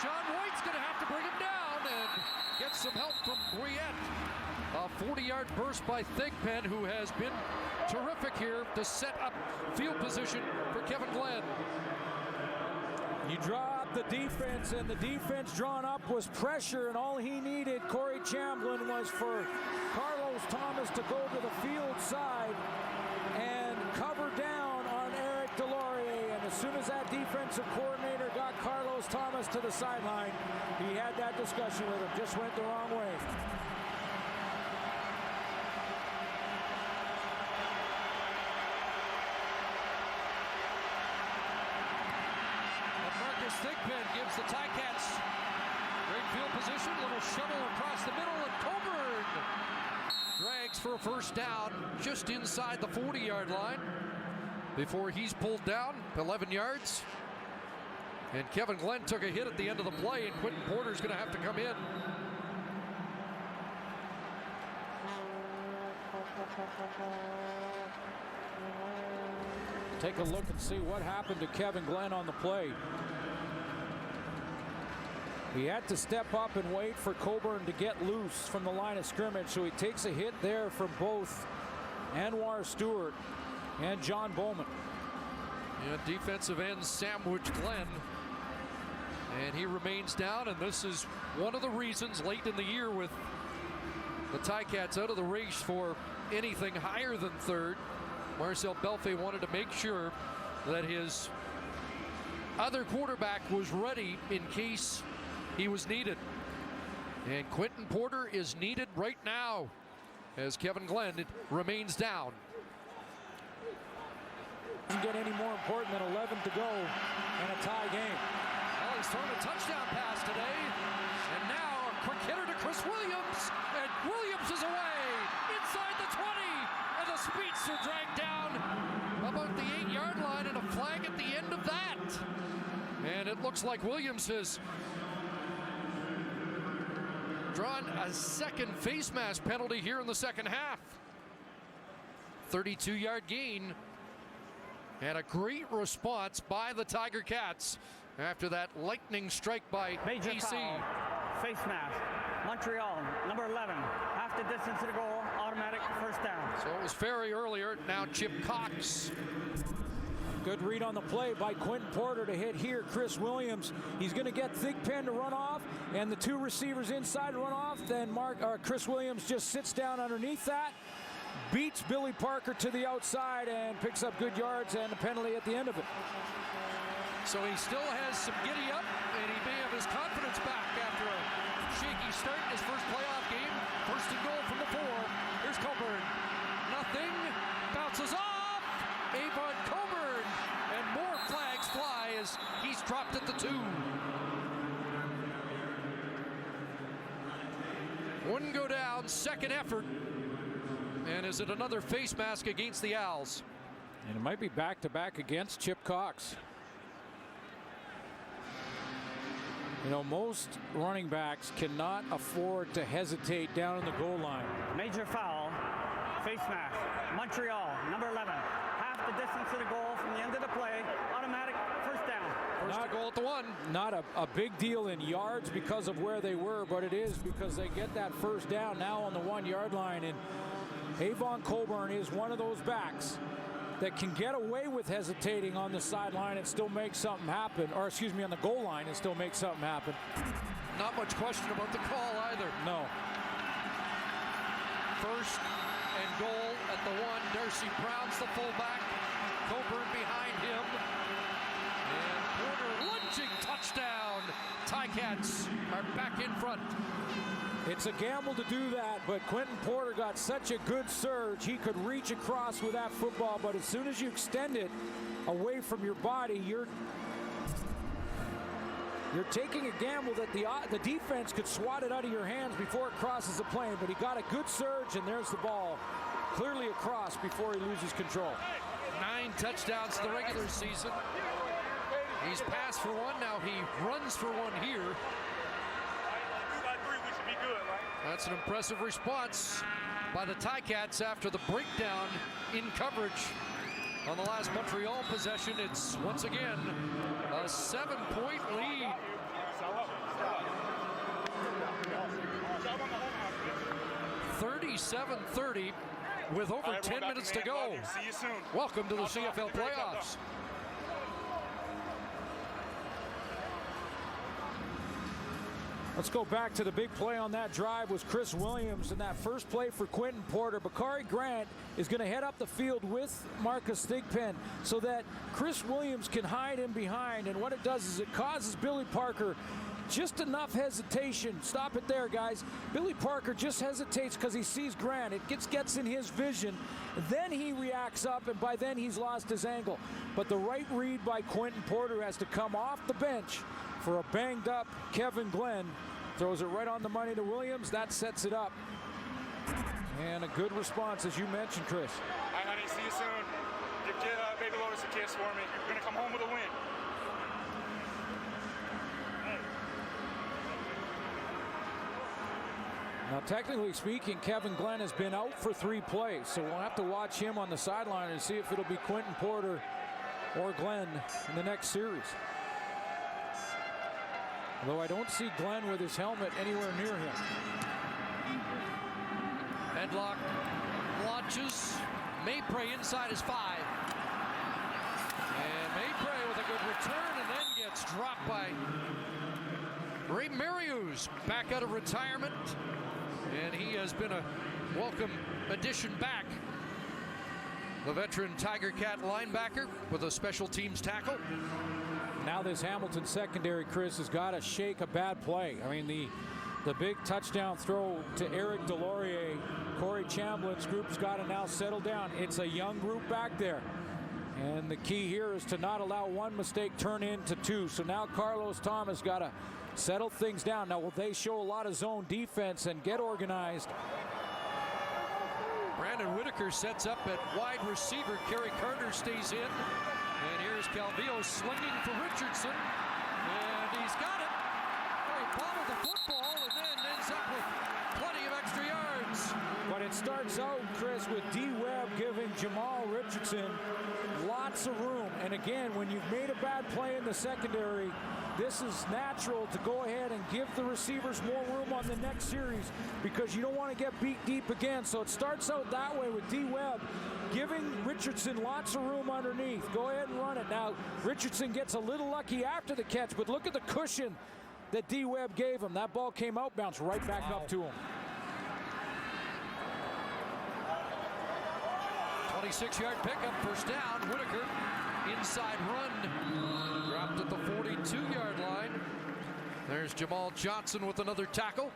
Sean White's going to have to bring him down and get some help from Brouillette. A 40-yard burst by Thigpen, who has been terrific here to set up field position for Kevin Glenn. You draw up the defense, and the defense drawn up was pressure, and all he needed, Corey Chamblin, was for Carlos Thomas to go to the field side and cover down on Eric Delorier. And as soon as that defensive coordinator got Carlos Thomas to the sideline, he had that discussion with him. Just went the wrong way. Thigpen gives the Ticats great field position, little shuttle across the middle, and Coburn drags for a first down just inside the 40-yard line before he's pulled down 11 yards. And Kevin Glenn took a hit at the end of the play, and Quentin Porter's going to have to come in. Take a look and see what happened to Kevin Glenn on the play. He had to step up and wait for Coburn to get loose from the line of scrimmage, so he takes a hit there from both Anwar Stewart and John Bowman. Yeah, defensive end sandwich Glenn And he remains down, and this is one of the reasons late in the year with the Ticats out of the race for anything higher than third. Marcel Belfait wanted to make sure that his other quarterback was ready in case he was needed. And Quentin Porter is needed right now as Kevin Glenn remains down. Doesn't get any more important than 11 to go and a tie game. Well, he's thrown a touchdown pass today, and now a quick hitter to Chris Williams, and Williams is away inside the 20, and the speedster dragged down about the 8-yard line, and a flag at the end of that. And it looks like Williams has drawn a second face mask penalty here in the second half. 32-yard gain, and a great response by the Tiger Cats after that lightning strike by Major DC. foul, face mask, Montreal, number 11, half the distance to the goal, automatic first down. So it was Ferry earlier, now Chip Cox. Good read on the play by Quentin Porter to hit here. Chris Williams, he's going to get Thigpen to run off, and the two receivers inside run off. Then Chris Williams just sits down underneath that, beats Billy Parker to the outside, and picks up good yards and a penalty at the end of it. So he still has some giddy up, and he may have his confidence back after a shaky start in his first playoff game. First and goal from the 4. Here's Coburn. Nothing. Bounces off. Avon Coburn. And more flags fly as he's dropped at the 2. Wouldn't go down. Second effort. And is it another face mask against the Owls? And it might be back-to-back against Chip Cox. You know, most running backs cannot afford to hesitate down in the goal line. Major foul, face mask, Montreal, number 11, half the distance to the goal from the end of the play, automatic first down. First to goal at the 1. Not a big deal in yards because of where they were, but it is because they get that first down now on the 1-yard line. And Avon Coburn is one of those backs that can get away with hesitating on the sideline and still make something happen, or excuse me, on the goal line and still make something happen. Not much question about the call either. No. First and goal at the 1. Darcy Brown's the fullback. Coburn behind him. And Porter lunging touchdown. Ticats are back in front. It's a gamble to do that, but Quentin Porter got such a good surge. He could reach across with that football, but as soon as you extend it away from your body, you're taking a gamble that the defense could swat it out of your hands before it crosses the plane, but he got a good surge, and there's the ball clearly across before he loses control. 9 touchdowns in the regular season. He's passed for 1, now he runs for 1 here. That's an impressive response by the Ticats after the breakdown in coverage on the last Montreal possession. It's once again a 7-point lead. (37-30) with over 10 minutes to go. See you soon. Welcome to the CFL playoffs. Let's go back to the big play on that drive was Chris Williams, and that first play for Quentin Porter. Bakari Grant is going to head up the field with Marcus Thigpen so that Chris Williams can hide in behind, and what it does is it causes Billy Parker just enough hesitation. Stop it there, guys. Billy Parker just hesitates because he sees Grant. It gets in his vision. Then he reacts up, and by then he's lost his angle. But the right read by Quentin Porter has to come off the bench for a banged-up Kevin Glenn. Throws it right on the money to Williams. That sets it up. And a good response, as you mentioned, Chris. Hi, honey. See you soon. Give baby Lois a kiss for me. We're going to come home with a win. Now, technically speaking, Kevin Glenn has been out for 3 plays, so we'll have to watch him on the sideline and see if it'll be Quentin Porter or Glenn in the next series. Although I don't see Glenn with his helmet anywhere near him. Headlock launches. Maypray inside his 5. And Maypray with a good return and then gets dropped by Ray Marius, back out of retirement. And he has been a welcome addition back. The veteran Tiger Cat linebacker with a special teams tackle. Now this Hamilton secondary, Chris, has got to shake a bad play. I mean, the big touchdown throw to Eric Delorier, Corey Chamblin's group's got to now settle down. It's a young group back there. And the key here is to not allow one mistake turn into two. So now Carlos Thomas got to settle things down. Now, will they show a lot of zone defense and get organized? Brandon Whitaker sets up at wide receiver. Kerry Carter stays in. And here's Calvillo swinging for Richardson. And he's got it. He bobbled the football and then ends up with plenty of extra yards. But it starts out, Chris, with D. Webb giving Jamal Richardson lots of room. And again, when you've made a bad play in the secondary, this is natural to go ahead and give the receivers more room on the next series because you don't want to get beat deep again. So it starts out that way with D. Webb giving Richardson lots of room underneath. Go ahead and run it. Now, Richardson gets a little lucky after the catch, but look at the cushion that D. Webb gave him. That ball came out, bounced right back up to him. 26-yard pickup, first down. Whitaker, inside run, dropped at the 42-yard line. There's Jamal Johnson with another tackle.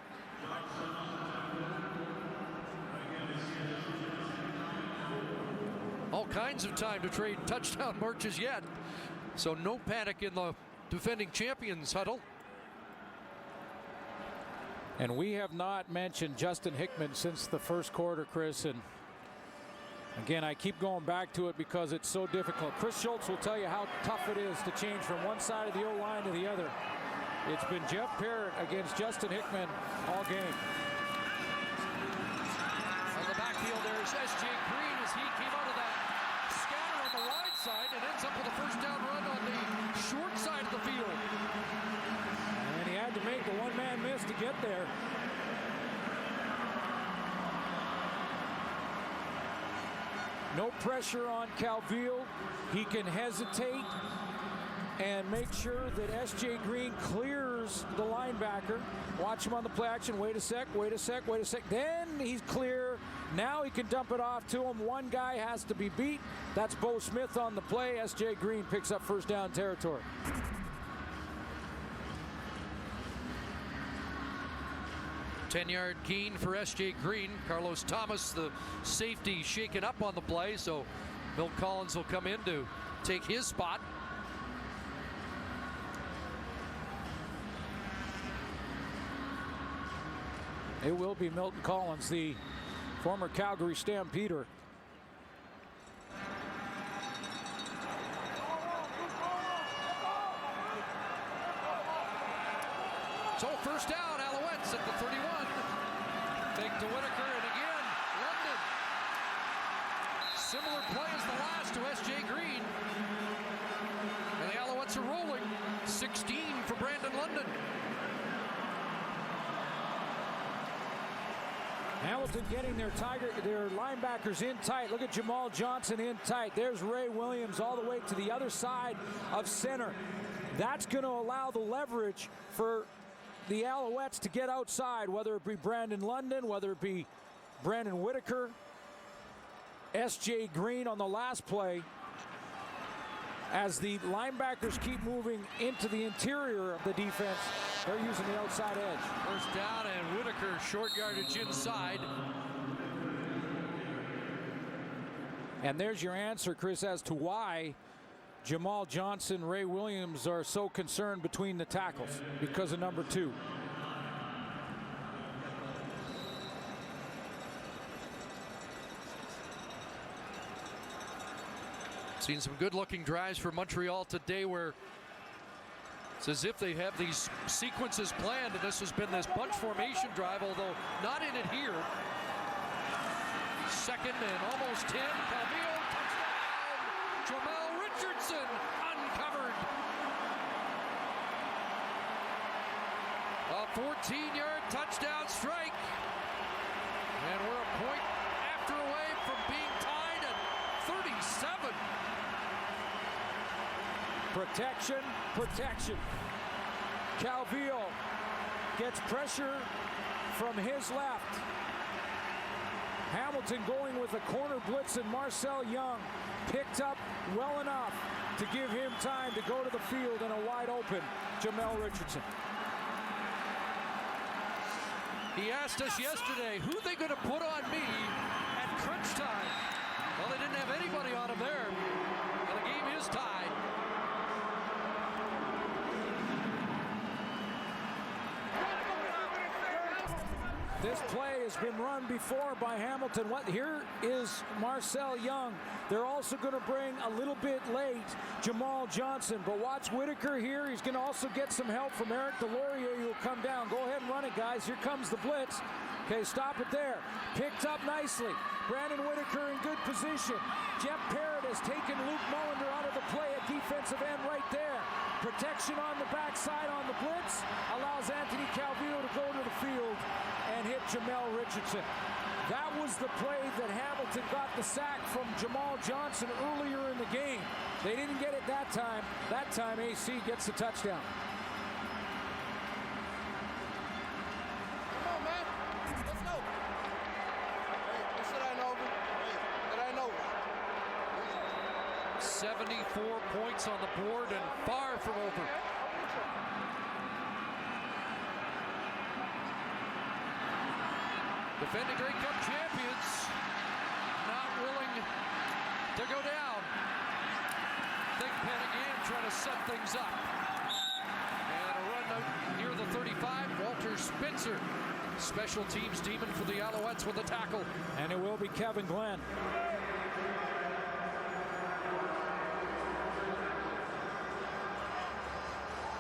All kinds of time to trade touchdown marches yet. So no panic in the defending champions huddle. And we have not mentioned Justin Hickman since the first quarter, Chris. And again, I keep going back to it because it's so difficult. Chris Schultz will tell you how tough it is to change from one side of the O-line to the other. It's been Jeff Parrott against Justin Hickman all game. On the backfield, there's S.J. Green as he came out of that scatter on the wide side and ends up with a first down run on the short side of the field. And he had to make the one-man miss to get there. No pressure on Calvillo. He can hesitate and make sure that S.J. Green clears the linebacker. Watch him on the play action. Wait a sec, wait a sec, wait a sec. Then he's clear. Now he can dump it off to him. One guy has to be beat. That's Bo Smith on the play. S.J. Green picks up first down territory. Ten-yard gain for S.J. Green. Carlos Thomas, the safety, shaken up on the play, so Milt Collins will come in to take his spot. It will be Milton Collins, the former Calgary Stampeder. So first down, Alouettes at the 31. Fake to Whitaker, and again, London. Similar play as the last to S.J. Green. And the Alouettes are rolling. 16 for Brandon London. Hamilton getting their linebackers in tight. Look at Jamal Johnson in tight. There's Ray Williams all the way to the other side of center. That's going to allow the leverage for the Alouettes to get outside, whether it be Brandon London, whether it be Brandon Whitaker, S.J. Green on the last play. As the linebackers keep moving into the interior of the defense, they're using the outside edge. First down, and Whitaker short yardage inside. And there's your answer, Chris, as to why Jamal Johnson, Ray Williams are so concerned between the tackles, because of number 2. Seen some good-looking drives for Montreal today where it's as if they have these sequences planned, and this has been this bunch formation drive, although not in it here. Second and almost 10. Calvillo, touchdown! Jamal Richardson uncovered. A 14-yard touchdown strike. And we're a point after away from being tied at 37. Protection, protection. Calvillo gets pressure from his left. Hamilton going with a corner blitz, and Marcel Young picked up well enough to give him time to go to the field in a wide open Jamel Richardson. He asked us yesterday, who they going to put on me at crunch time? Well, they didn't have anybody on him there, and the game is tied. This play has been run before by Hamilton. Here is Marcel Young. They're also going to bring a little bit late Jamal Johnson. But watch Whitaker here. He's going to also get some help from Eric Delorier, who will come down. Go ahead and run it, guys. Here comes the blitz. Okay, stop it there. Picked up nicely. Brandon Whitaker in good position. Jeff Parrott has taken Luke Mullender out of the play at defensive end right there. Protection on the backside on the blitz allows Anthony Calvillo to go to the field and hit Jamel Richardson. That was the play that Hamilton got the sack from Jamal Johnson earlier in the game. They didn't get it that time. That time AC gets the touchdown. Come on, man. Let's go. Hey, this ain't over. Hey, it ain't over. 74 points on the board and far from over. Defending Grey Cup champions, not willing to go down. Think Penn again, trying to set things up. And a run out near the 35, Walter Spencer. Special teams demon for the Alouettes with a tackle. And it will be Kevin Glenn.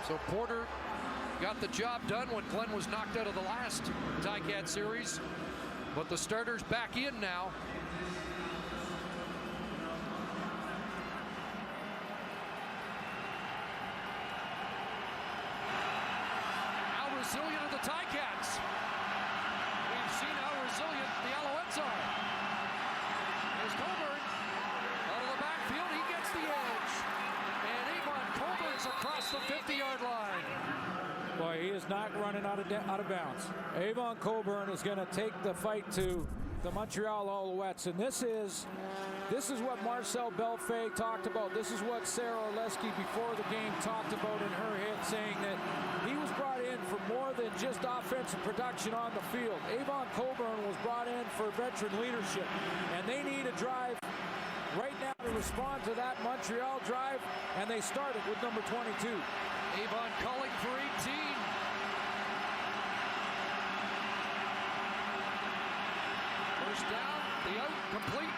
So Porter got the job done when Glenn was knocked out of the last Ticat series. But the starter's back in now. How resilient are the Ticats? We've seen how resilient the Alouettes are. There's Coburn out of the backfield. He gets the edge. And Avon Coburn's across the 50-yard line. Boy, he is not running out of bounds. Avon Coburn is going to take the fight to the Montreal Alouettes, and this is what Marcel Belfay talked about. This is what Sarah Orleski before the game talked about in her hit, saying that he was brought in for more than just offensive production on the field. Avon Coburn was brought in for veteran leadership, and they need a drive right now to respond to that Montreal drive, and they started with number 22. Avon calling for 18. First down, the out, complete.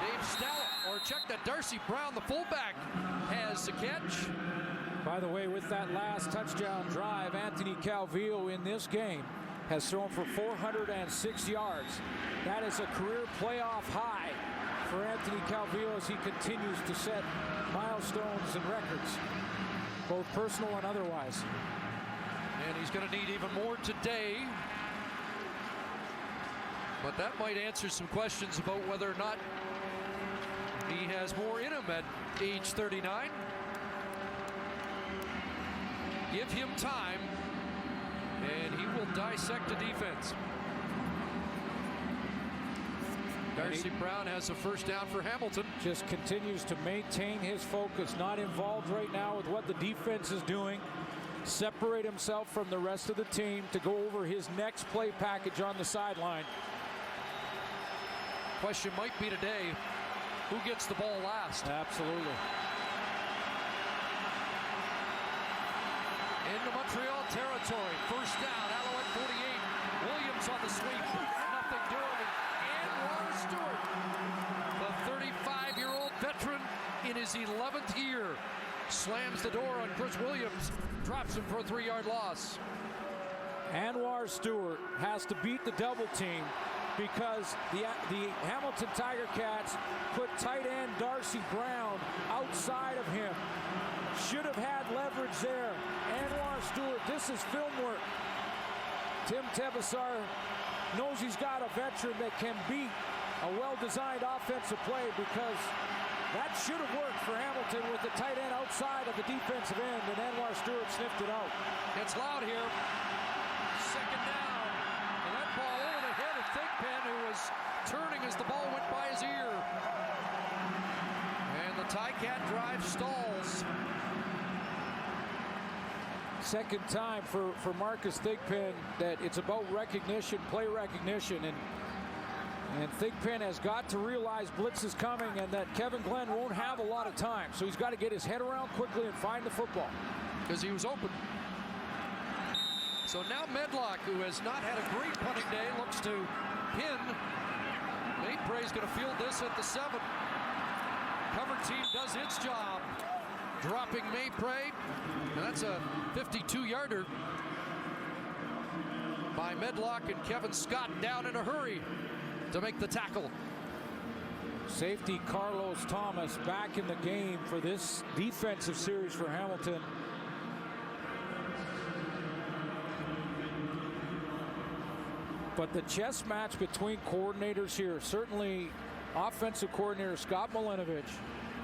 Dave Stallett, or check that Darcy Brown, the fullback, has the catch. By the way, with that last touchdown drive, Anthony Calvillo in this game has thrown for 406 yards. That is a career playoff high for Anthony Calvillo as he continues to set milestones and records, both personal and otherwise. And he's going to need even more today. But that might answer some questions about whether or not he has more in him at age 39. Give him time, and he will dissect the defense. Darcy Brown has a first down for Hamilton. Just continues to maintain his focus, not involved right now with what the defense is doing. Separate himself from the rest of the team to go over his next play package on the sideline. Question might be today, who gets the ball last? Absolutely. Into Montreal territory. First down, Alouette 48. Williams on the sweep. Nothing doing. And Stewart, the 35-year-old veteran in his 11th year, slams the door on Chris Williams, drops him for a 3-yard loss. Anwar Stewart has to beat the double team because the Hamilton Tiger Cats put tight end Darcy Brown outside of him. Should have had leverage there. Anwar Stewart, this is film work. Tim Tebessar knows he's got a veteran that can beat a well-designed offensive play because That should have worked for Hamilton with the tight end outside of the defensive end, and Anwar Stewart sniffed it out. It's loud here. Second down. And that ball over the head of Thigpen, who was turning as the ball went by his ear. And the Ticat drive stalls. Second time for Marcus Thigpen that it's about recognition, play recognition, and Thigpen has got to realize blitz is coming and that Kevin Glenn won't have a lot of time. So he's got to get his head around quickly and find the football. Because he was open. So now Medlock, who has not had a great punting day, looks to pin. Maypre's going to field this at the 7. Cover team does its job. Dropping Maypre. And that's a 52-yarder by Medlock, and Kevin Scott down in a hurry to make the tackle. Safety Carlos Thomas back in the game for this defensive series for Hamilton. But the chess match between coordinators here, certainly offensive coordinator Scott Milinovich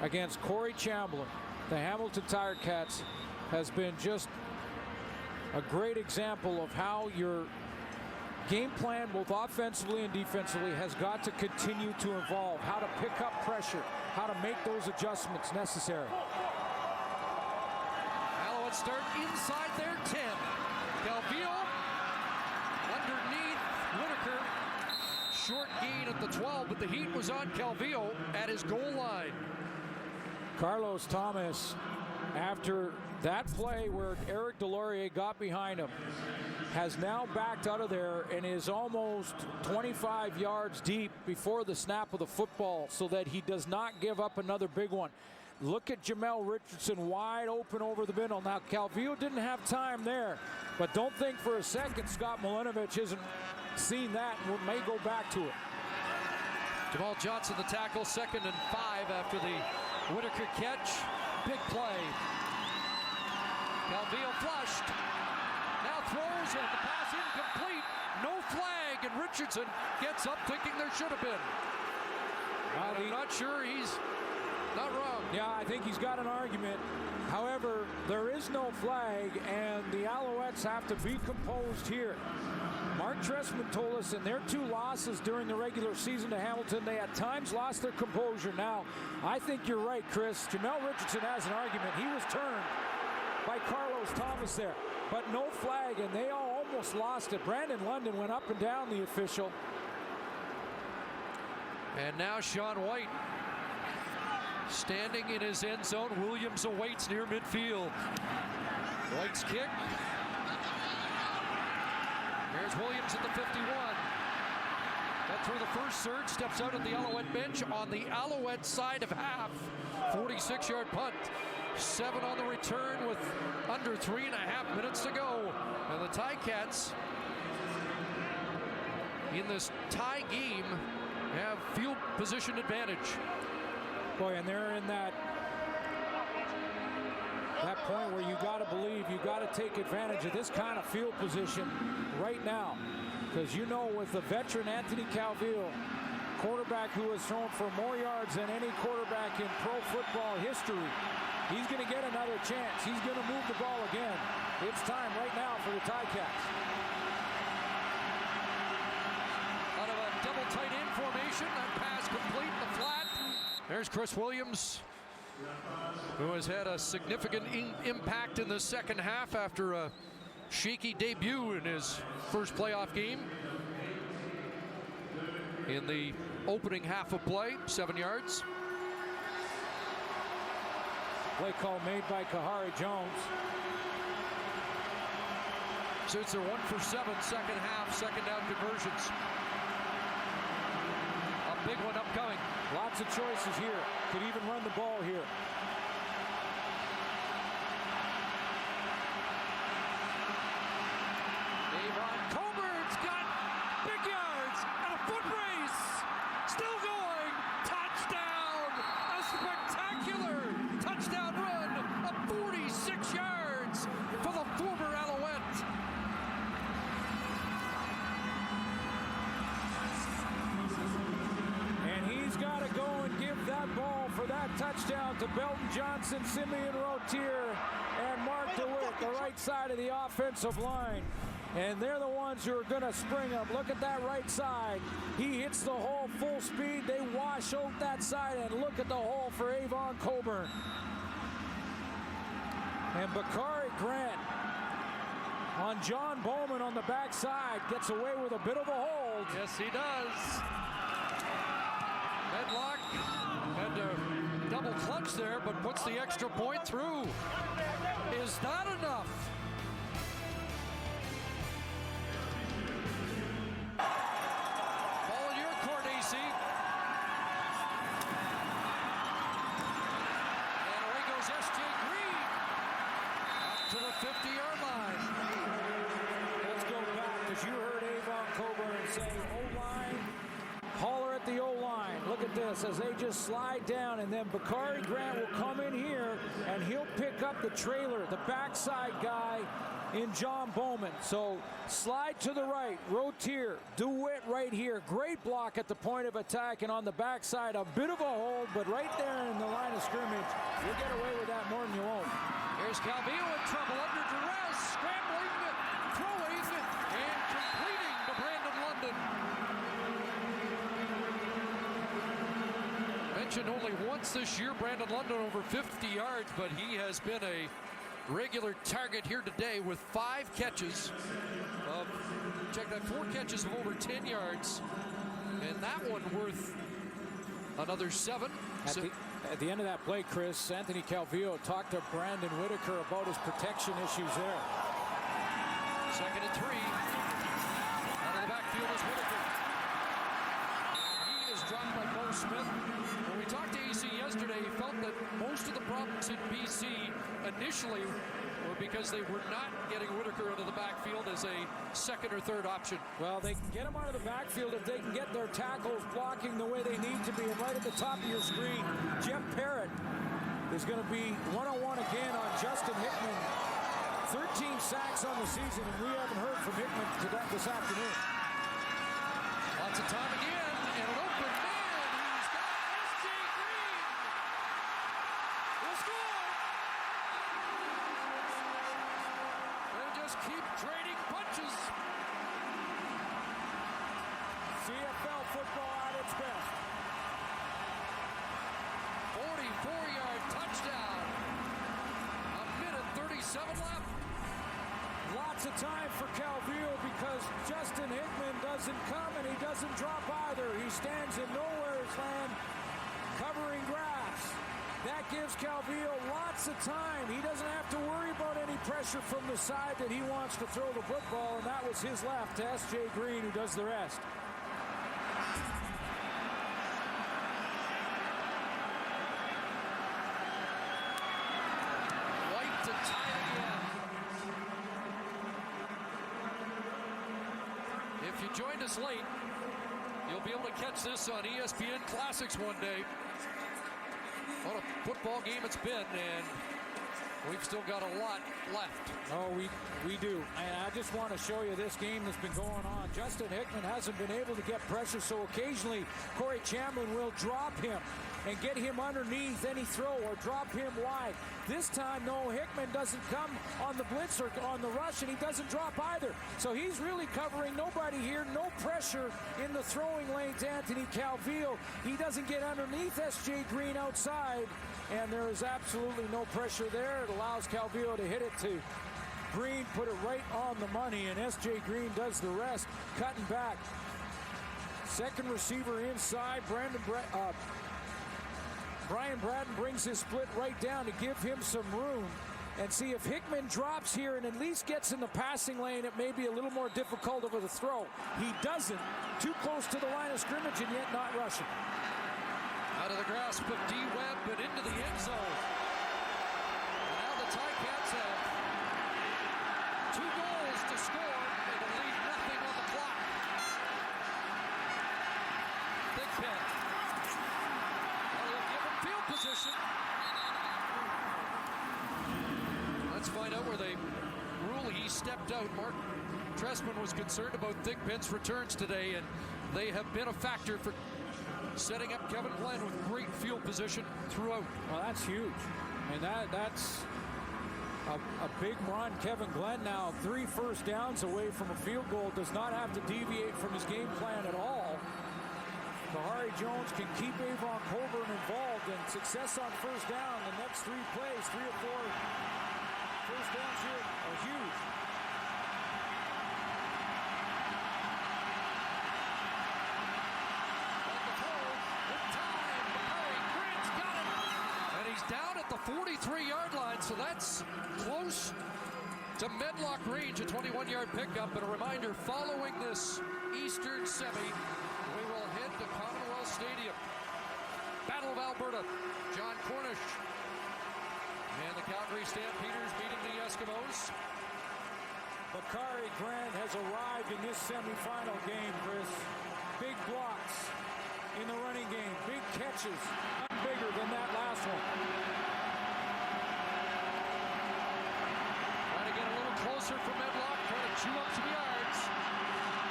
against Corey Chamblin, the Hamilton Tiger Cats, has been just a great example of how your game plan, both offensively and defensively, has got to continue to evolve. How to pick up pressure, how to make those adjustments necessary. Alouettes start inside their 10. Calvillo underneath Whitaker. Short gain at the 12, but the heat was on Calvillo at his goal line. Carlos Thomas, after that play where Eric Delorier got behind him, has now backed out of there and is almost 25 yards deep before the snap of the football so that he does not give up another big one. Look at Jamel Richardson wide open over the middle. Now, Calvillo didn't have time there, but don't think for a second Scott Milinovich hasn't seen that and may go back to it. Jamal Johnson, the tackle, 2nd and 5 after the Whitaker catch. Big play. Calvillo flushed. Now throws and the pass incomplete. No flag, and Richardson gets up thinking there should have been. I'm not sure he's not wrong. Yeah, I think he's got an argument. However, there is no flag, and the Alouettes have to be composed here. Mark Trestman told us in their 2 losses during the regular season to Hamilton, they at times lost their composure. Now, I think you're right, Chris. Jamel Richardson has an argument. He was turned by Carlos Thomas there, but no flag, and they all almost lost it. Brandon London went up and down the official. And now Sean White standing in his end zone. Williams awaits near midfield. White's kick. Here's Williams at the 51. Got through the first surge, steps out at the Alouette bench on the Alouette side of half. 46-yard punt. 7 on the return with under 3.5 minutes to go. And the Ticats in this tie game have field position advantage. Boy, and they're in that point where you got to believe, you got to take advantage of this kind of field position right now. Because you know, with the veteran Anthony Calvillo, quarterback who has thrown for more yards than any quarterback in pro football history, he's going to get another chance. He's going to move the ball again. It's time right now for the Ticats. Out of a double tight end formation, that pass complete in the flat. There's Chris Williams, who has had a significant impact in the second half after a shaky debut in his first playoff game. In the opening half of play, 7 yards. Play call made by Kahari Jones. Suits are 1 for 7, second half, second down conversions. A big one upcoming. Lots of choices here. Could even run the ball here. Avon Coburn's got big yards and a foot race. Still going. Touchdown. A spectacular touchdown run of 46 yards for the former Alouette. And he's got to go and give that ball for that that touchdown to Belton Johnson, Simeon Rotier, and Mark DeWitt, the right side of the offensive line. And they're the ones who are going to spring up. Look at that right side. He hits the hole full speed. They wash out that side, and look at the hole for Avon Coburn. And Bakari Grant on John Bowman on the backside gets away with a bit of a hold. Yes, he does. Medlock had to double clutch there, but puts the extra point through. Is not enough. Ball in your court, AC. And away goes S.J. Green. Up to the 50-yard line. Let's go back, because you heard Avon Coburn say O-line, holler at the O-line. Look at this as they just slide down, and then Bakari Grant will come in here and he'll pick up the trailer, the backside guy in John Bowman. So slide to the right, Rotier, DeWitt right here. Great block at the point of attack, and on the backside a bit of a hold, but right there in the line of scrimmage, you'll get away with that more than you won't. Here's Calvillo in trouble under duress, scrambling, throwing, and completing to Brandon London. Mentioned only once this year, Brandon London over 50 yards, but he has been a regular target here today with 5 catches of, check that, 4 catches of over 10 yards, and that one worth another 7. At the end of that play, Chris, Anthony Calvillo talked to Brandon Whitaker about his protection issues there. 2nd and 3. Out of the backfield is Whitaker. He is dropped by Bo Smith. When we talked to AC yesterday, he felt that most of the problems in BC initially were because they were not getting Whitaker into the backfield as a 2nd or 3rd option. Well, they can get him out of the backfield if they can get their tackles blocking the way they need to be. And right at the top of your screen, Jeff Parrott is going to be one-on-one again on Justin Hickman. 13 sacks on the season, and we haven't heard from Hickman this afternoon. Lots of time again, and an open man. He's got S.J. Green. He'll score. They just keep trading punches. CFL football at its best. 44-yard touchdown. A minute 37 left. Lots of time for Calvillo because Justin Hickman doesn't come and he doesn't drop either. He stands in nowhere's land covering grass. That gives Calvillo lots of time. He doesn't have to worry about any pressure from the side that he wants to throw the football, and that was his left to S.J. Green, who does the rest. White to tie it again. If you joined us late, you'll be able to catch this on ESPN Classics one day. What a football game it's been, and we've still got a lot left. Oh, we do. And I just want to show you this game that's been going on. Justin Hickman hasn't been able to get pressure, so occasionally Corey Chamberlain will drop him and get him underneath any throw or drop him wide. This time, no, Hickman doesn't come on the blitz or on the rush, and he doesn't drop either. So he's really covering nobody here, no pressure in the throwing lane to Anthony Calvillo. He doesn't get underneath S.J. Green outside, and there is absolutely no pressure there. It allows Calvillo to hit it to Green, put it right on the money, and S.J. Green does the rest, cutting back. Second receiver inside, Brian Bratton brings his split right down to give him some room. And see, if Hickman drops here and at least gets in the passing lane, it may be a little more difficult of a throw. He doesn't. Too close to the line of scrimmage and yet not rushing. Out of the grasp of D. Webb, but into the end zone. And now the Ticats have 2 goals to score. They will leave nothing on the clock. Big Pen. Give him field position. Let's find out where they rule he stepped out. Mark Trestman was concerned about Thigpen's returns today, and they have been a factor for setting up Kevin Glenn with great field position throughout. Well, that's huge. I mean, that's a big run. Kevin Glenn now 3 first downs away from a field goal. Does not have to deviate from his game plan at all. Kahari Jones can keep Avon Colburn involved, and success on first down. The next 3 plays, 3 or 4 first downs here are huge. Down at the 43-yard line, so that's close to Medlock range, a 21-yard pickup. And a reminder, following this Eastern semi, we will head to Commonwealth Stadium. Battle of Alberta, John Cornish and the Calgary Stampeders meeting the Eskimos. Bakari Grant has arrived in this semifinal game, Chris. Big blocks in the running game, big catches, bigger than that last one. Trying to get a little closer for Medlock, trying to chew up some yards.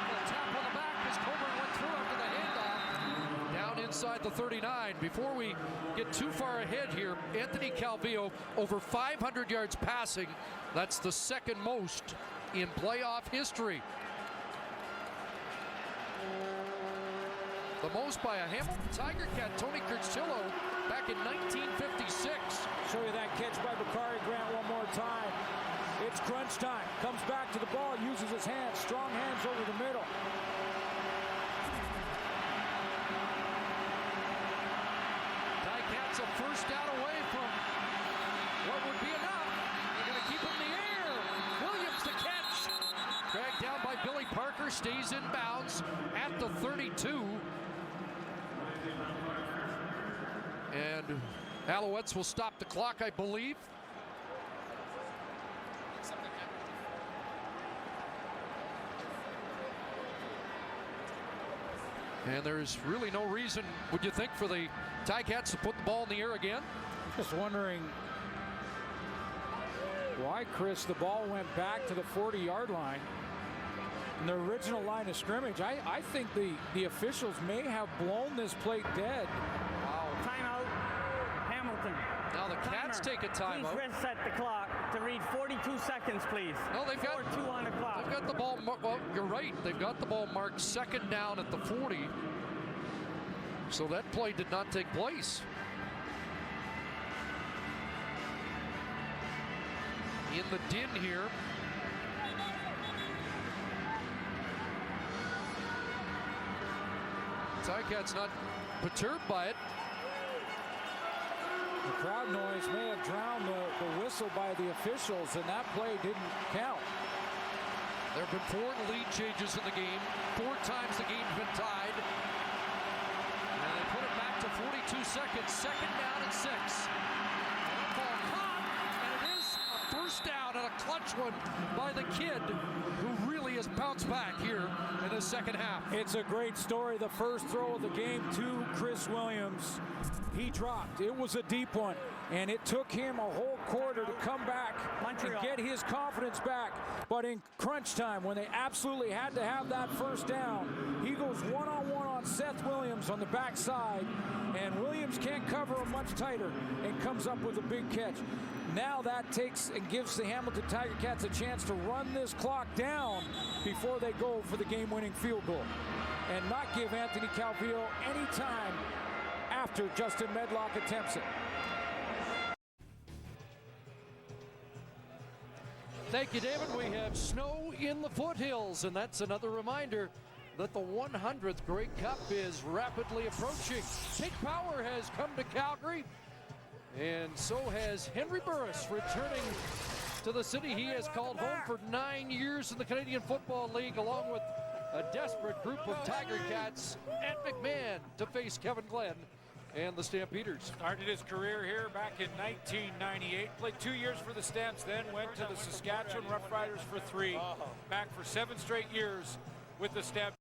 A tap on the back as Colburn went through after the handoff. Down inside the 39. Before we get too far ahead here, Anthony Calvillo over 500 yards passing. That's the second most in playoff history. The most by a Hamilton Tiger Cat, Tony Curtillo, back in 1956. Show you that catch by Bakari Grant one more time. It's crunch time. Comes back to the ball, uses his hands, strong hands over the middle. Ticats a first down away from what would be enough. They're going to keep it in the air. Williams the catch. Dragged down by Billy Parker, stays in bounds at the 32. And Alouettes will stop the clock, I believe. And there's really no reason, would you think, for the Ticats to put the ball in the air again? Just wondering why, Chris, the ball went back to the 40-yard line. In the original line of scrimmage, I think the officials may have blown this play dead. Timeout, Hamilton. Now the Cats take a timeout. Please reset the clock to read 42 seconds, please. No, they've got 4-2 on the clock. They've got the ball. Well, you're right. They've got the ball marked second down at the 40. So that play did not take place. In the din here. Ticats not perturbed by it. The crowd noise may have drowned the whistle by the officials, and that play didn't count. There have been 4 lead changes in the game. 4 times the game's been tied. And they put it back to 42 seconds. Second down and 6. That ball caught, and it is a first down and a clutch one by the kid who really has bounced back here in the second half. It's a great story. The first throw of the game to Chris Williams. He dropped. It was a deep one, and it took him a whole quarter to come back and get his confidence back. But in crunch time, when they absolutely had to have that first down, he goes one-on-one on Seth Williams on the backside, and Williams can't cover him much tighter and comes up with a big catch. Now that takes and gives the Hamilton Tiger Cats a chance to run this clock down before they go for the game-winning field goal and not give Anthony Calvillo any time after Justin Medlock attempts it. Thank you, David. We have snow in the foothills, and that's another reminder that the 100th Grey Cup is rapidly approaching. Pink Power has come to Calgary, and so has Henry Burris, returning to the city he has called home for 9 years in the Canadian Football League, along with a desperate group of Tiger Cats at McMahon to face Kevin Glenn and the Stampeders. Started his career here back in 1998. Played 2 years for the Stamps, then went to the Saskatchewan Roughriders for 3. Back for 7 straight years with the Stamps.